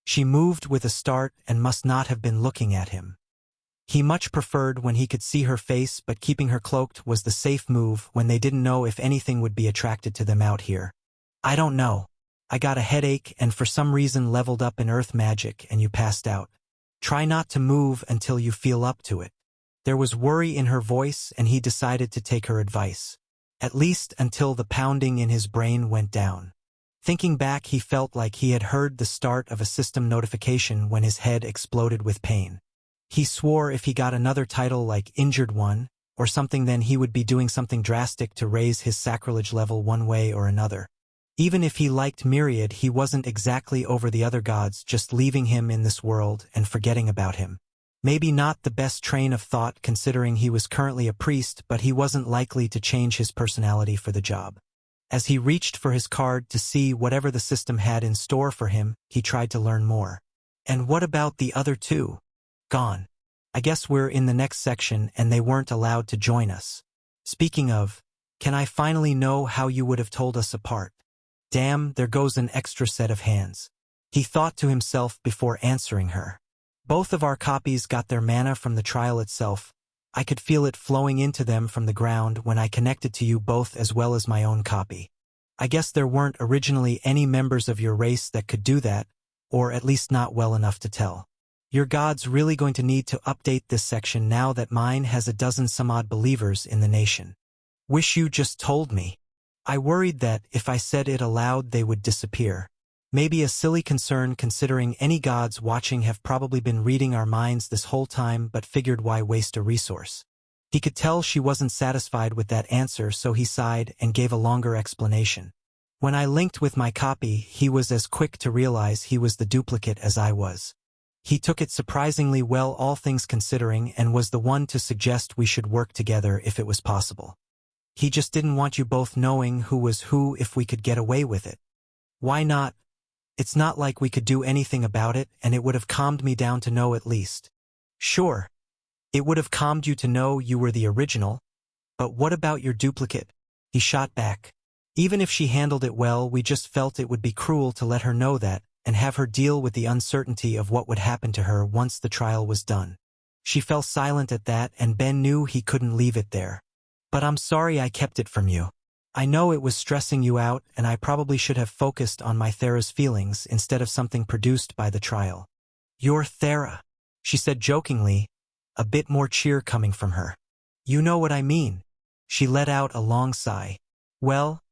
She moved with a start and must not have been looking at him. He much preferred when he could see her face, but keeping her cloaked was the safe move when they didn't know if anything would be attracted to them out here. I don't know. I got a headache and for some reason leveled up in earth magic and you passed out. Try not to move until you feel up to it. There was worry in her voice and he decided to take her advice. At least until the pounding in his brain went down. Thinking back, he felt like he had heard the start of a system notification when his head exploded with pain. He swore if he got another title like Injured One, or something, then he would be doing something drastic to raise his sacrilege level one way or another. Even if he liked Myriad, he wasn't exactly over the other gods just leaving him in this world and forgetting about him. Maybe not the best train of thought considering he was currently a priest, but he wasn't likely to change his personality for the job. As he reached for his card to see whatever the system had in store for him, he tried to learn more. And what about the other two? Gone. I guess we're in the next section and they weren't allowed to join us. Speaking of, can I finally know how you would have told us apart? Damn, there goes an extra set of hands. He thought to himself before answering her. Both of our copies got their mana from the trial itself. I could feel it flowing into them from the ground when I connected to you both as well as my own copy. I guess there weren't originally any members of your race that could do that, or at least not well enough to tell. Your god's really going to need to update this section now that mine has a dozen some odd believers in the nation. Wish you just told me. I worried that if I said it aloud they would disappear. Maybe a silly concern considering any gods watching have probably been reading our minds this whole time but figured why waste a resource. He could tell she wasn't satisfied with that answer, so he sighed and gave a longer explanation. When I linked with my copy, he was as quick to realize he was the duplicate as I was. He took it surprisingly well, all things considering, and was the one to suggest we should work together if it was possible. He just didn't want you both knowing who was who if we could get away with it. Why not? It's not like we could do anything about it, and it would have calmed me down to know at least. Sure. It would have calmed you to know you were the original. But what about your duplicate? He shot back. Even if she handled it well, we just felt it would be cruel to let her know that, and have her deal with the uncertainty of what would happen to her once the trial was done. She fell silent at that, and Ben knew he couldn't leave it there. But I'm sorry I kept it from you. I know it was stressing you out, and I probably should have focused on my Thera's feelings instead of something produced by the trial. You're Thera, she said jokingly, a bit more cheer coming from her. You know what I mean. She let out a long sigh. Well,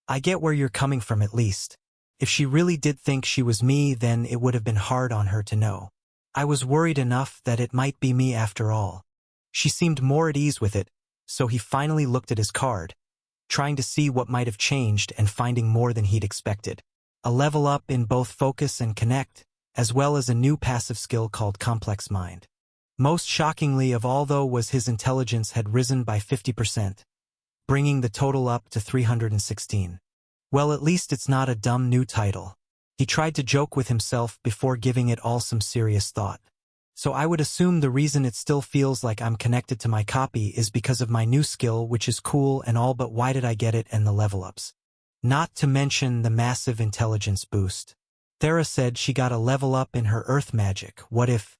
I get where you're coming from at least. If she really did think she was me, then it would have been hard on her to know. I was worried enough that it might be me after all. She seemed more at ease with it, so he finally looked at his card, trying to see what might have changed and finding more than he'd expected. A level up in both focus and connect, as well as a new passive skill called Complex Mind. Most shockingly of all, though, was his intelligence had risen by 50%, bringing the total up to 316. Well, at least it's not a dumb new title. He tried to joke with himself before giving it all some serious thought. So I would assume the reason it still feels like I'm connected to my copy is because of my new skill, which is cool and all, but why did I get it and the level ups? Not to mention the massive intelligence boost. Thera said she got a level up in her earth magic. What if...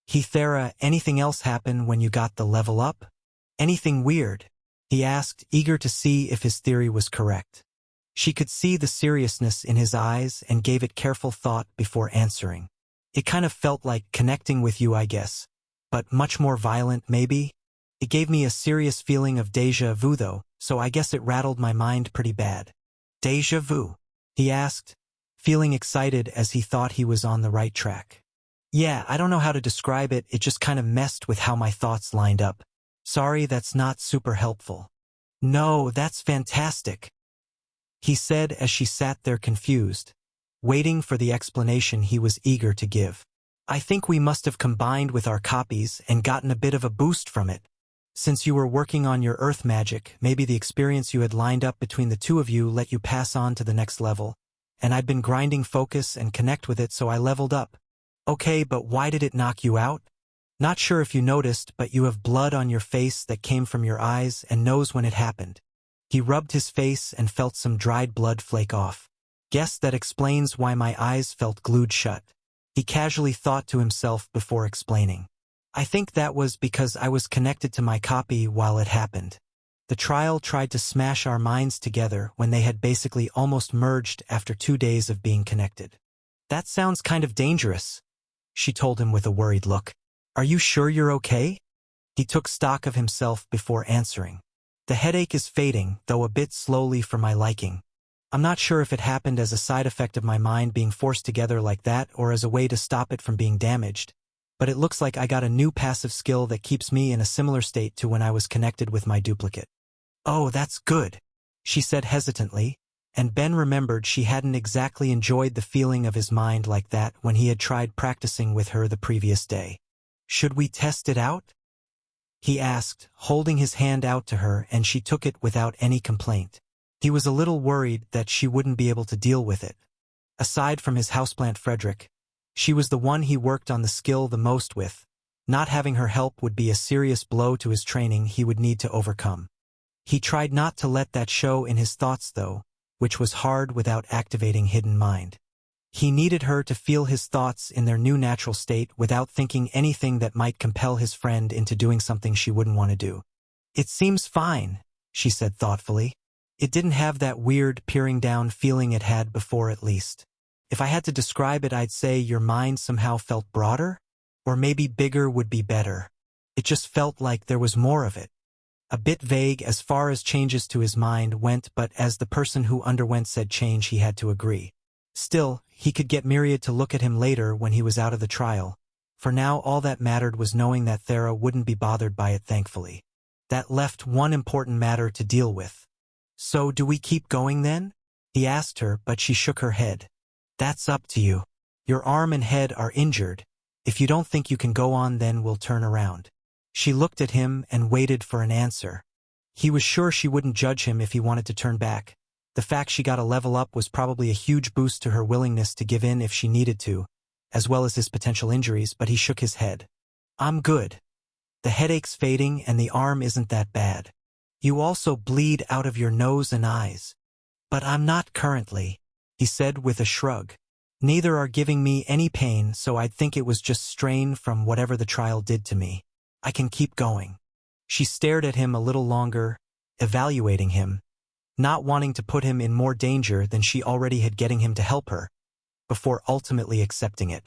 Thera, anything else happen when you got the level up? Anything weird? He asked, eager to see if his theory was correct. She could see the seriousness in his eyes and gave it careful thought before answering. It kind of felt like connecting with you, I guess. But much more violent, maybe? It gave me a serious feeling of déjà vu, though, so I guess it rattled my mind pretty bad. Déjà vu? He asked, feeling excited as he thought he was on the right track. Yeah, I don't know how to describe it, it just kind of messed with how my thoughts lined up. Sorry, that's not super helpful. No, that's fantastic, he said as she sat there confused, waiting for the explanation he was eager to give. I think we must have combined with our copies and gotten a bit of a boost from it. Since you were working on your earth magic, maybe the experience you had lined up between the two of you let you pass on to the next level, and I'd been grinding focus and connect with it, so I leveled up. Okay, but why did it knock you out? Not sure if you noticed, but you have blood on your face that came from your eyes and nose when it happened. He rubbed his face and felt some dried blood flake off. Guess that explains why my eyes felt glued shut. He casually thought to himself before explaining. I think that was because I was connected to my copy while it happened. The trial tried to smash our minds together when they had basically almost merged after 2 days of being connected. That sounds kind of dangerous, she told him with a worried look. Are you sure you're okay? He took stock of himself before answering. The headache is fading, though a bit slowly for my liking. I'm not sure if it happened as a side effect of my mind being forced together like that or as a way to stop it from being damaged, but it looks like I got a new passive skill that keeps me in a similar state to when I was connected with my duplicate. Oh, that's good, she said hesitantly, and Ben remembered she hadn't exactly enjoyed the feeling of his mind like that when he had tried practicing with her the previous day. Should we test it out? He asked, holding his hand out to her, and she took it without any complaint. He was a little worried that she wouldn't be able to deal with it. Aside from his houseplant Frederick, she was the one he worked on the skill the most with. Not having her help would be a serious blow to his training he would need to overcome. He tried not to let that show in his thoughts, though, which was hard without activating hidden mind. He needed her to feel his thoughts in their new natural state without thinking anything that might compel his friend into doing something she wouldn't want to do. It seems fine, she said thoughtfully. It didn't have that weird, peering down feeling it had before, at least. If I had to describe it, I'd say your mind somehow felt broader? Or maybe bigger would be better. It just felt like there was more of it. A bit vague as far as changes to his mind went, but as the person who underwent said change, he had to agree. Still, he could get Myriad to look at him later when he was out of the trial. For now, all that mattered was knowing that Thera wouldn't be bothered by it, thankfully. That left one important matter to deal with. So do we keep going then? He asked her, but she shook her head. That's up to you. Your arm and head are injured. If you don't think you can go on, then we'll turn around. She looked at him and waited for an answer. He was sure she wouldn't judge him if he wanted to turn back. The fact she got a level up was probably a huge boost to her willingness to give in if she needed to, as well as his potential injuries, but he shook his head. I'm good. The headache's fading and the arm isn't that bad. You also bleed out of your nose and eyes. But I'm not currently, he said with a shrug. Neither are giving me any pain, so I'd think it was just strain from whatever the trial did to me. I can keep going. She stared at him a little longer, evaluating him, not wanting to put him in more danger than she already had getting him to help her, before ultimately accepting it.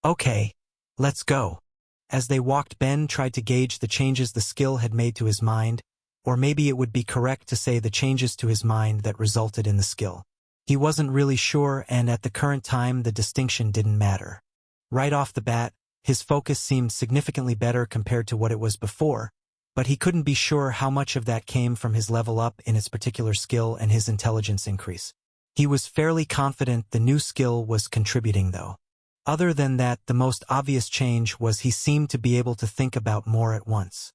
Okay, let's go. As they walked, Ben tried to gauge the changes the skill had made to his mind, or maybe it would be correct to say the changes to his mind that resulted in the skill. He wasn't really sure, and at the current time the distinction didn't matter. Right off the bat, his focus seemed significantly better compared to what it was before, but he couldn't be sure how much of that came from his level up in his particular skill and his intelligence increase. He was fairly confident the new skill was contributing, though. Other than that, the most obvious change was he seemed to be able to think about more at once.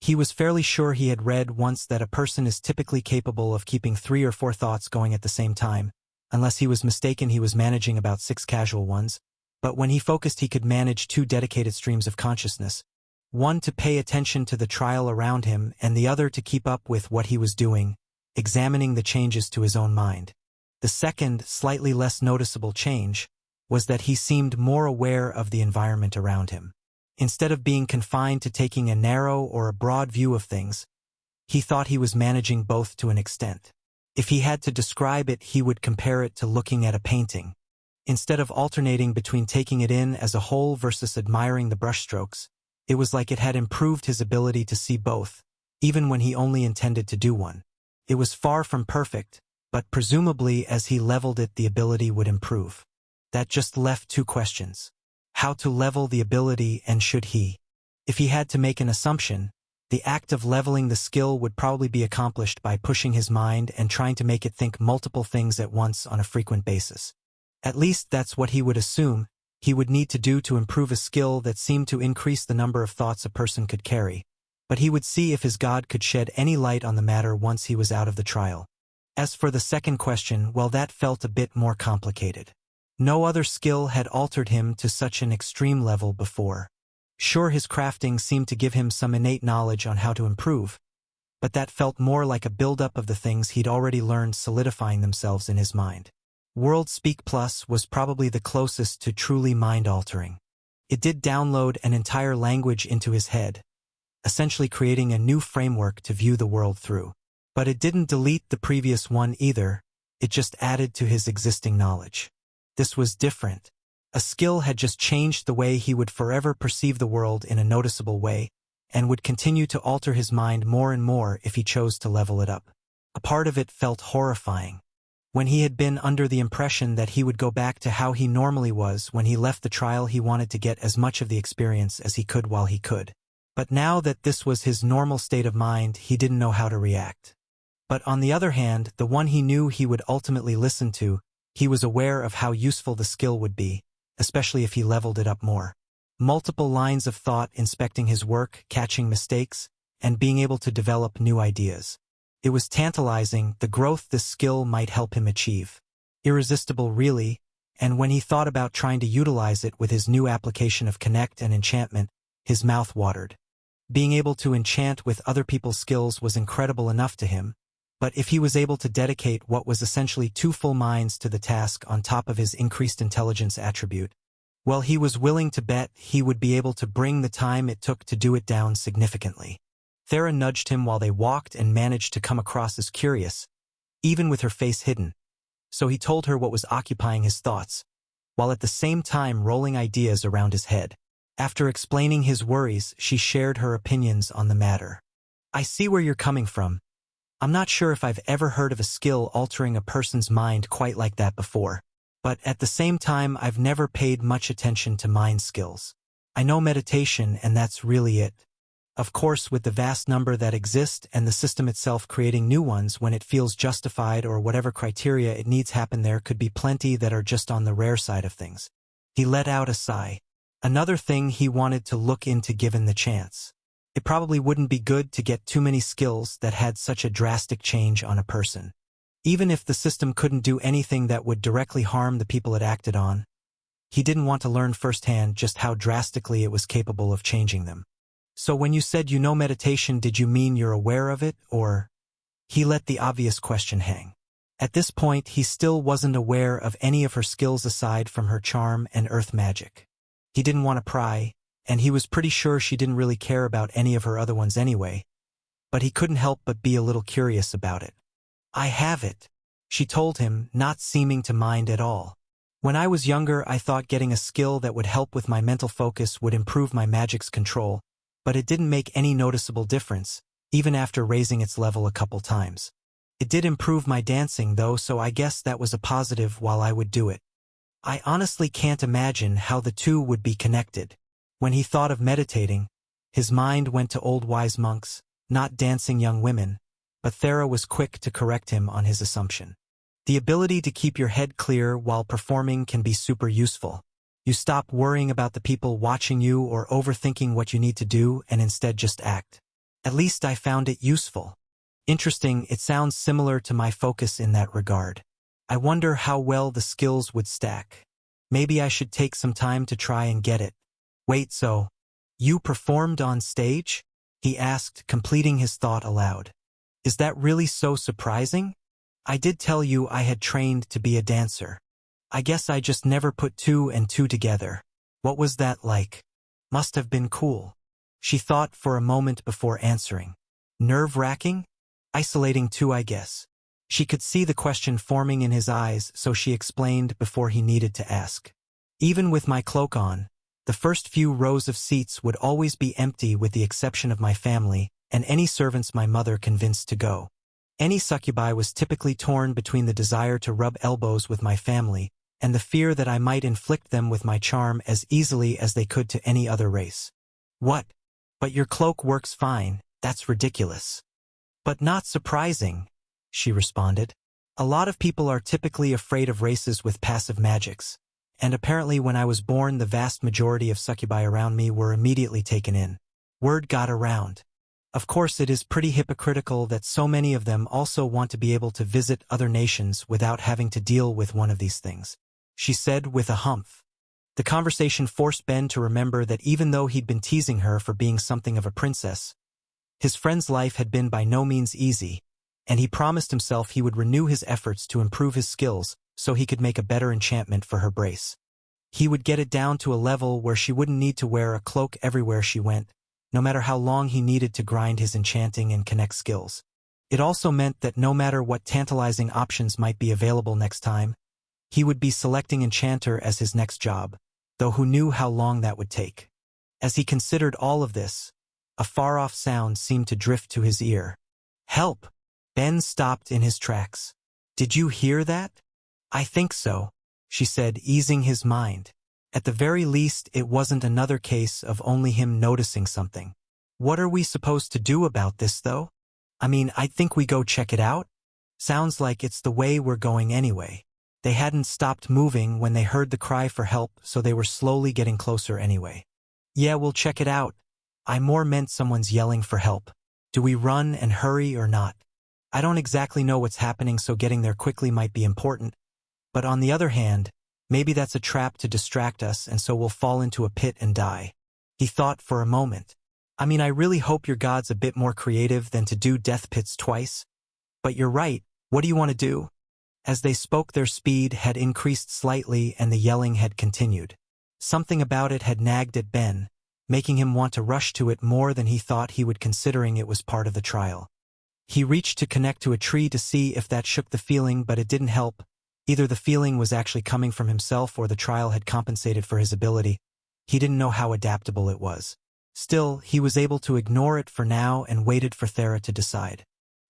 He was fairly sure he had read once that a person is typically capable of keeping 3 or 4 thoughts going at the same time. Unless he was mistaken, he was managing about 6 casual ones. But when he focused, he could manage 2 dedicated streams of consciousness. One to pay attention to the trial around him, and the other to keep up with what he was doing, examining the changes to his own mind. The second, slightly less noticeable change was that he seemed more aware of the environment around him. Instead of being confined to taking a narrow or a broad view of things, he thought he was managing both to an extent. If he had to describe it, he would compare it to looking at a painting. Instead of alternating between taking it in as a whole versus admiring the brushstrokes, it was like it had improved his ability to see both, even when he only intended to do one. It was far from perfect, but presumably as he leveled it, the ability would improve. That just left 2 questions. How to level the ability, and should he? If he had to make an assumption, the act of leveling the skill would probably be accomplished by pushing his mind and trying to make it think multiple things at once on a frequent basis. At least that's what he would assume he would need to do to improve a skill that seemed to increase the number of thoughts a person could carry. But he would see if his God could shed any light on the matter once he was out of the trial. As for the second question, well, that felt a bit more complicated. No other skill had altered him to such an extreme level before. Sure, his crafting seemed to give him some innate knowledge on how to improve, but that felt more like a buildup of the things he'd already learned solidifying themselves in his mind. World Speak Plus was probably the closest to truly mind-altering. It did download an entire language into his head, essentially creating a new framework to view the world through. But it didn't delete the previous one either, it just added to his existing knowledge. This was different. A skill had just changed the way he would forever perceive the world in a noticeable way, and would continue to alter his mind more and more if he chose to level it up. A part of it felt horrifying. When he had been under the impression that he would go back to how he normally was when he left the trial, he wanted to get as much of the experience as he could while he could. But now that this was his normal state of mind, he didn't know how to react. But on the other hand, the one he knew he would ultimately listen to, he was aware of how useful the skill would be, especially if he leveled it up more. Multiple lines of thought, inspecting his work, catching mistakes, and being able to develop new ideas. It was tantalizing, the growth this skill might help him achieve. Irresistible, really, and when he thought about trying to utilize it with his new application of Connect and Enchantment, his mouth watered. Being able to enchant with other people's skills was incredible enough to him, but if he was able to dedicate what was essentially 2 full minds to the task on top of his increased intelligence attribute, well, he was willing to bet he would be able to bring the time it took to do it down significantly. Thera nudged him while they walked and managed to come across as curious, even with her face hidden, so he told her what was occupying his thoughts, while at the same time rolling ideas around his head. After explaining his worries, she shared her opinions on the matter. I see where you're coming from. I'm not sure if I've ever heard of a skill altering a person's mind quite like that before, but at the same time I've never paid much attention to mind skills. I know meditation, and that's really it. Of course, with the vast number that exist and the system itself creating new ones when it feels justified or whatever criteria it needs happen, there could be plenty that are just on the rare side of things. He let out a sigh. Another thing he wanted to look into given the chance. It probably wouldn't be good to get too many skills that had such a drastic change on a person. Even if the system couldn't do anything that would directly harm the people it acted on, he didn't want to learn firsthand just how drastically it was capable of changing them. So when you said you know meditation, did you mean you're aware of it, or? He let the obvious question hang. At this point, he still wasn't aware of any of her skills aside from her charm and earth magic. He didn't want to pry, and he was pretty sure she didn't really care about any of her other ones anyway, but he couldn't help but be a little curious about it. I have it, she told him, not seeming to mind at all. When I was younger, I thought getting a skill that would help with my mental focus would improve my magic's control, but it didn't make any noticeable difference, even after raising its level a couple times. It did improve my dancing, though, so I guess that was a positive while I would do it. I honestly can't imagine how the two would be connected. When he thought of meditating, his mind went to old wise monks, not dancing young women, but Thera was quick to correct him on his assumption. The ability to keep your head clear while performing can be super useful. You stop worrying about the people watching you or overthinking what you need to do and instead just act. At least I found it useful. Interesting, it sounds similar to my focus in that regard. I wonder how well the skills would stack. Maybe I should take some time to try and get it. Wait, so you performed on stage? He asked, completing his thought aloud. Is that really so surprising? I did tell you I had trained to be a dancer. I guess I just never put two and two together. What was that like? Must have been cool. She thought for a moment before answering. Nerve-wracking? Isolating too, I guess. She could see the question forming in his eyes, so she explained before he needed to ask. Even with my cloak on, the first few rows of seats would always be empty with the exception of my family and any servants my mother convinced to go. Any succubi was typically torn between the desire to rub elbows with my family and the fear that I might inflict them with my charm as easily as they could to any other race. What? But your cloak works fine, that's ridiculous. But not surprising, she responded. A lot of people are typically afraid of races with passive magics, and apparently when I was born the vast majority of succubi around me were immediately taken in. Word got around. Of course it is pretty hypocritical that so many of them also want to be able to visit other nations without having to deal with one of these things, she said with a humph. The conversation forced Ben to remember that even though he'd been teasing her for being something of a princess, his friend's life had been by no means easy, and he promised himself he would renew his efforts to improve his skills so he could make a better enchantment for her brace. He would get it down to a level where she wouldn't need to wear a cloak everywhere she went, no matter how long he needed to grind his enchanting and connect skills. It also meant that no matter what tantalizing options might be available next time, he would be selecting enchanter as his next job, though who knew how long that would take. As he considered all of this, a far-off sound seemed to drift to his ear. Help! Ben stopped in his tracks. Did you hear that? I think so, she said, easing his mind. At the very least, it wasn't another case of only him noticing something. What are we supposed to do about this, though? I mean, I think we go check it out. Sounds like it's the way we're going anyway. They hadn't stopped moving when they heard the cry for help, so they were slowly getting closer anyway. Yeah, we'll check it out. I more meant someone's yelling for help. Do we run and hurry or not? I don't exactly know what's happening, so getting there quickly might be important. But on the other hand, maybe that's a trap to distract us and so we'll fall into a pit and die. He thought for a moment. I mean, I really hope your god's a bit more creative than to do death pits twice. But you're right, what do you want to do? As they spoke, their speed had increased slightly and the yelling had continued. Something about it had nagged at Ben, making him want to rush to it more than he thought he would, considering it was part of the trial. He reached to connect to a tree to see if that shook the feeling, but it didn't help. Either the feeling was actually coming from himself or the trial had compensated for his ability. He didn't know how adaptable it was. Still, he was able to ignore it for now and waited for Thera to decide.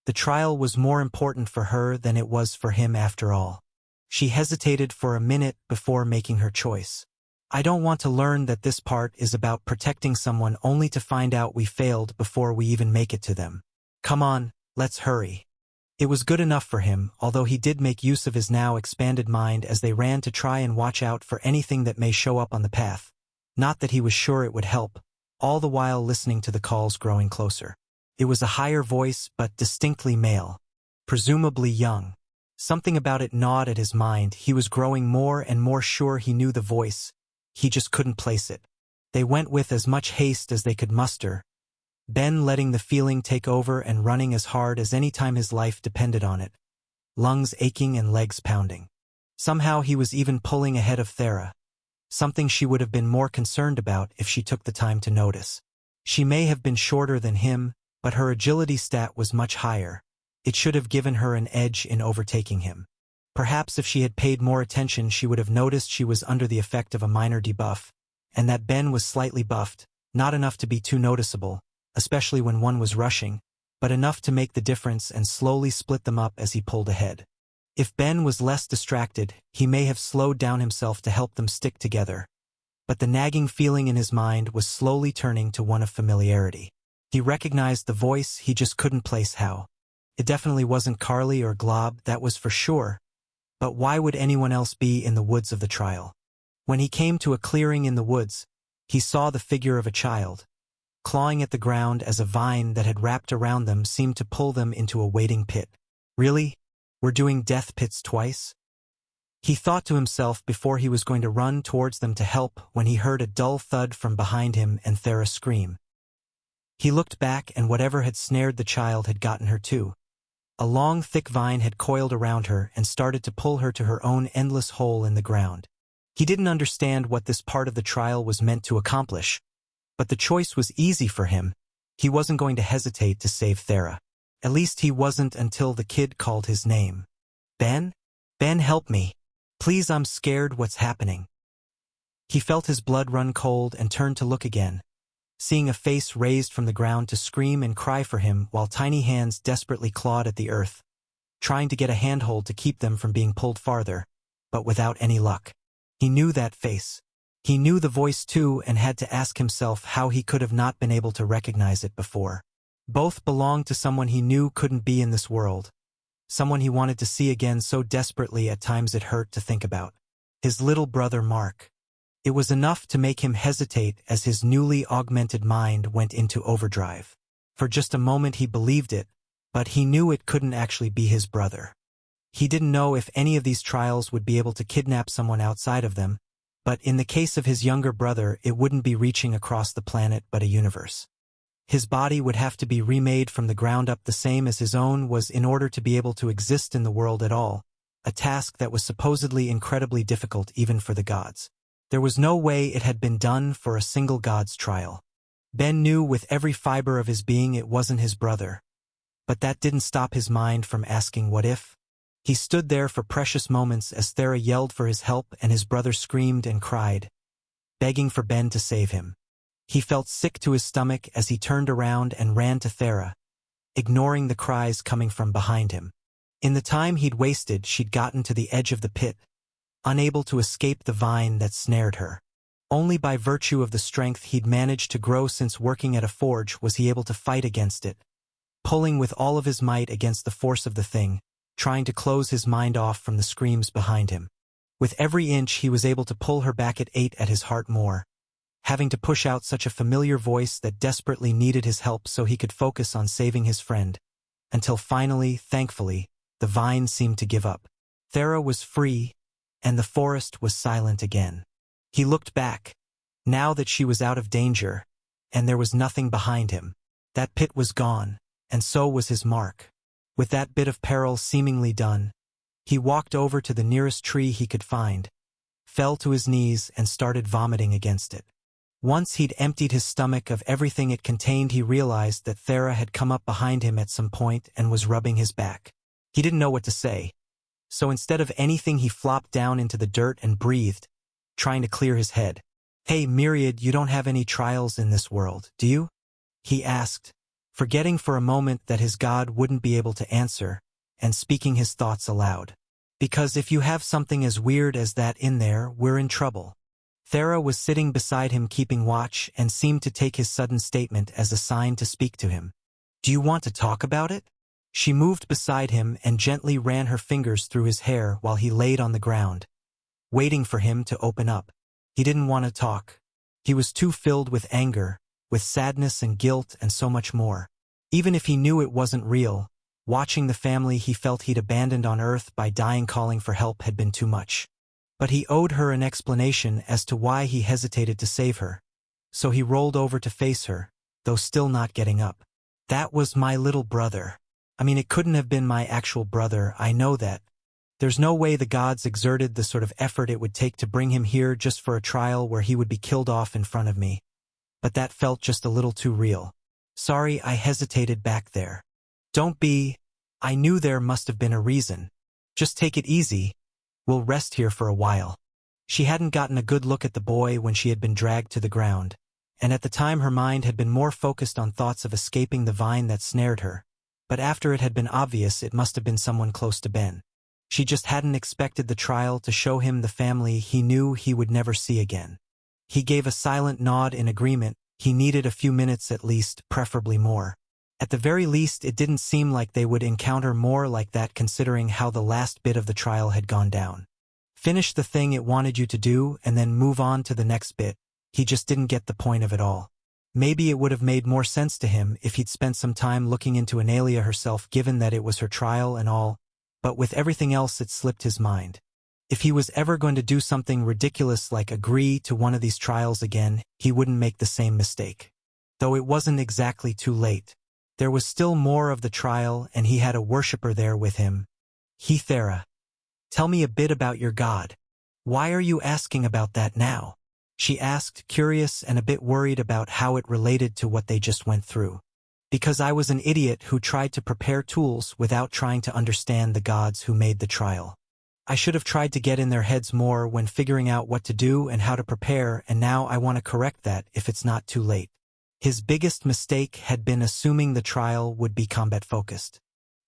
The trial was more important for her than it was for him after all. She hesitated for a minute before making her choice. I don't want to learn that this part is about protecting someone only to find out we failed before we even make it to them. Come on, let's hurry. It was good enough for him, although he did make use of his now expanded mind as they ran to try and watch out for anything that may show up on the path. Not that he was sure it would help, all the while listening to the calls growing closer. It was a higher voice, but distinctly male. Presumably young. Something about it gnawed at his mind. He was growing more and more sure he knew the voice. He just couldn't place it. They went with as much haste as they could muster, Ben letting the feeling take over and running as hard as any time his life depended on it, lungs aching and legs pounding. Somehow he was even pulling ahead of Thera, something she would have been more concerned about if she took the time to notice. She may have been shorter than him, but her agility stat was much higher. It should have given her an edge in overtaking him. Perhaps if she had paid more attention she would have noticed she was under the effect of a minor debuff, and that Ben was slightly buffed, not enough to be too noticeable, especially when one was rushing, but enough to make the difference and slowly split them up as he pulled ahead. If Ben was less distracted, he may have slowed down himself to help them stick together. But the nagging feeling in his mind was slowly turning to one of familiarity. He recognized the voice, he just couldn't place how. It definitely wasn't Carly or Glob, that was for sure. But why would anyone else be in the woods of the trial? When he came to a clearing in the woods, he saw the figure of a child, clawing at the ground as a vine that had wrapped around them seemed to pull them into a waiting pit. Really? We're doing death pits twice? He thought to himself before he was going to run towards them to help when he heard a dull thud from behind him and Thera scream. He looked back and whatever had snared the child had gotten her too. A long, thick vine had coiled around her and started to pull her to her own endless hole in the ground. He didn't understand what this part of the trial was meant to accomplish, but the choice was easy for him. He wasn't going to hesitate to save Thera. At least he wasn't until the kid called his name. Ben? Ben, help me. Please, I'm scared. What's happening? He felt his blood run cold and turned to look again, seeing a face raised from the ground to scream and cry for him while tiny hands desperately clawed at the earth, trying to get a handhold to keep them from being pulled farther, but without any luck. He knew that face. He knew the voice too and had to ask himself how he could have not been able to recognize it before. Both belonged to someone he knew couldn't be in this world. Someone he wanted to see again so desperately at times it hurt to think about. His little brother Mark. It was enough to make him hesitate as his newly augmented mind went into overdrive. For just a moment he believed it, but he knew it couldn't actually be his brother. He didn't know if any of these trials would be able to kidnap someone outside of them, but in the case of his younger brother it wouldn't be reaching across the planet but a universe. His body would have to be remade from the ground up the same as his own was in order to be able to exist in the world at all, a task that was supposedly incredibly difficult even for the gods. There was no way it had been done for a single god's trial. Ben knew with every fiber of his being it wasn't his brother. But that didn't stop his mind from asking what if. He stood there for precious moments as Thera yelled for his help and his brother screamed and cried, begging for Ben to save him. He felt sick to his stomach as he turned around and ran to Thera, ignoring the cries coming from behind him. In the time he'd wasted, she'd gotten to the edge of the pit, unable to escape the vine that snared her. Only by virtue of the strength he'd managed to grow since working at a forge was he able to fight against it, pulling with all of his might against the force of the thing, trying to close his mind off from the screams behind him. With every inch he was able to pull her back at 8 at his heart more, having to push out such a familiar voice that desperately needed his help so he could focus on saving his friend, until finally, thankfully, the vine seemed to give up. Thera was free, and the forest was silent again. He looked back, now that she was out of danger, and there was nothing behind him. That pit was gone, and so was his mark. With that bit of peril seemingly done, he walked over to the nearest tree he could find, fell to his knees and started vomiting against it. Once he'd emptied his stomach of everything it contained, he realized that Thera had come up behind him at some point and was rubbing his back. He didn't know what to say, so instead of anything he flopped down into the dirt and breathed, trying to clear his head. "Hey, Myriad, you don't have any trials in this world, do you?" he asked, forgetting for a moment that his god wouldn't be able to answer, and speaking his thoughts aloud. "Because if you have something as weird as that in there, we're in trouble." Thera was sitting beside him keeping watch and seemed to take his sudden statement as a sign to speak to him. "Do you want to talk about it?" She moved beside him and gently ran her fingers through his hair while he laid on the ground, waiting for him to open up. He didn't want to talk. He was too filled with anger, with sadness and guilt and so much more. Even if he knew it wasn't real, watching the family he felt he'd abandoned on Earth by dying calling for help had been too much. But he owed her an explanation as to why he hesitated to save her. So he rolled over to face her, though still not getting up. "That was my little brother. I mean, it couldn't have been my actual brother, I know that. There's no way the gods exerted the sort of effort it would take to bring him here just for a trial where he would be killed off in front of me. But that felt just a little too real. Sorry I hesitated back there. Don't be. I knew there must have been a reason. Just take it easy. We'll rest here for a while." She hadn't gotten a good look at the boy when she had been dragged to the ground, and at the time her mind had been more focused on thoughts of escaping the vine that snared her. But after it had been obvious it must have been someone close to Ben. She just hadn't expected the trial to show him the family he knew he would never see again. He gave a silent nod in agreement. He needed a few minutes at least, preferably more. At the very least, it didn't seem like they would encounter more like that considering how the last bit of the trial had gone down. Finish the thing it wanted you to do and then move on to the next bit. He just didn't get the point of it all. Maybe it would have made more sense to him if he'd spent some time looking into Analia herself, given that it was her trial and all, but with everything else it slipped his mind. If he was ever going to do something ridiculous like agree to one of these trials again, he wouldn't make the same mistake. Though it wasn't exactly too late. There was still more of the trial, and he had a worshipper there with him. Thera. Tell me a bit about your god. Why are you asking about that now? She asked, curious and a bit worried about how it related to what they just went through. Because I was an idiot who tried to prepare tools without trying to understand the gods who made the trial. I should have tried to get in their heads more when figuring out what to do and how to prepare, and now I want to correct that if it's not too late. His biggest mistake had been assuming the trial would be combat-focused.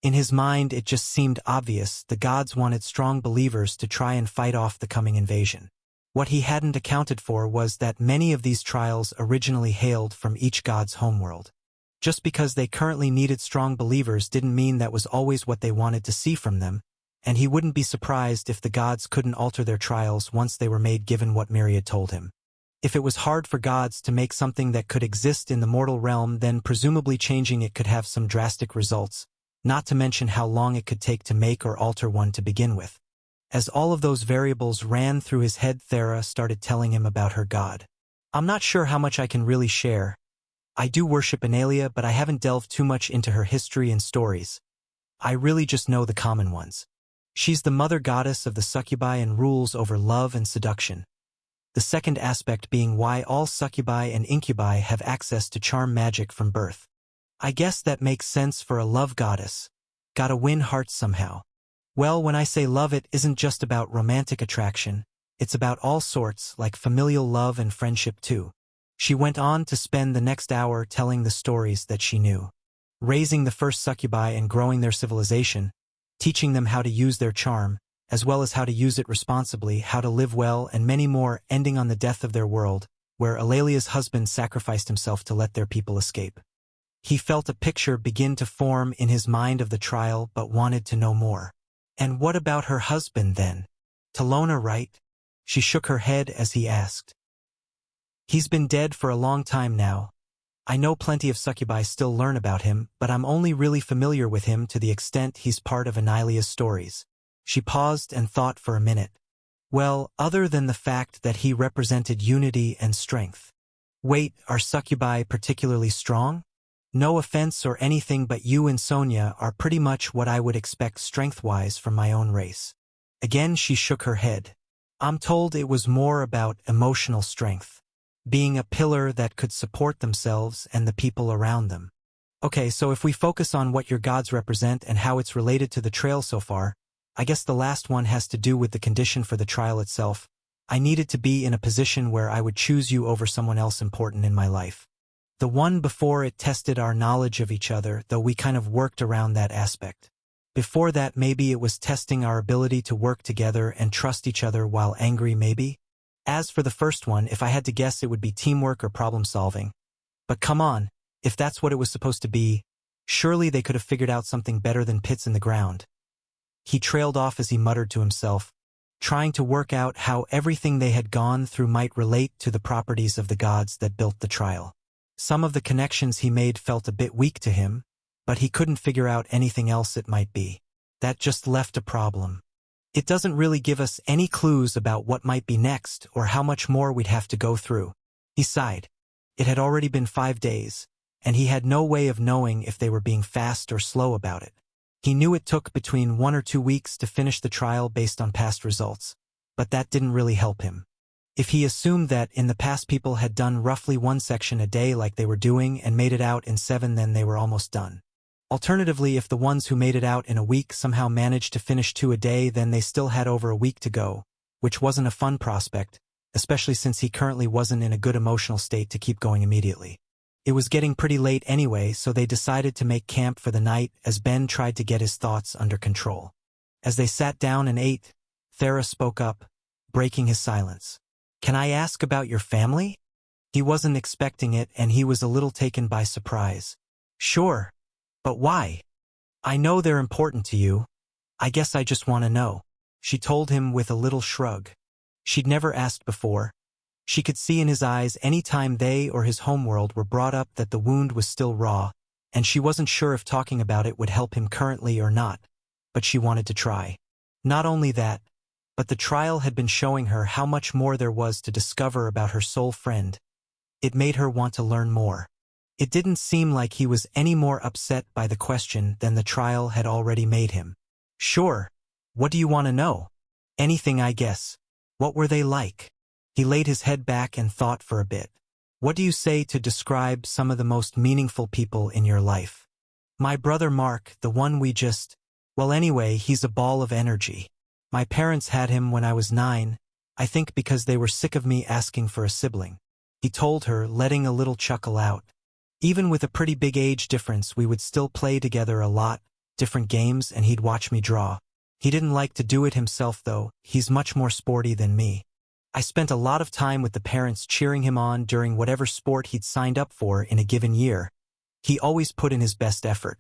In his mind it just seemed obvious the gods wanted strong believers to try and fight off the coming invasion. What he hadn't accounted for was that many of these trials originally hailed from each god's homeworld. Just because they currently needed strong believers didn't mean that was always what they wanted to see from them, and he wouldn't be surprised if the gods couldn't alter their trials once they were made given what Myriad told him. If it was hard for gods to make something that could exist in the mortal realm, then presumably changing it could have some drastic results, not to mention how long it could take to make or alter one to begin with. As all of those variables ran through his head, Thera started telling him about her god. I'm not sure how much I can really share. I do worship Analia, but I haven't delved too much into her history and stories. I really just know the common ones. She's the mother goddess of the succubi and rules over love and seduction. The second aspect being why all succubi and incubi have access to charm magic from birth. I guess that makes sense for a love goddess. Gotta win hearts somehow. Well, when I say love, it isn't just about romantic attraction. It's about all sorts, like familial love and friendship too. She went on to spend the next hour telling the stories that she knew. Raising the first succubi and growing their civilization, teaching them how to use their charm, as well as how to use it responsibly, how to live well, and many more, ending on the death of their world, where Alalia's husband sacrificed himself to let their people escape. He felt a picture begin to form in his mind of the trial, but wanted to know more. And what about her husband then? Talona, right? She shook her head as he asked. He's been dead for a long time now. I know plenty of succubi still learn about him, but I'm only really familiar with him to the extent he's part of Anilia's stories. She paused and thought for a minute. Well, other than the fact that he represented unity and strength. Wait, are succubi particularly strong? No offense or anything, but you and Sonia are pretty much what I would expect strength-wise from my own race. Again she shook her head. I'm told it was more about emotional strength. Being a pillar that could support themselves and the people around them. Okay, so if we focus on what your gods represent and how it's related to the trail so far, I guess the last one has to do with the condition for the trial itself. I needed to be in a position where I would choose you over someone else important in my life. The one before it tested our knowledge of each other, though we kind of worked around that aspect. Before that, maybe it was testing our ability to work together and trust each other while angry, maybe? As for the first one, if I had to guess, it would be teamwork or problem solving. But come on, if that's what it was supposed to be, surely they could have figured out something better than pits in the ground. He trailed off as he muttered to himself, trying to work out how everything they had gone through might relate to the properties of the gods that built the trial. Some of the connections he made felt a bit weak to him, but he couldn't figure out anything else it might be. That just left a problem. It doesn't really give us any clues about what might be next or how much more we'd have to go through. He sighed. It had already been 5 days, and he had no way of knowing if they were being fast or slow about it. He knew it took between 1 or 2 weeks to finish the trial based on past results, but that didn't really help him. If he assumed that in the past people had done roughly 1 section a day like they were doing and made it out in 7, then they were almost done. Alternatively, if the ones who made it out in a week somehow managed to finish 2 a day, then they still had over a week to go, which wasn't a fun prospect, especially since he currently wasn't in a good emotional state to keep going immediately. It was getting pretty late anyway, so they decided to make camp for the night as Ben tried to get his thoughts under control. As they sat down and ate, Thera spoke up, breaking his silence. Can I ask about your family? He wasn't expecting it, and he was a little taken by surprise. Sure. But why? I know they're important to you. I guess I just want to know. she told him with a little shrug. She'd never asked before. She could see in his eyes any time they or his homeworld were brought up that the wound was still raw, and she wasn't sure if talking about it would help him currently or not, but she wanted to try. Not only that, but the trial had been showing her how much more there was to discover about her soul friend. It made her want to learn more. It didn't seem like he was any more upset by the question than the trial had already made him. Sure. What do you want to know? Anything, I guess. What were they like? He laid his head back and thought for a bit. What do you say to describe some of the most meaningful people in your life? My brother Mark, the one we just... Well, anyway, he's a ball of energy. My parents had him when I was 9, I think because they were sick of me asking for a sibling. He told her, letting a little chuckle out. Even with a pretty big age difference, we would still play together a lot, different games, and he'd watch me draw. He didn't like to do it himself though, he's much more sporty than me. I spent a lot of time with the parents cheering him on during whatever sport he'd signed up for in a given year. He always put in his best effort.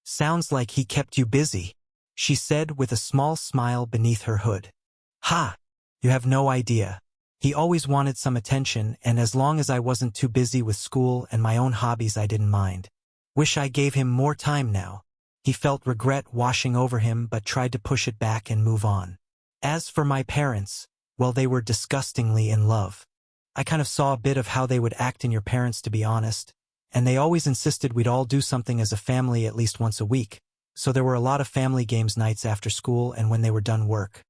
Sounds like he kept you busy, she said with a small smile beneath her hood. Ha! You have no idea. He always wanted some attention, and as long as I wasn't too busy with school and my own hobbies, I didn't mind. Wish I gave him more time now. He felt regret washing over him but tried to push it back and move on. As for my parents, well, they were disgustingly in love. I kind of saw a bit of how they would act in your parents, to be honest, and they always insisted we'd all do something as a family at least once a week, so there were a lot of family games nights after school and when they were done work.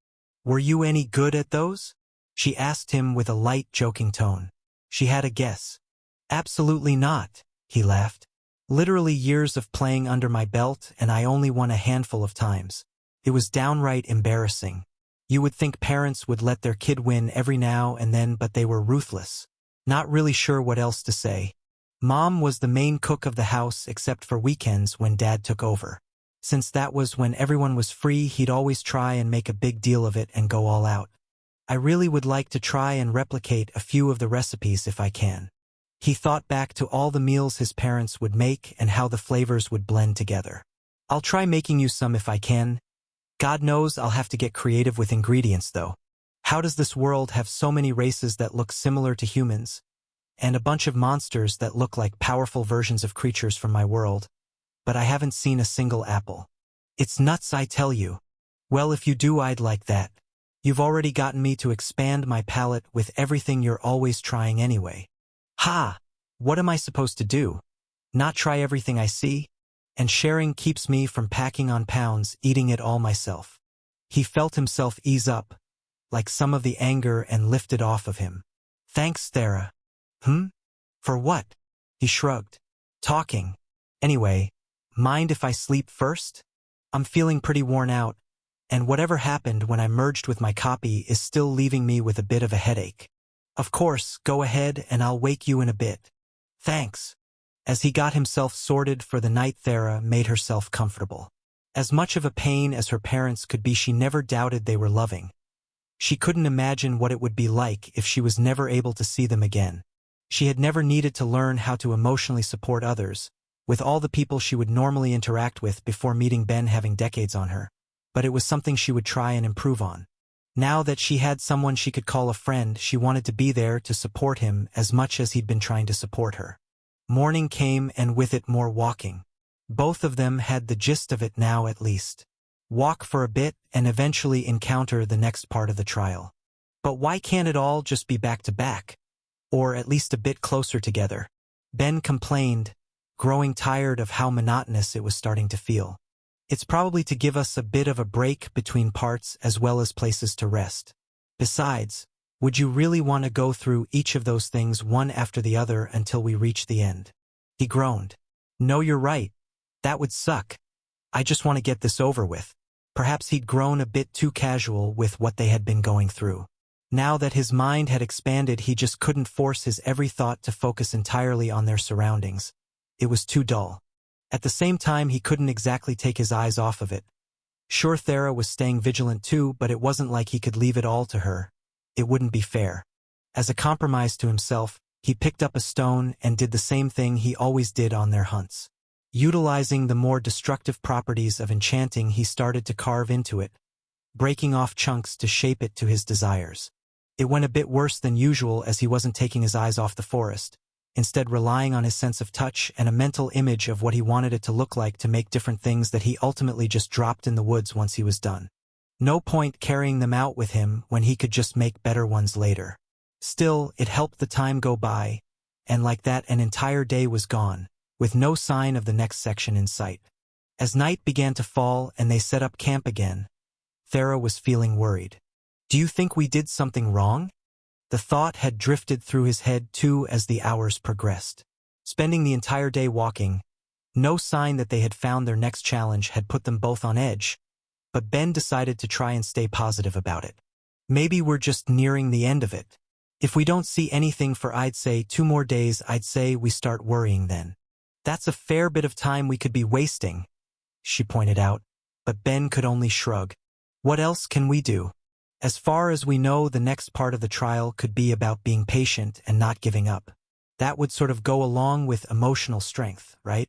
Were you any good at those? She asked him with a light, joking tone. She had a guess. Absolutely not, he laughed. Literally years of playing under my belt, and I only won a handful of times. It was downright embarrassing. You would think parents would let their kid win every now and then, but they were ruthless. Not really sure what else to say. Mom was the main cook of the house except for weekends when Dad took over. Since that was when everyone was free, he'd always try and make a big deal of it and go all out. I really would like to try and replicate a few of the recipes if I can. He thought back to all the meals his parents would make and how the flavors would blend together. I'll try making you some if I can. God knows I'll have to get creative with ingredients though. How does this world have so many races that look similar to humans? And a bunch of monsters that look like powerful versions of creatures from my world. But I haven't seen a single apple. It's nuts, I tell you. Well, if you do, I'd like that. You've already gotten me to expand my palate with everything you're always trying anyway. Ha! What am I supposed to do? Not try everything I see? And sharing keeps me from packing on pounds, eating it all myself. He felt himself ease up, like some of the anger, and lifted off of him. Thanks, Thera. For what? He shrugged. Talking. Anyway, mind if I sleep first? I'm feeling pretty worn out, and whatever happened when I merged with my copy is still leaving me with a bit of a headache. Of course, go ahead and I'll wake you in a bit. Thanks. As he got himself sorted for the night, Thera made herself comfortable. As much of a pain as her parents could be, she never doubted they were loving. She couldn't imagine what it would be like if she was never able to see them again. She had never needed to learn how to emotionally support others, with all the people she would normally interact with before meeting Ben having decades on her. But it was something she would try and improve on. Now that she had someone she could call a friend, she wanted to be there to support him as much as he'd been trying to support her. Morning came, and with it more walking. Both of them had the gist of it now, at least. Walk for a bit and eventually encounter the next part of the trial. But why can't it all just be back to back? Or at least a bit closer together? Ben complained, growing tired of how monotonous it was starting to feel. It's probably to give us a bit of a break between parts as well as places to rest. Besides, would you really want to go through each of those things one after the other until we reach the end? He groaned. No, you're right. That would suck. I just want to get this over with. Perhaps he'd grown a bit too casual with what they had been going through. Now that his mind had expanded, he just couldn't force his every thought to focus entirely on their surroundings. It was too dull. At the same time, he couldn't exactly take his eyes off of it. Sure, Thera was staying vigilant too, but it wasn't like he could leave it all to her. It wouldn't be fair. As a compromise to himself, he picked up a stone and did the same thing he always did on their hunts. Utilizing the more destructive properties of enchanting, he started to carve into it, breaking off chunks to shape it to his desires. It went a bit worse than usual as he wasn't taking his eyes off the forest, instead relying on his sense of touch and a mental image of what he wanted it to look like to make different things that he ultimately just dropped in the woods once he was done. No point carrying them out with him when he could just make better ones later. Still, it helped the time go by, and like that an entire day was gone, with no sign of the next section in sight. As night began to fall and they set up camp again, Thera was feeling worried. "Do you think we did something wrong?" The thought had drifted through his head too as the hours progressed. Spending the entire day walking, no sign that they had found their next challenge had put them both on edge, but Ben decided to try and stay positive about it. "Maybe we're just nearing the end of it. If we don't see anything for I'd say 2 more days, I'd say we start worrying then. That's a fair bit of time we could be wasting," she pointed out, but Ben could only shrug. "What else can we do? As far as we know, the next part of the trial could be about being patient and not giving up. That would sort of go along with emotional strength, right?"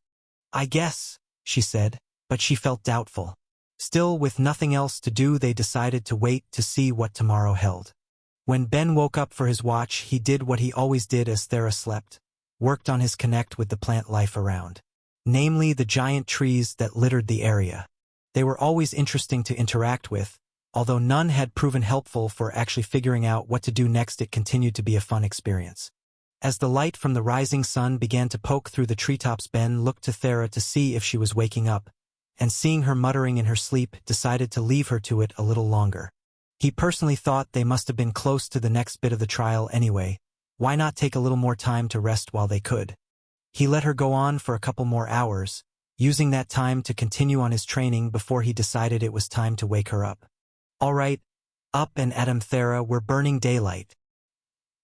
"I guess," she said, but she felt doubtful. Still, with nothing else to do, they decided to wait to see what tomorrow held. When Ben woke up for his watch, he did what he always did as Thera slept, worked on his connect with the plant life around. Namely, the giant trees that littered the area. They were always interesting to interact with, although none had proven helpful for actually figuring out what to do next. It continued to be a fun experience. As the light from the rising sun began to poke through the treetops, Ben looked to Thera to see if she was waking up, and seeing her muttering in her sleep, decided to leave her to it a little longer. He personally thought they must have been close to the next bit of the trial anyway. Why not take a little more time to rest while they could? He let her go on for a couple more hours, using that time to continue on his training before he decided it was time to wake her up. "All right, up and at 'em, Thera, we're burning daylight."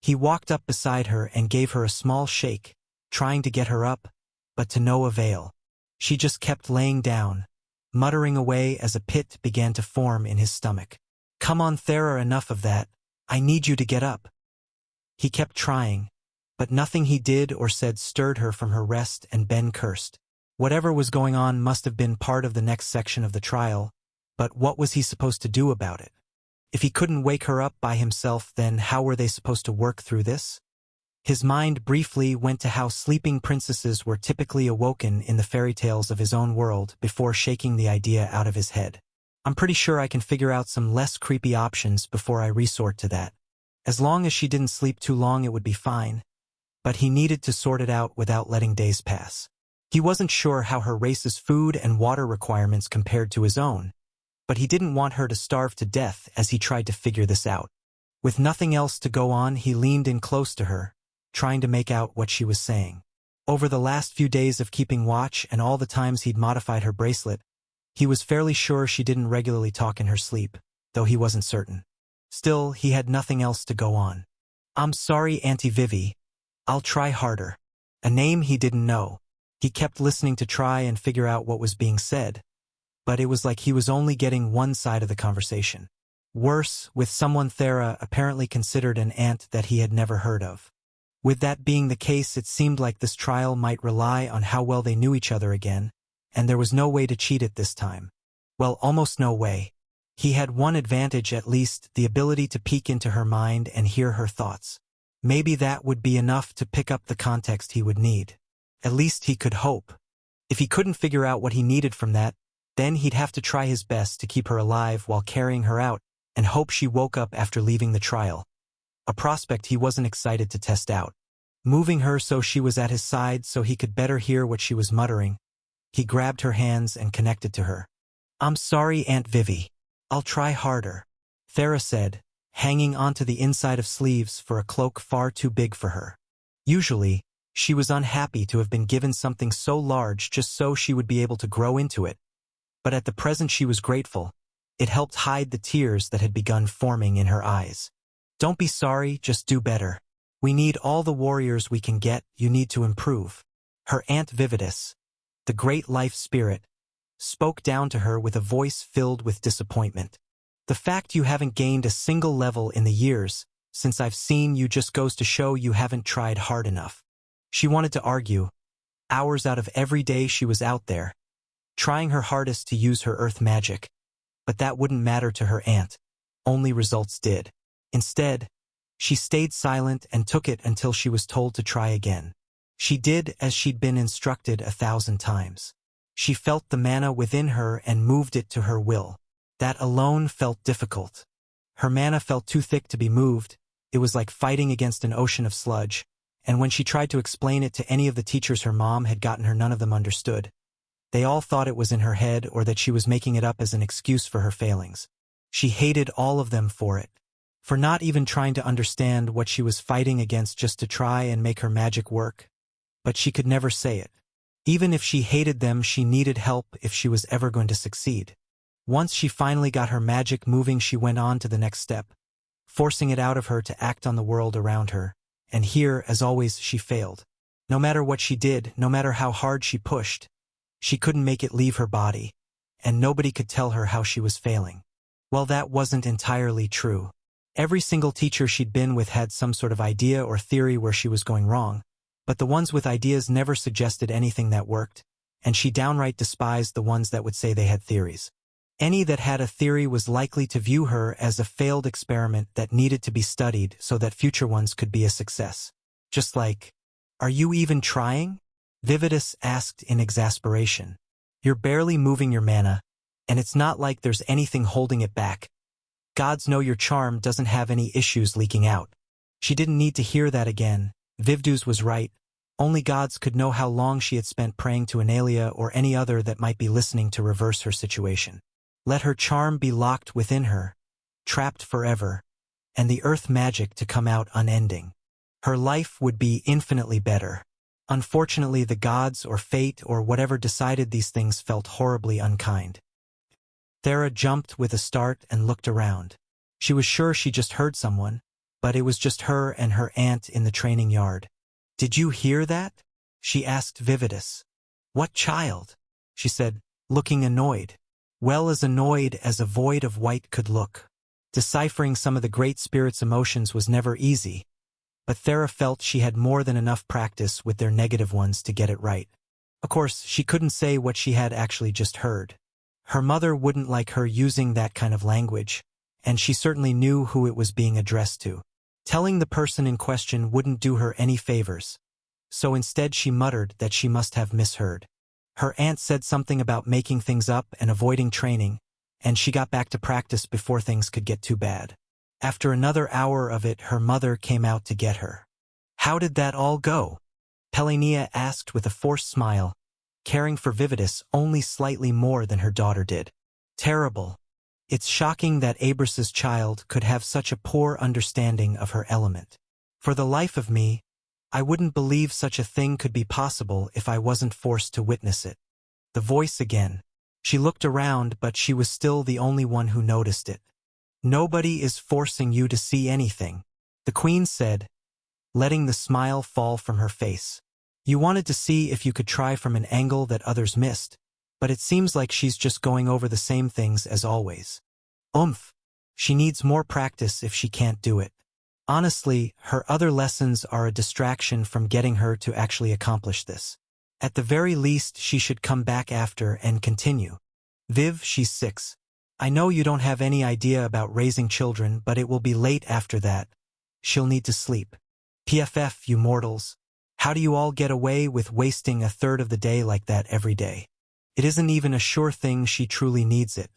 He walked up beside her and gave her a small shake, trying to get her up, but to no avail. She just kept laying down, muttering away as a pit began to form in his stomach. "Come on, Thera, enough of that. I need you to get up." He kept trying, but nothing he did or said stirred her from her rest, and Ben cursed. Whatever was going on must have been part of the next section of the trial, but what was he supposed to do about it? If he couldn't wake her up by himself, then how were they supposed to work through this? His mind briefly went to how sleeping princesses were typically awoken in the fairy tales of his own world before shaking the idea out of his head. "I'm pretty sure I can figure out some less creepy options before I resort to that. As long as she didn't sleep too long, it would be fine." But he needed to sort it out without letting days pass. He wasn't sure how her race's food and water requirements compared to his own, but he didn't want her to starve to death as he tried to figure this out. With nothing else to go on, he leaned in close to her, trying to make out what she was saying. Over the last few days of keeping watch and all the times he'd modified her bracelet, he was fairly sure she didn't regularly talk in her sleep, though he wasn't certain. Still, he had nothing else to go on. "I'm sorry, Auntie Vivi. I'll try harder." A name he didn't know. He kept listening to try and figure out what was being said, but it was like he was only getting one side of the conversation. Worse, with someone Thera apparently considered an aunt that he had never heard of. With that being the case, it seemed like this trial might rely on how well they knew each other again, and there was no way to cheat it this time. Well, almost no way. He had one advantage at least, the ability to peek into her mind and hear her thoughts. Maybe that would be enough to pick up the context he would need. At least he could hope. If he couldn't figure out what he needed from that, then he'd have to try his best to keep her alive while carrying her out and hope she woke up after leaving the trial. A prospect he wasn't excited to test out. Moving her so she was at his side so he could better hear what she was muttering, he grabbed her hands and connected to her. "I'm sorry, Aunt Vivi. I'll try harder," Thera said, hanging onto the inside of sleeves for a cloak far too big for her. Usually, she was unhappy to have been given something so large just so she would be able to grow into it. But at the present she was grateful. It helped hide the tears that had begun forming in her eyes. "Don't be sorry, just do better. We need all the warriors we can get, you need to improve." Her Aunt Vividis, the great life spirit, spoke down to her with a voice filled with disappointment. "The fact you haven't gained a single level in the years since I've seen you just goes to show you haven't tried hard enough." She wanted to argue. Hours out of every day she was out there, trying her hardest to use her earth magic. but that wouldn't matter to her aunt. Only results did. Instead, she stayed silent and took it until she was told to try again. She did as she'd been instructed 1,000 times. She felt the mana within her and moved it to her will. That alone felt difficult. Her mana felt too thick to be moved. It was like fighting against an ocean of sludge, and when she tried to explain it to any of the teachers her mom had gotten her, none of them understood. They all thought it was in her head or that she was making it up as an excuse for her failings. She hated all of them for it. For not even trying to understand what she was fighting against just to try and make her magic work. But she could never say it. Even if she hated them, she needed help if she was ever going to succeed. Once she finally got her magic moving, she went on to the next step, forcing it out of her to act on the world around her. And here, as always, she failed. No matter what she did, no matter how hard she pushed, she couldn't make it leave her body, and nobody could tell her how she was failing. Well, that wasn't entirely true. Every single teacher she'd been with had some sort of idea or theory where she was going wrong, but the ones with ideas never suggested anything that worked, and she downright despised the ones that would say they had theories. Any that had a theory was likely to view her as a failed experiment that needed to be studied so that future ones could be a success. Just like, "Are you even trying?" Vividus asked in exasperation. "You're barely moving your mana, and it's not like there's anything holding it back. Gods know your charm doesn't have any issues leaking out." She didn't need to hear that again. Vivdus was right. Only gods could know how long she had spent praying to Analia or any other that might be listening to reverse her situation. Let her charm be locked within her, trapped forever, and the earth magic to come out unending. Her life would be infinitely better. Unfortunately, the gods or fate or whatever decided these things felt horribly unkind. Thera jumped with a start and looked around. She was sure she just heard someone, but it was just her and her aunt in the training yard. "Did you hear that?" she asked Vividus. "What child?" she said, looking annoyed. Well, as annoyed as a void of white could look. Deciphering some of the Great Spirit's emotions was never easy, but Thera felt she had more than enough practice with their negative ones to get it right. Of course, she couldn't say what she had actually just heard. Her mother wouldn't like her using that kind of language, and she certainly knew who it was being addressed to. Telling the person in question wouldn't do her any favors, so instead she muttered that she must have misheard. Her aunt said something about making things up and avoiding training, and she got back to practice before things could get too bad. After another hour of it, her mother came out to get her. "How did that all go?" Pelania asked with a forced smile, caring for Vividus only slightly more than her daughter did. "Terrible. It's shocking that Abras's child could have such a poor understanding of her element. For the life of me, I wouldn't believe such a thing could be possible if I wasn't forced to witness it." The voice again. She looked around, but she was still the only one who noticed it. "Nobody is forcing you to see anything," the queen said, letting the smile fall from her face. "You wanted to see if you could try from an angle that others missed, but it seems like she's just going over the same things as always. She needs more practice if she can't do it. Honestly, her other lessons are a distraction from getting her to actually accomplish this. At the very least, she should come back after and continue. Viv, she's 6. I know you don't have any idea about raising children, but it will be late after that. She'll need to sleep. PFF, you mortals. How do you all get away with wasting a third of the day like that every day? It isn't even a sure thing she truly needs it.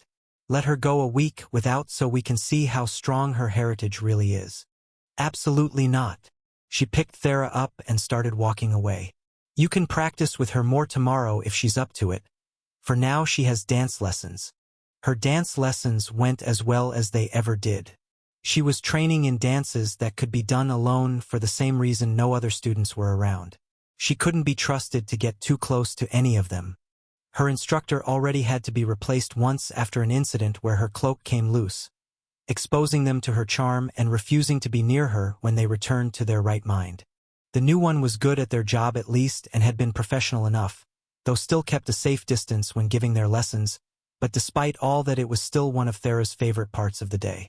Let her go a week without so we can see how strong her heritage really is." "Absolutely not." She picked Thera up and started walking away. "You can practice with her more tomorrow if she's up to it. For now she has dance lessons." Her dance lessons went as well as they ever did. She was training in dances that could be done alone for the same reason no other students were around. She couldn't be trusted to get too close to any of them. Her instructor already had to be replaced once after an incident where her cloak came loose, exposing them to her charm and refusing to be near her when they returned to their right mind. The new one was good at their job at least and had been professional enough, though still kept a safe distance when giving their lessons, but despite all that it was still one of Thera's favorite parts of the day.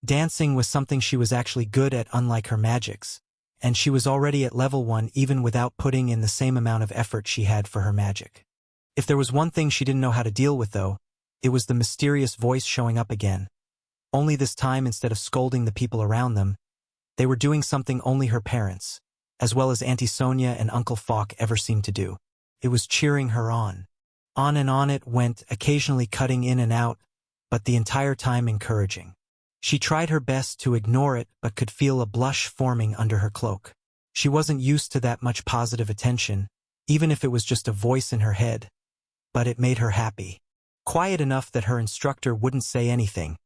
Dancing was something she was actually good at, unlike her magics, and she was already at level 1 even without putting in the same amount of effort she had for her magic. If there was one thing she didn't know how to deal with though, It was the mysterious voice showing up again. Only this time, instead of scolding the people around them, they were doing something only her parents, as well as Auntie Sonia and Uncle Falk, ever seemed to do. It was cheering her on. On and on it went, occasionally cutting in and out, but the entire time encouraging. She tried her best to ignore it, but could feel a blush forming under her cloak. She wasn't used to that much positive attention, even if it was just a voice in her head, but it made her happy. Quiet enough that her instructor wouldn't say anything.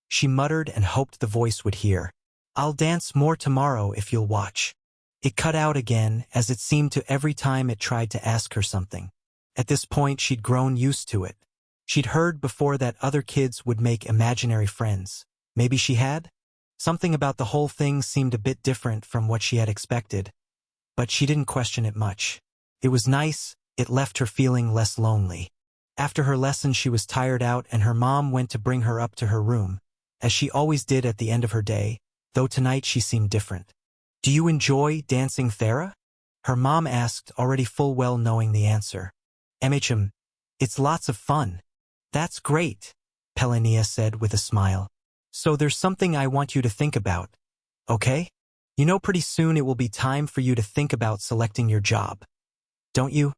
She muttered and hoped the voice would hear. "I'll dance more tomorrow if you'll watch." It cut out again, as it seemed to every time it tried to ask her something. At this point, she'd grown used to it. She'd heard before that other kids would make imaginary friends. Maybe she had? Something about the whole thing seemed a bit different from what she had expected, but she didn't question it much. It was nice, it left her feeling less lonely. After her lesson, she was tired out, and her mom went to bring her up to her room, as she always did at the end of her day, though tonight she seemed different. "Do you enjoy dancing, Thera?" her mom asked, already full well knowing the answer. It's lots of fun." "That's great," Pelania said with a smile. "So there's something I want you to think about, okay? You know, pretty soon it will be time for you to think about selecting your job. Don't you?"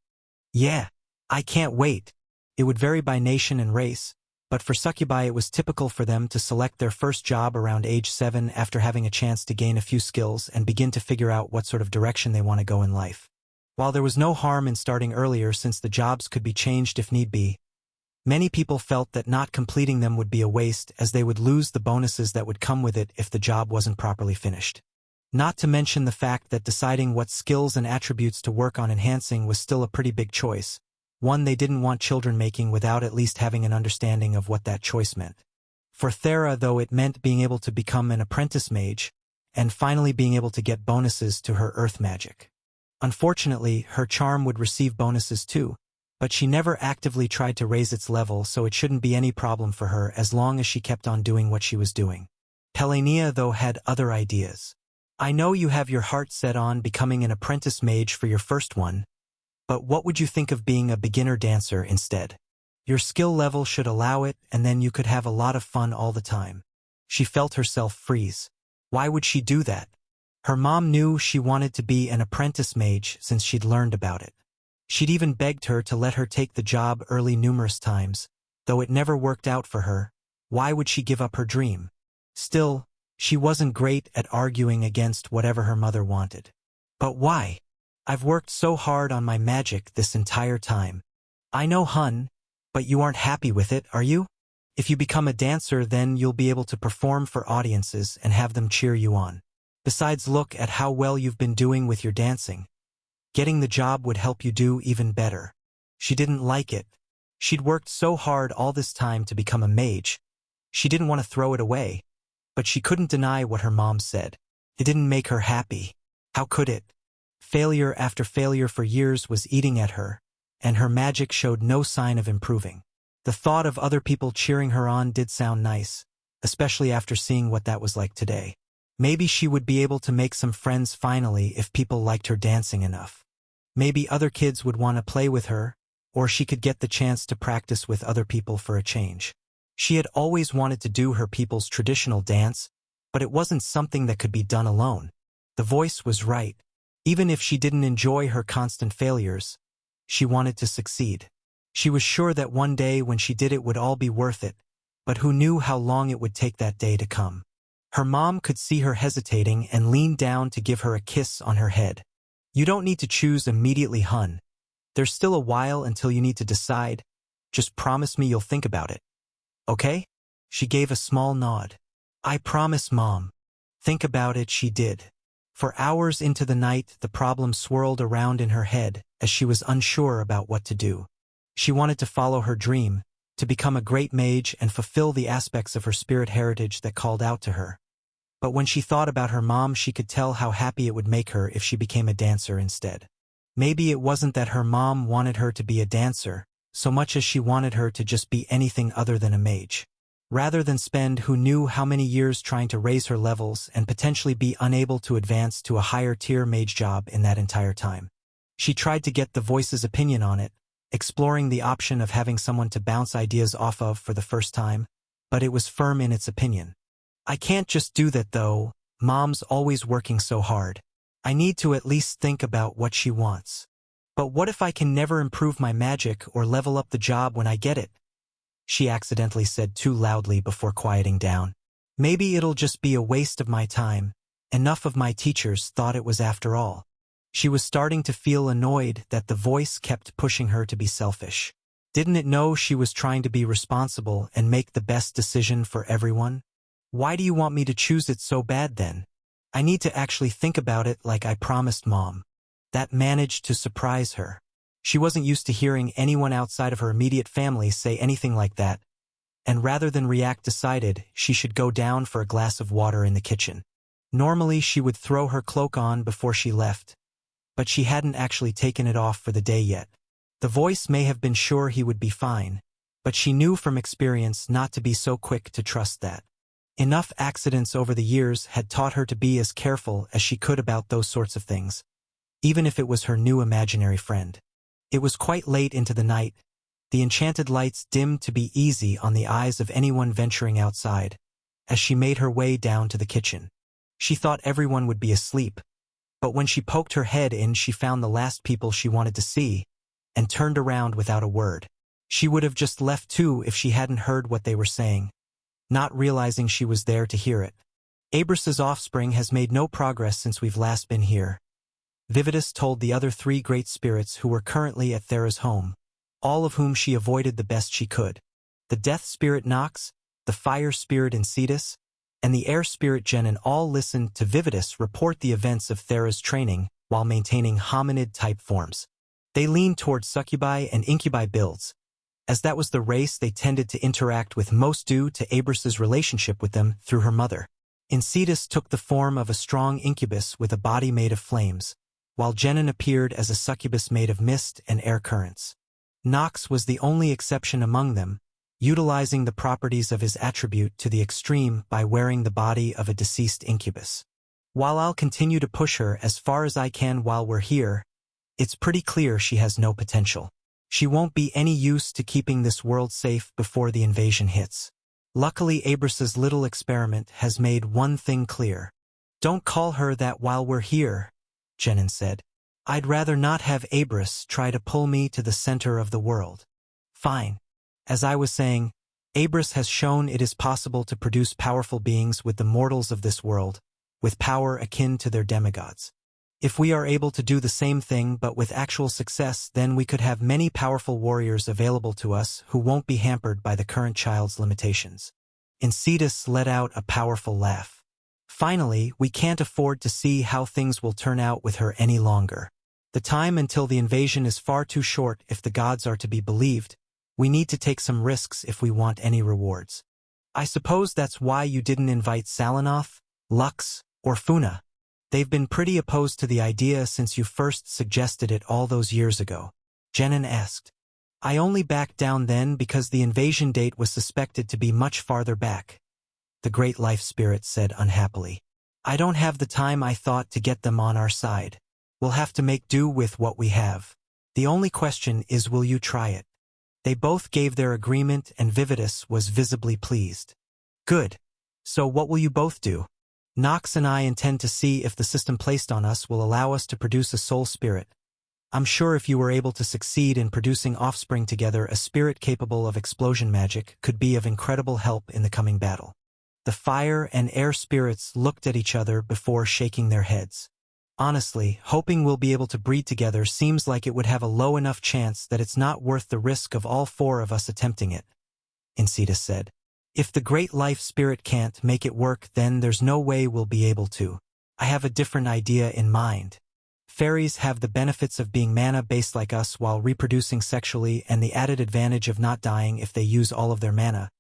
"Yeah, I can't wait." It would vary by nation and race, but for succubi it was typical for them to select their first job around age 7 after having a chance to gain a few skills and begin to figure out what sort of direction they want to go in life. While there was no harm in starting earlier since the jobs could be changed if need be, many people felt that not completing them would be a waste, as they would lose the bonuses that would come with it if the job wasn't properly finished. Not to mention the fact that deciding what skills and attributes to work on enhancing was still a pretty big choice, one they didn't want children making without at least having an understanding of what that choice meant. For Thera, though, it meant being able to become an apprentice mage, and finally being able to get bonuses to her earth magic. Unfortunately, her charm would receive bonuses too, but she never actively tried to raise its level, so it shouldn't be any problem for her as long as she kept on doing what she was doing. Pelania, though, had other ideas. "I know you have your heart set on becoming an apprentice mage for your first one, but what would you think of being a beginner dancer instead? Your skill level should allow it, and then you could have a lot of fun all the time." She felt herself freeze. Why would she do that? Her mom knew she wanted to be an apprentice mage since she'd learned about it. She'd even begged her to let her take the job early numerous times, though it never worked out for her. Why would she give up her dream? Still, she wasn't great at arguing against whatever her mother wanted. "But why? I've worked so hard on my magic this entire time." "I know, hun, but you aren't happy with it, are you? If you become a dancer, then you'll be able to perform for audiences and have them cheer you on. Besides, look at how well you've been doing with your dancing. Getting the job would help you do even better." She didn't like it. She'd worked so hard all this time to become a mage. She didn't want to throw it away, but she couldn't deny what her mom said. It didn't make her happy. How could it? Failure after failure for years was eating at her, and her magic showed no sign of improving. The thought of other people cheering her on did sound nice, especially after seeing what that was like today. Maybe she would be able to make some friends finally if people liked her dancing enough. Maybe other kids would want to play with her, or she could get the chance to practice with other people for a change. She had always wanted to do her people's traditional dance, but it wasn't something that could be done alone. The voice was right. Even if she didn't enjoy her constant failures, she wanted to succeed. She was sure that one day when she did it would all be worth it, but who knew how long it would take that day to come. Her mom could see her hesitating and leaned down to give her a kiss on her head. "You don't need to choose immediately, hun. There's still a while until you need to decide. Just promise me you'll think about it. Okay?" She gave a small nod. "I promise, Mom." Think about it she did. For hours into the night, the problem swirled around in her head as she was unsure about what to do. She wanted to follow her dream, to become a great mage and fulfill the aspects of her spirit heritage that called out to her. But when she thought about her mom, she could tell how happy it would make her if she became a dancer instead. Maybe it wasn't that her mom wanted her to be a dancer, so much as she wanted her to just be anything other than a mage. Rather than spend who knew how many years trying to raise her levels and potentially be unable to advance to a higher tier mage job in that entire time. She tried to get the voice's opinion on it, exploring the option of having someone to bounce ideas off of for the first time, but it was firm in its opinion. I can't just do that though, Mom's always working so hard. I need to at least think about what she wants. But what if I can never improve my magic or level up the job when I get it? She accidentally said too loudly before quieting down. Maybe it'll just be a waste of my time. Enough of my teachers thought it was after all. She was starting to feel annoyed that the voice kept pushing her to be selfish. Didn't it know she was trying to be responsible and make the best decision for everyone? Why do you want me to choose it so bad then? I need to actually think about it like I promised Mom. That managed to surprise her. She wasn't used to hearing anyone outside of her immediate family say anything like that, and rather than react decided she should go down for a glass of water in the kitchen. Normally she would throw her cloak on before she left, but she hadn't actually taken it off for the day yet. The voice may have been sure he would be fine, but she knew from experience not to be so quick to trust that. Enough accidents over the years had taught her to be as careful as she could about those sorts of things, even if it was her new imaginary friend. It was quite late into the night. The enchanted lights dimmed to be easy on the eyes of anyone venturing outside, as she made her way down to the kitchen. She thought everyone would be asleep, but when she poked her head in she found the last people she wanted to see, and turned around without a word. She would have just left too if she hadn't heard what they were saying, not realizing she was there to hear it. Abras's offspring has made no progress since we've last been here, Vividus told the other 3 great spirits who were currently at Thera's home, all of whom she avoided the best she could. The death spirit Nox, the fire spirit Encetus, and the air spirit Genin all listened to Vividus report the events of Thera's training while maintaining hominid-type forms. They leaned toward succubi and incubi builds, as that was the race they tended to interact with most due to Abras's relationship with them through her mother. Encetus took the form of a strong incubus with a body made of flames, while Genin appeared as a succubus made of mist and air currents. Nox was the only exception among them, utilizing the properties of his attribute to the extreme by wearing the body of a deceased incubus. While I'll continue to push her as far as I can while we're here, it's pretty clear she has no potential. She won't be any use to keeping this world safe before the invasion hits. Luckily, Abras's little experiment has made one thing clear. Don't call her that while we're here, Genin said. I'd rather not have Abras try to pull me to the center of the world. Fine. As I was saying, Abras has shown it is possible to produce powerful beings with the mortals of this world, with power akin to their demigods. If we are able to do the same thing but with actual success, then we could have many powerful warriors available to us who won't be hampered by the current child's limitations. Encetus let out a powerful laugh. Finally, we can't afford to see how things will turn out with her any longer. The time until the invasion is far too short if the gods are to be believed. We need to take some risks if we want any rewards. I suppose that's why you didn't invite Salinoth, Lux, or Funa. They've been pretty opposed to the idea since you first suggested it all those years ago, Genin asked. I only backed down then because the invasion date was suspected to be much farther back, the Great Life Spirit said unhappily. I don't have the time I thought to get them on our side. We'll have to make do with what we have. The only question is, will you try it? They both gave their agreement and Vividus was visibly pleased. Good. So what will you both do? Nox and I intend to see if the system placed on us will allow us to produce a soul spirit. I'm sure if you were able to succeed in producing offspring together, a spirit capable of explosion magic could be of incredible help in the coming battle. The fire and air spirits looked at each other before shaking their heads. Honestly, hoping we'll be able to breed together seems like it would have a low enough chance that it's not worth the risk of all 4 of us attempting it, Encetus said. If the Great Life Spirit can't make it work, then there's no way we'll be able to. I have a different idea in mind. Fairies have the benefits of being mana-based like us while reproducing sexually and the added advantage of not dying if they use all of their mana.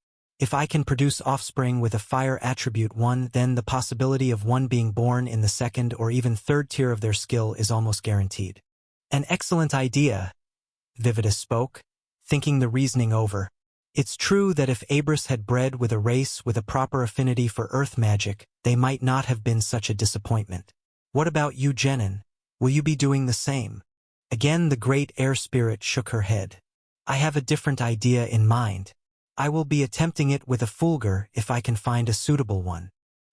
If I can produce offspring with a fire attribute 1, then the possibility of one being born in the 2nd or even 3rd tier of their skill is almost guaranteed. An excellent idea, Vividus spoke, thinking the reasoning over. It's true that if Abras had bred with a race with a proper affinity for earth magic, they might not have been such a disappointment. What about you, Genin? Will you be doing the same? Again the great air spirit shook her head. I have a different idea in mind. I will be attempting it with a Fulgur if I can find a suitable one.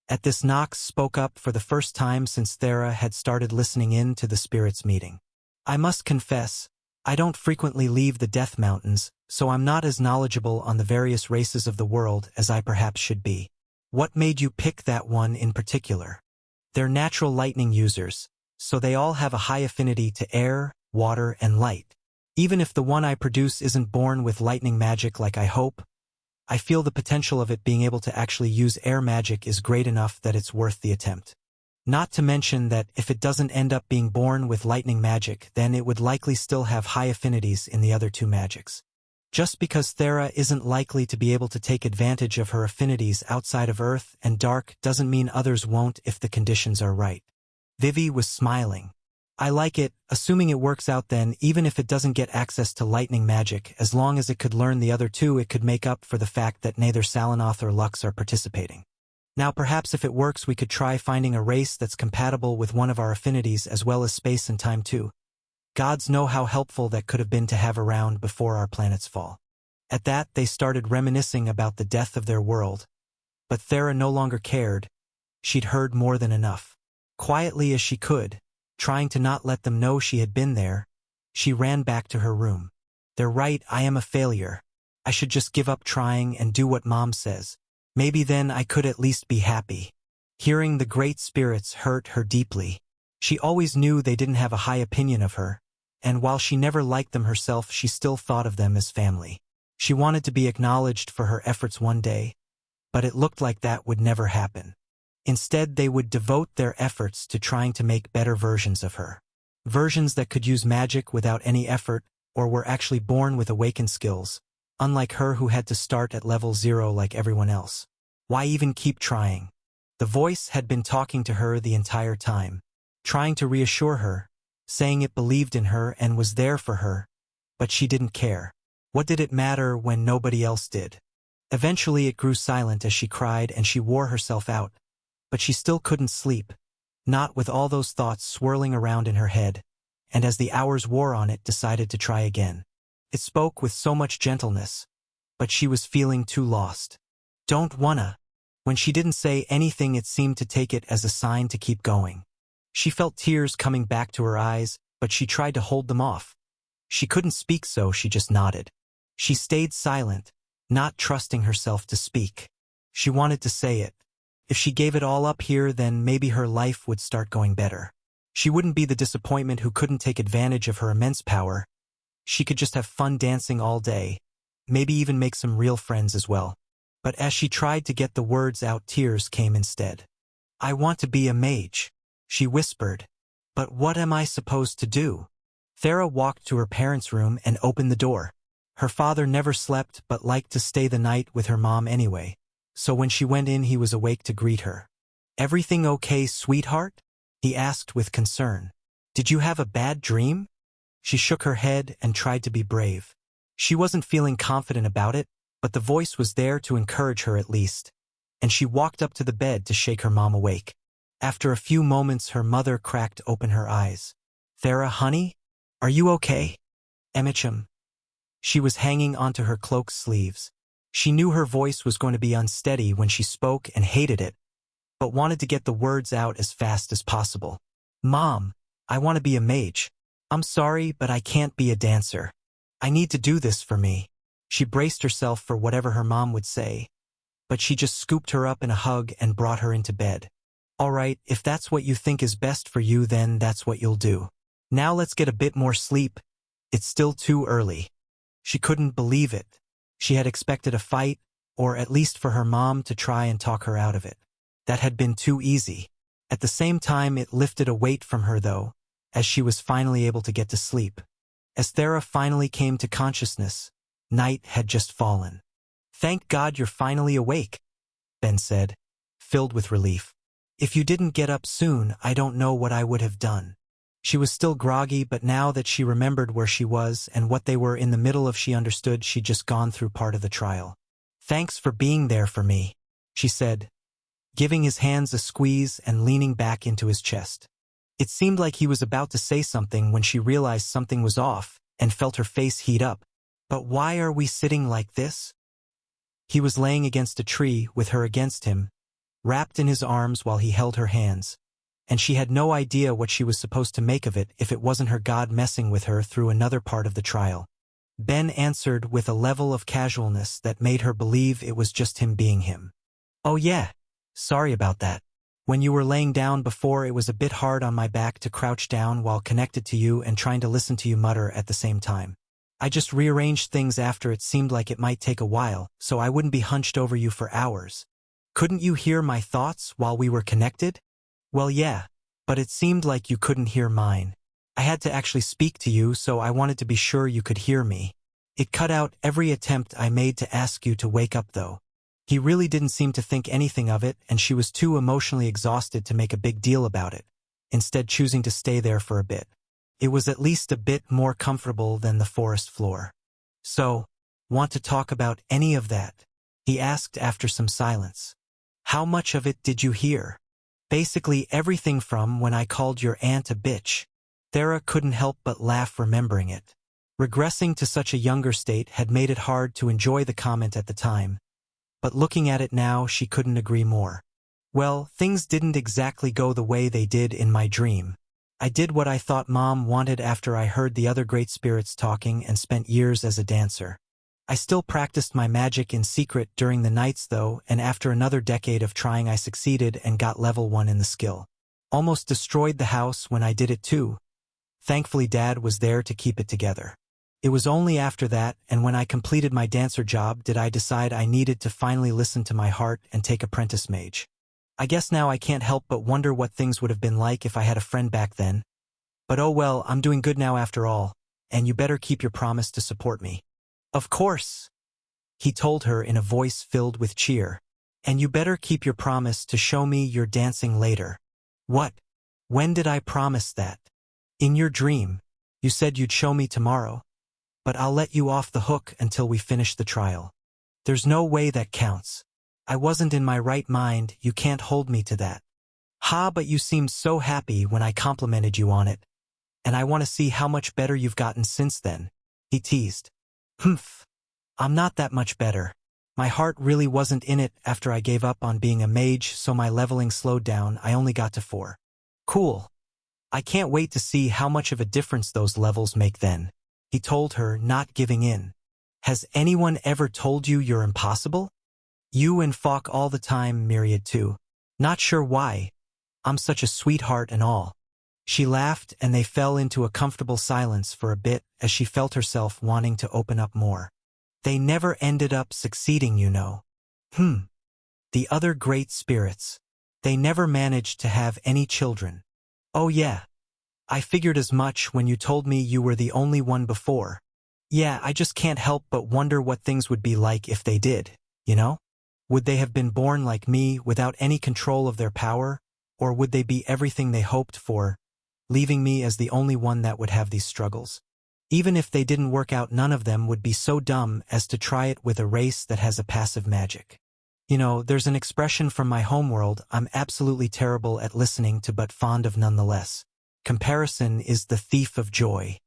At this, Nox spoke up for the first time since Thera had started listening in to the spirits meeting. I must confess, I don't frequently leave the Death Mountains, so I'm not as knowledgeable on the various races of the world as I perhaps should be. What made you pick that one in particular? They're natural lightning users, so they all have a high affinity to air, water, and light. Even if the one I produce isn't born with lightning magic like I hope, I feel the potential of it being able to actually use air magic is great enough that it's worth the attempt. Not to mention that if it doesn't end up being born with lightning magic, then it would likely still have high affinities in the other two magics. Just because Thera isn't likely to be able to take advantage of her affinities outside of Earth and Dark doesn't mean others won't if the conditions are right. Vivi was smiling. I like it, assuming it works out then, even if it doesn't get access to lightning magic, as long as it could learn the other two it could make up for the fact that neither Salinoth or Lux are participating. Now perhaps if it works we could try finding a race that's compatible with one of our affinities as well as space and time too. Gods know how helpful that could have been to have around before our planet's fall. At that they started reminiscing about the death of their world. But Thera no longer cared. She'd heard more than enough. Quietly as she could, trying to not let them know she had been there, she ran back to her room. They're right, I am a failure. I should just give up trying and do what Mom says. Maybe then I could at least be happy. Hearing the great spirits hurt her deeply. She always knew they didn't have a high opinion of her, and while she never liked them herself, she still thought of them as family. She wanted to be acknowledged for her efforts one day, but it looked like that would never happen. Instead, they would devote their efforts to trying to make better versions of her. Versions that could use magic without any effort, or were actually born with awakened skills, unlike her who had to start at level 0 like everyone else. Why even keep trying? The voice had been talking to her the entire time, trying to reassure her, saying it believed in her and was there for her, but she didn't care. What did it matter when nobody else did? Eventually it grew silent as she cried and she wore herself out, but she still couldn't sleep, not with all those thoughts swirling around in her head, and as the hours wore on it decided to try again. It spoke with so much gentleness, but she was feeling too lost. Don't wanna. When she didn't say anything it seemed to take it as a sign to keep going. She felt tears coming back to her eyes, but she tried to hold them off. She couldn't speak so she just nodded. She stayed silent, not trusting herself to speak. She wanted to say it. If she gave it all up here then maybe her life would start going better. She wouldn't be the disappointment who couldn't take advantage of her immense power. She could just have fun dancing all day, maybe even make some real friends as well. But as she tried to get the words out tears came instead. I want to be a mage, she whispered. But what am I supposed to do? Thera walked to her parents' room and opened the door. Her father never slept but liked to stay the night with her mom anyway, so when she went in he was awake to greet her. Everything okay, sweetheart? He asked with concern. Did you have a bad dream? She shook her head and tried to be brave. She wasn't feeling confident about it, but the voice was there to encourage her at least, and she walked up to the bed to shake her mom awake. After a few moments her mother cracked open her eyes. Thera, honey? Are you okay? Emicham. She was hanging onto her cloak's sleeves. She knew her voice was going to be unsteady when she spoke and hated it, but wanted to get the words out as fast as possible. Mom, I want to be a mage. I'm sorry, but I can't be a dancer. I need to do this for me. She braced herself for whatever her mom would say, but she just scooped her up in a hug and brought her into bed. All right, if that's what you think is best for you, then that's what you'll do. Now let's get a bit more sleep. It's still too early. She couldn't believe it. She had expected a fight, or at least for her mom to try and talk her out of it. That had been too easy. At the same time, it lifted a weight from her, though, as she was finally able to get to sleep. As Thera finally came to consciousness, night had just fallen. Thank God you're finally awake, Ben said, filled with relief. If you didn't get up soon, I don't know what I would have done. She was still groggy, but now that she remembered where she was and what they were in the middle of, she understood she'd just gone through part of the trial. Thanks for being there for me, she said, giving his hands a squeeze and leaning back into his chest. It seemed like he was about to say something when she realized something was off and felt her face heat up. But why are we sitting like this? He was laying against a tree with her against him, wrapped in his arms while he held her hands, and she had no idea what she was supposed to make of it if it wasn't her God messing with her through another part of the trial. Ben answered with a level of casualness that made her believe it was just him being him. Oh yeah, sorry about that. When you were laying down before, it was a bit hard on my back to crouch down while connected to you and trying to listen to you mutter at the same time. I just rearranged things after it seemed like it might take a while, so I wouldn't be hunched over you for hours. Couldn't you hear my thoughts while we were connected? Well, yeah, but it seemed like you couldn't hear mine. I had to actually speak to you, so I wanted to be sure you could hear me. It cut out every attempt I made to ask you to wake up, though. He really didn't seem to think anything of it, and she was too emotionally exhausted to make a big deal about it, instead choosing to stay there for a bit. It was at least a bit more comfortable than the forest floor. So, want to talk about any of that? He asked after some silence. How much of it did you hear? Basically everything from when I called your aunt a bitch. Thera couldn't help but laugh remembering it. Regressing to such a younger state had made it hard to enjoy the comment at the time, but looking at it now she couldn't agree more. Well, things didn't exactly go the way they did in my dream. I did what I thought Mom wanted after I heard the other great spirits talking and spent years as a dancer. I still practiced my magic in secret during the nights though, and after another decade of trying I succeeded and got level 1 in the skill. Almost destroyed the house when I did it too. Thankfully Dad was there to keep it together. It was only after that, and when I completed my dancer job, did I decide I needed to finally listen to my heart and take apprentice mage. I guess now I can't help but wonder what things would have been like if I had a friend back then. But oh well, I'm doing good now after all, and you better keep your promise to support me. Of course, he told her in a voice filled with cheer. And you better keep your promise to show me your dancing later. What? When did I promise that? In your dream, you said you'd show me tomorrow. But I'll let you off the hook until we finish the trial. There's no way that counts. I wasn't in my right mind, you can't hold me to that. Ha, but you seemed so happy when I complimented you on it. And I want to see how much better you've gotten since then, he teased. Humph. I'm not that much better. My heart really wasn't in it after I gave up on being a mage, so my leveling slowed down. I only got to 4. Cool. I can't wait to see how much of a difference those levels make then, he told her, not giving in. Has anyone ever told you you're impossible? You and Falk all the time, Myriad too. Not sure why. I'm such a sweetheart and all. She laughed and they fell into a comfortable silence for a bit as she felt herself wanting to open up more. They never ended up succeeding, you know. The other great spirits. They never managed to have any children. Oh yeah. I figured as much when you told me you were the only one before. Yeah, I just can't help but wonder what things would be like if they did, you know? Would they have been born like me without any control of their power, or would they be everything they hoped for, leaving me as the only one that would have these struggles? Even if they didn't work out, none of them would be so dumb as to try it with a race that has a passive magic. You know, there's an expression from my homeworld I'm absolutely terrible at listening to but fond of nonetheless. Comparison is the thief of joy.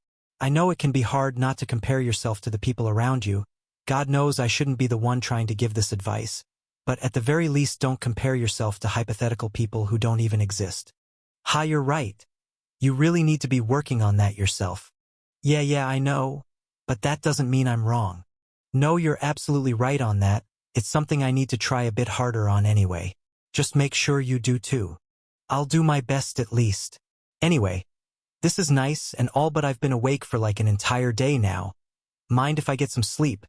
I know it can be hard not to compare yourself to the people around you. God knows I shouldn't be the one trying to give this advice. But at the very least don't compare yourself to hypothetical people who don't even exist. Ha, you're right. You really need to be working on that yourself. Yeah, I know. But that doesn't mean I'm wrong. No, you're absolutely right on that. It's something I need to try a bit harder on anyway. Just make sure you do too. I'll do my best at least. Anyway, this is nice and all, but I've been awake for like an entire day now. Mind if I get some sleep?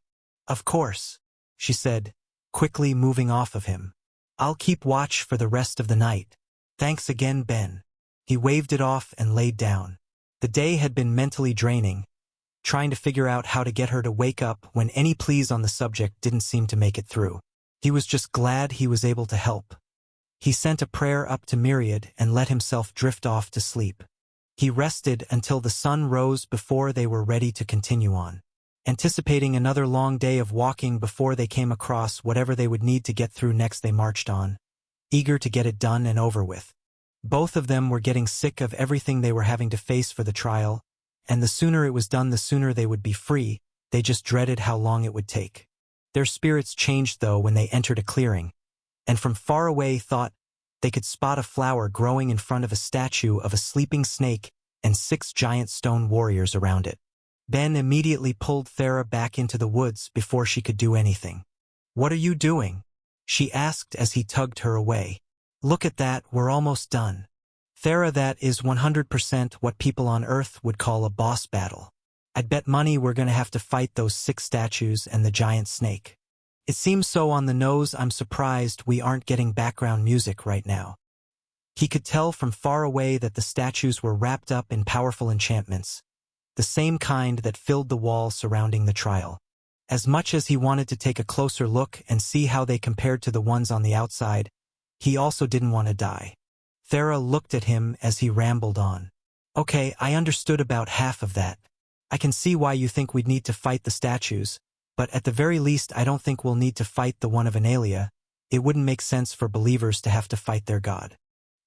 Of course, she said, quickly moving off of him. I'll keep watch for the rest of the night. Thanks again, Ben. He waved it off and laid down. The day had been mentally draining, trying to figure out how to get her to wake up when any pleas on the subject didn't seem to make it through. He was just glad he was able to help. He sent a prayer up to Myriad and let himself drift off to sleep. He rested until the sun rose before they were ready to continue on. Anticipating another long day of walking before they came across whatever they would need to get through next, they marched on, eager to get it done and over with. Both of them were getting sick of everything they were having to face for the trial, and the sooner it was done the sooner they would be free. they just dreaded how long it would take. Their spirits changed though when they entered a clearing, and from far away thought they could spot a flower growing in front of a statue of a sleeping snake and 6 giant stone warriors around it. Ben immediately pulled Thera back into the woods before she could do anything. "What are you doing?" she asked as he tugged her away. "Look at that, we're almost done." "Thera, that is 100% what people on Earth would call a boss battle. I'd bet money we're gonna have to fight those 6 statues and the giant snake." "It seems so on the nose. I'm surprised we aren't getting background music right now." He could tell from far away that the statues were wrapped up in powerful enchantments, the same kind that filled the wall surrounding the trial. As much as he wanted to take a closer look and see how they compared to the ones on the outside, he also didn't want to die. Thera looked at him as he rambled on. "Okay, I understood about half of that. I can see why you think we'd need to fight the statues, but at the very least I don't think we'll need to fight the one of Analia. It wouldn't make sense for believers to have to fight their god."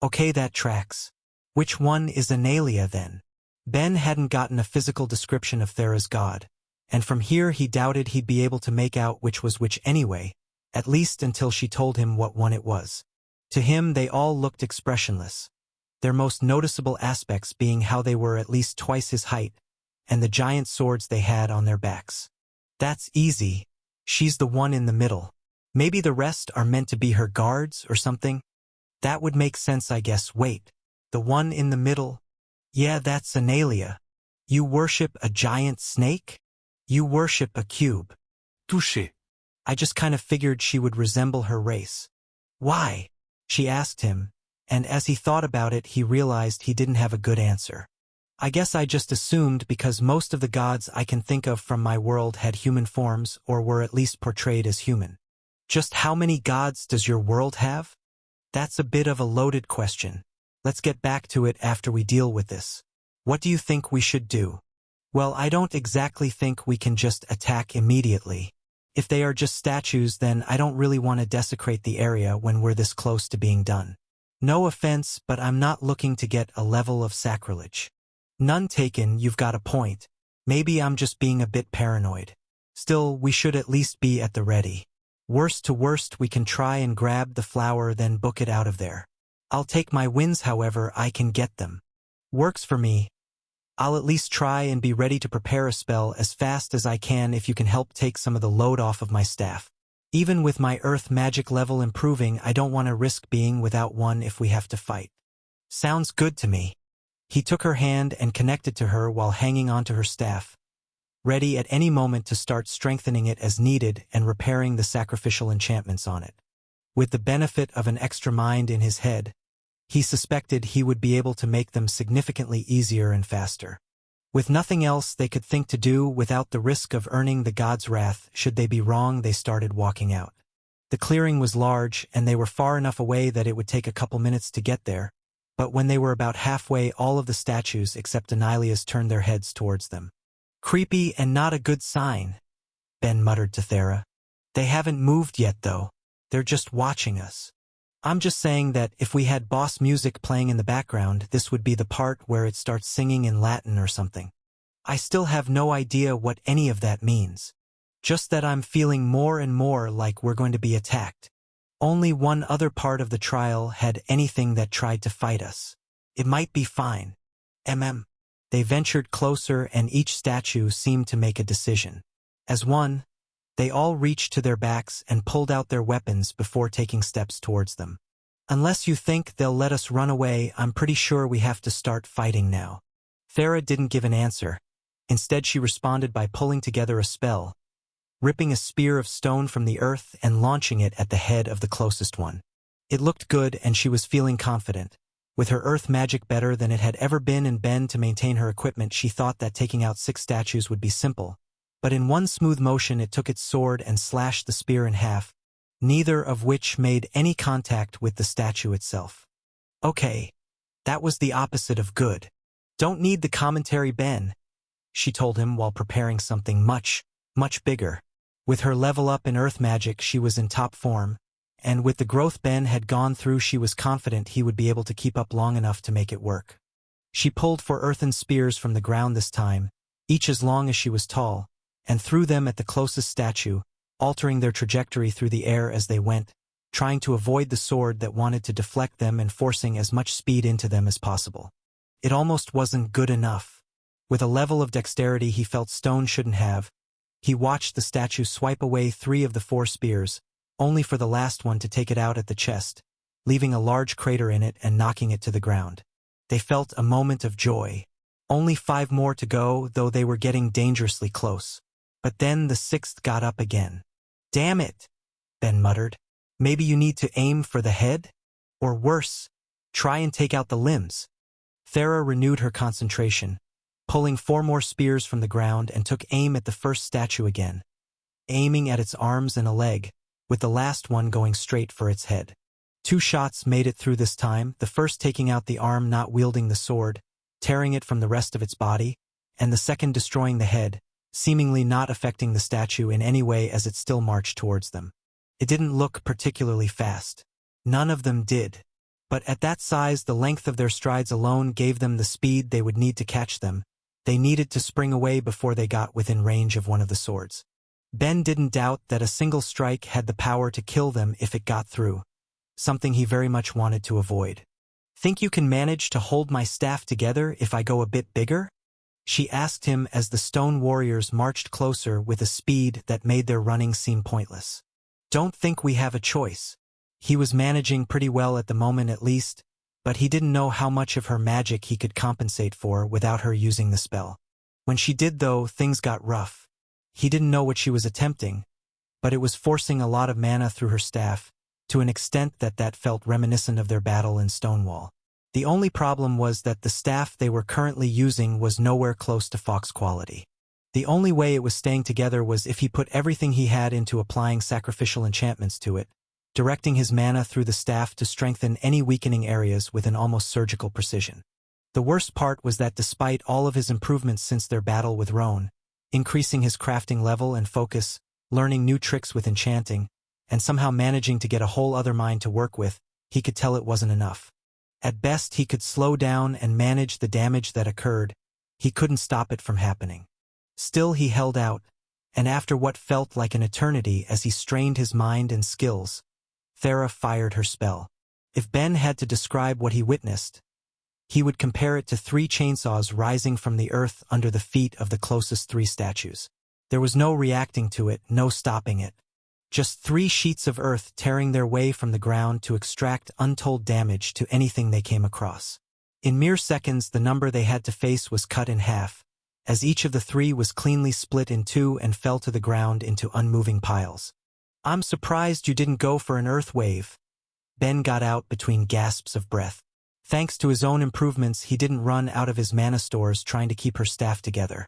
"Okay, that tracks. Which one is Analia then?" Ben hadn't gotten a physical description of Thera's god, and from here he doubted he'd be able to make out which was which anyway, at least until she told him what one it was. To him they all looked expressionless, their most noticeable aspects being how they were at least twice his height, and the giant swords they had on their backs. "That's easy. She's the one in the middle. Maybe the rest are meant to be her guards or something? That would make sense, I guess. Wait, the one in the middle? Yeah, that's Analia. You worship a giant snake? You worship a cube." Touché. "I just kind of figured she would resemble her race." "Why?" she asked him, and as he thought about it he realized he didn't have a good answer. "I guess I just assumed because most of the gods I can think of from my world had human forms or were at least portrayed as human." "Just how many gods does your world have?" "That's a bit of a loaded question. Let's get back to it after we deal with this. What do you think we should do?" "Well, I don't exactly think we can just attack immediately. If they are just statues, then I don't really want to desecrate the area when we're this close to being done. No offense, but I'm not looking to get a level of sacrilege." "None taken, you've got a point. Maybe I'm just being a bit paranoid. Still, we should at least be at the ready. Worst to worst, we can try and grab the flower then book it out of there. I'll take my wins however I can get them." "Works for me. I'll at least try and be ready to prepare a spell as fast as I can if you can help take some of the load off of my staff. Even with my earth magic level improving, I don't want to risk being without one if we have to fight." "Sounds good to me." He took her hand and connected to her while hanging onto her staff, ready at any moment to start strengthening it as needed and repairing the sacrificial enchantments on it. With the benefit of an extra mind in his head, he suspected he would be able to make them significantly easier and faster. With nothing else they could think to do without the risk of earning the god's wrath should they be wrong, they started walking out. The clearing was large and they were far enough away that it would take a couple minutes to get there, but when they were about halfway all of the statues except Anilia's turned their heads towards them. "Creepy and not a good sign," Ben muttered to Thera. "They haven't moved yet though. They're just watching us. I'm just saying that if we had boss music playing in the background, this would be the part where it starts singing in Latin or something. I still have no idea what any of that means. Just that I'm feeling more and more like we're going to be attacked. Only one other part of the trial had anything that tried to fight us. It might be fine. They ventured closer and each statue seemed to make a decision. As one, they all reached to their backs and pulled out their weapons before taking steps towards them. "Unless you think they'll let us run away, I'm pretty sure we have to start fighting now." Thera didn't give an answer. Instead she responded by pulling together a spell, ripping a spear of stone from the earth and launching it at the head of the closest one. It looked good and she was feeling confident. With her earth magic better than it had ever been in Ben to maintain her equipment, she thought that taking out 6 statues would be simple. But in one smooth motion it took its sword and slashed the spear in half, neither of which made any contact with the statue itself. "Okay, that was the opposite of good. Don't need the commentary, Ben," she told him while preparing something much, much bigger. With her level up in earth magic she was in top form, and with the growth Ben had gone through she was confident he would be able to keep up long enough to make it work. She pulled 4 earthen spears from the ground this time, each as long as she was tall, and threw them at the closest statue, altering their trajectory through the air as they went, trying to avoid the sword that wanted to deflect them and forcing as much speed into them as possible. It almost wasn't good enough. With a level of dexterity he felt Stone shouldn't have, he watched the statue swipe away 3 of the 4 spears, only for the last one to take it out at the chest, leaving a large crater in it and knocking it to the ground. They felt a moment of joy. Only 5 more to go, though they were getting dangerously close. But then the 6th got up again. "Damn it," Ben muttered. "Maybe you need to aim for the head? Or worse, try and take out the limbs." Thera renewed her concentration, pulling 4 more spears from the ground and took aim at the first statue again, aiming at its arms and a leg, with the last one going straight for its head. 2 shots made it through this time, the first taking out the arm not wielding the sword, tearing it from the rest of its body, and the second destroying the head, seemingly not affecting the statue in any way as it still marched towards them. It didn't look particularly fast. None of them did. But at that size, the length of their strides alone gave them the speed they would need to catch them. They needed to spring away before they got within range of one of the swords. Ben didn't doubt that a single strike had the power to kill them if it got through, something he very much wanted to avoid. "Think you can manage to hold my staff together if I go a bit bigger?" she asked him as the stone warriors marched closer with a speed that made their running seem pointless. "Don't think we have a choice." He was managing pretty well at the moment at least, but he didn't know how much of her magic he could compensate for without her using the spell. When she did though, things got rough. He didn't know what she was attempting, but it was forcing a lot of mana through her staff, to an extent that felt reminiscent of their battle in Stonewall. The only problem was that the staff they were currently using was nowhere close to Fox quality. The only way it was staying together was if he put everything he had into applying sacrificial enchantments to it, directing his mana through the staff to strengthen any weakening areas with an almost surgical precision. The worst part was that despite all of his improvements since their battle with Roan, increasing his crafting level and focus, learning new tricks with enchanting, and somehow managing to get a whole other mind to work with, he could tell it wasn't enough. At best he could slow down and manage the damage that occurred, he couldn't stop it from happening. Still he held out, and after what felt like an eternity as he strained his mind and skills, Thera fired her spell. If Ben had to describe what he witnessed, he would compare it to 3 chainsaws rising from the earth under the feet of the closest 3 statues. There was no reacting to it, no stopping it. Just 3 sheets of earth tearing their way from the ground to extract untold damage to anything they came across. In mere seconds the number they had to face was cut in half, as each of the 3 was cleanly split in 2 and fell to the ground into unmoving piles. "I'm surprised you didn't go for an earth wave." Ben got out between gasps of breath. Thanks to his own improvements, he didn't run out of his mana stores trying to keep her staff together.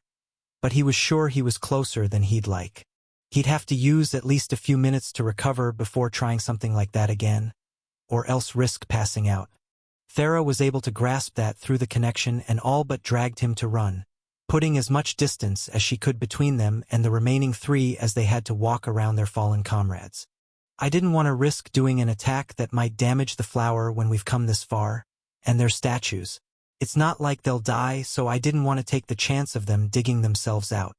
But he was sure he was closer than he'd like. He'd have to use at least a few minutes to recover before trying something like that again, or else risk passing out. Thera was able to grasp that through the connection and all but dragged him to run, putting as much distance as she could between them and the remaining 3 as they had to walk around their fallen comrades. "I didn't want to risk doing an attack that might damage the flower when we've come this far, and their statues. It's not like they'll die, so I didn't want to take the chance of them digging themselves out."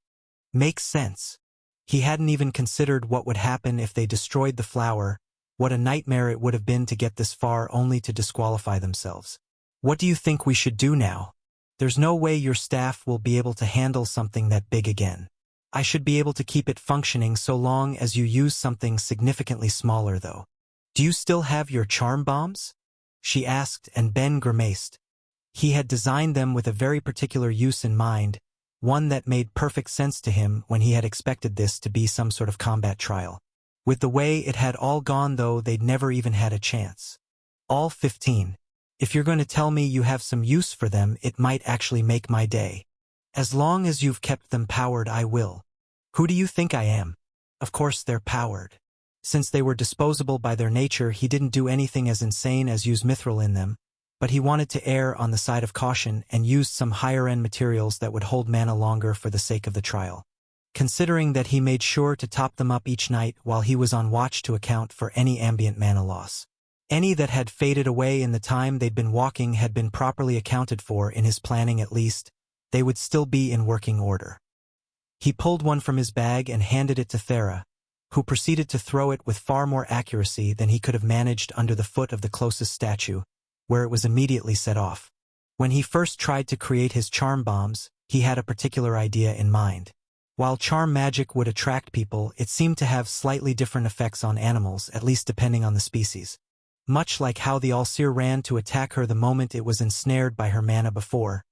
Makes sense. He hadn't even considered what would happen if they destroyed the flower, what a nightmare it would have been to get this far only to disqualify themselves. "What do you think we should do now? There's no way your staff will be able to handle something that big again. I should be able to keep it functioning so long as you use something significantly smaller though. Do you still have your charm bombs?" she asked, and Ben grimaced. He had designed them with a very particular use in mind, one that made perfect sense to him when he had expected this to be some sort of combat trial. With the way it had all gone though, they'd never even had a chance. "All 15. If you're going to tell me you have some use for them, it might actually make my day. As long as you've kept them powered, I will." "Who do you think I am?" Of course they're powered. Since they were disposable by their nature, he didn't do anything as insane as use mithril in them, but he wanted to err on the side of caution and used some higher-end materials that would hold mana longer for the sake of the trial. Considering that he made sure to top them up each night while he was on watch to account for any ambient mana loss. Any that had faded away in the time they'd been walking had been properly accounted for in his planning at least, they would still be in working order. He pulled one from his bag and handed it to Thera, who proceeded to throw it with far more accuracy than he could have managed under the foot of the closest statue, where it was immediately set off. When he first tried to create his charm bombs, he had a particular idea in mind. While charm magic would attract people, it seemed to have slightly different effects on animals, at least depending on the species. Much like how the Alseer ran to attack her the moment it was ensnared by her mana before.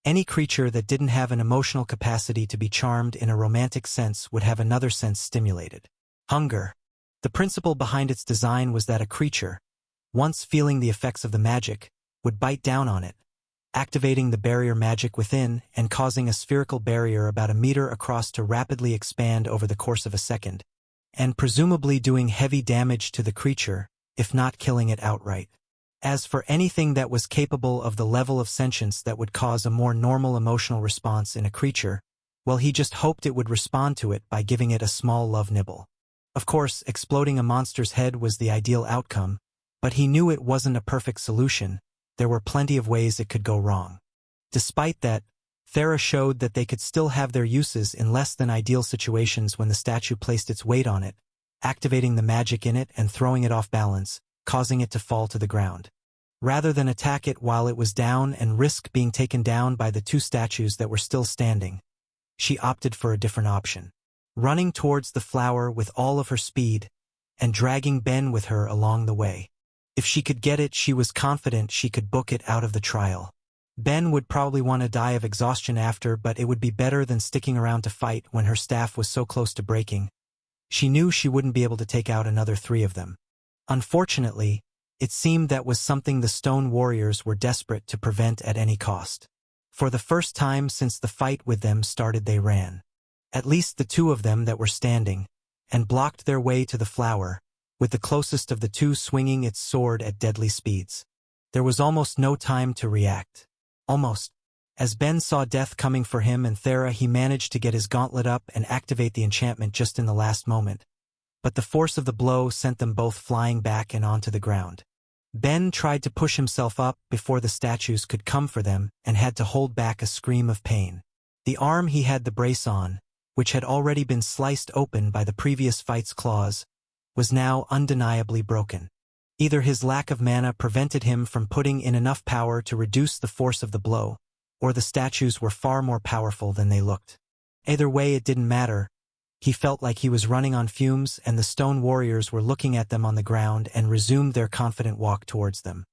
Any creature that didn't have an emotional capacity to be charmed in a romantic sense would have another sense stimulated. Hunger. The principle behind its design was that a creature, once feeling the effects of the magic, would bite down on it, activating the barrier magic within and causing a spherical barrier about a meter across to rapidly expand over the course of a second, and presumably doing heavy damage to the creature, if not killing it outright. As for anything that was capable of the level of sentience that would cause a more normal emotional response in a creature, well, he just hoped it would respond to it by giving it a small love nibble. Of course, exploding a monster's head was the ideal outcome, but he knew it wasn't a perfect solution. There were plenty of ways it could go wrong. Despite that, Thera showed that they could still have their uses in less than ideal situations when the statue placed its weight on it, activating the magic in it and throwing it off balance, causing it to fall to the ground. Rather than attack it while it was down and risk being taken down by the two statues that were still standing, she opted for a different option. Running towards the flower with all of her speed, and dragging Ben with her along the way. If she could get it, she was confident she could book it out of the trial. Ben would probably want to die of exhaustion after, but it would be better than sticking around to fight when her staff was so close to breaking. She knew she wouldn't be able to take out another 3 of them. Unfortunately, it seemed that was something the Stone Warriors were desperate to prevent at any cost. For the first time since the fight with them started, they ran. At least the 2 of them that were standing, and blocked their way to the flower, with the closest of the 2 swinging its sword at deadly speeds. There was almost no time to react. Almost. As Ben saw death coming for him and Thera, he managed to get his gauntlet up and activate the enchantment just in the last moment. But the force of the blow sent them both flying back and onto the ground. Ben tried to push himself up before the statues could come for them and had to hold back a scream of pain. The arm he had the brace on, which had already been sliced open by the previous fight's claws, was now undeniably broken. Either his lack of mana prevented him from putting in enough power to reduce the force of the blow, or the statues were far more powerful than they looked. Either way, it didn't matter. He felt like he was running on fumes, and the Stone Warriors were looking at them on the ground and resumed their confident walk towards them.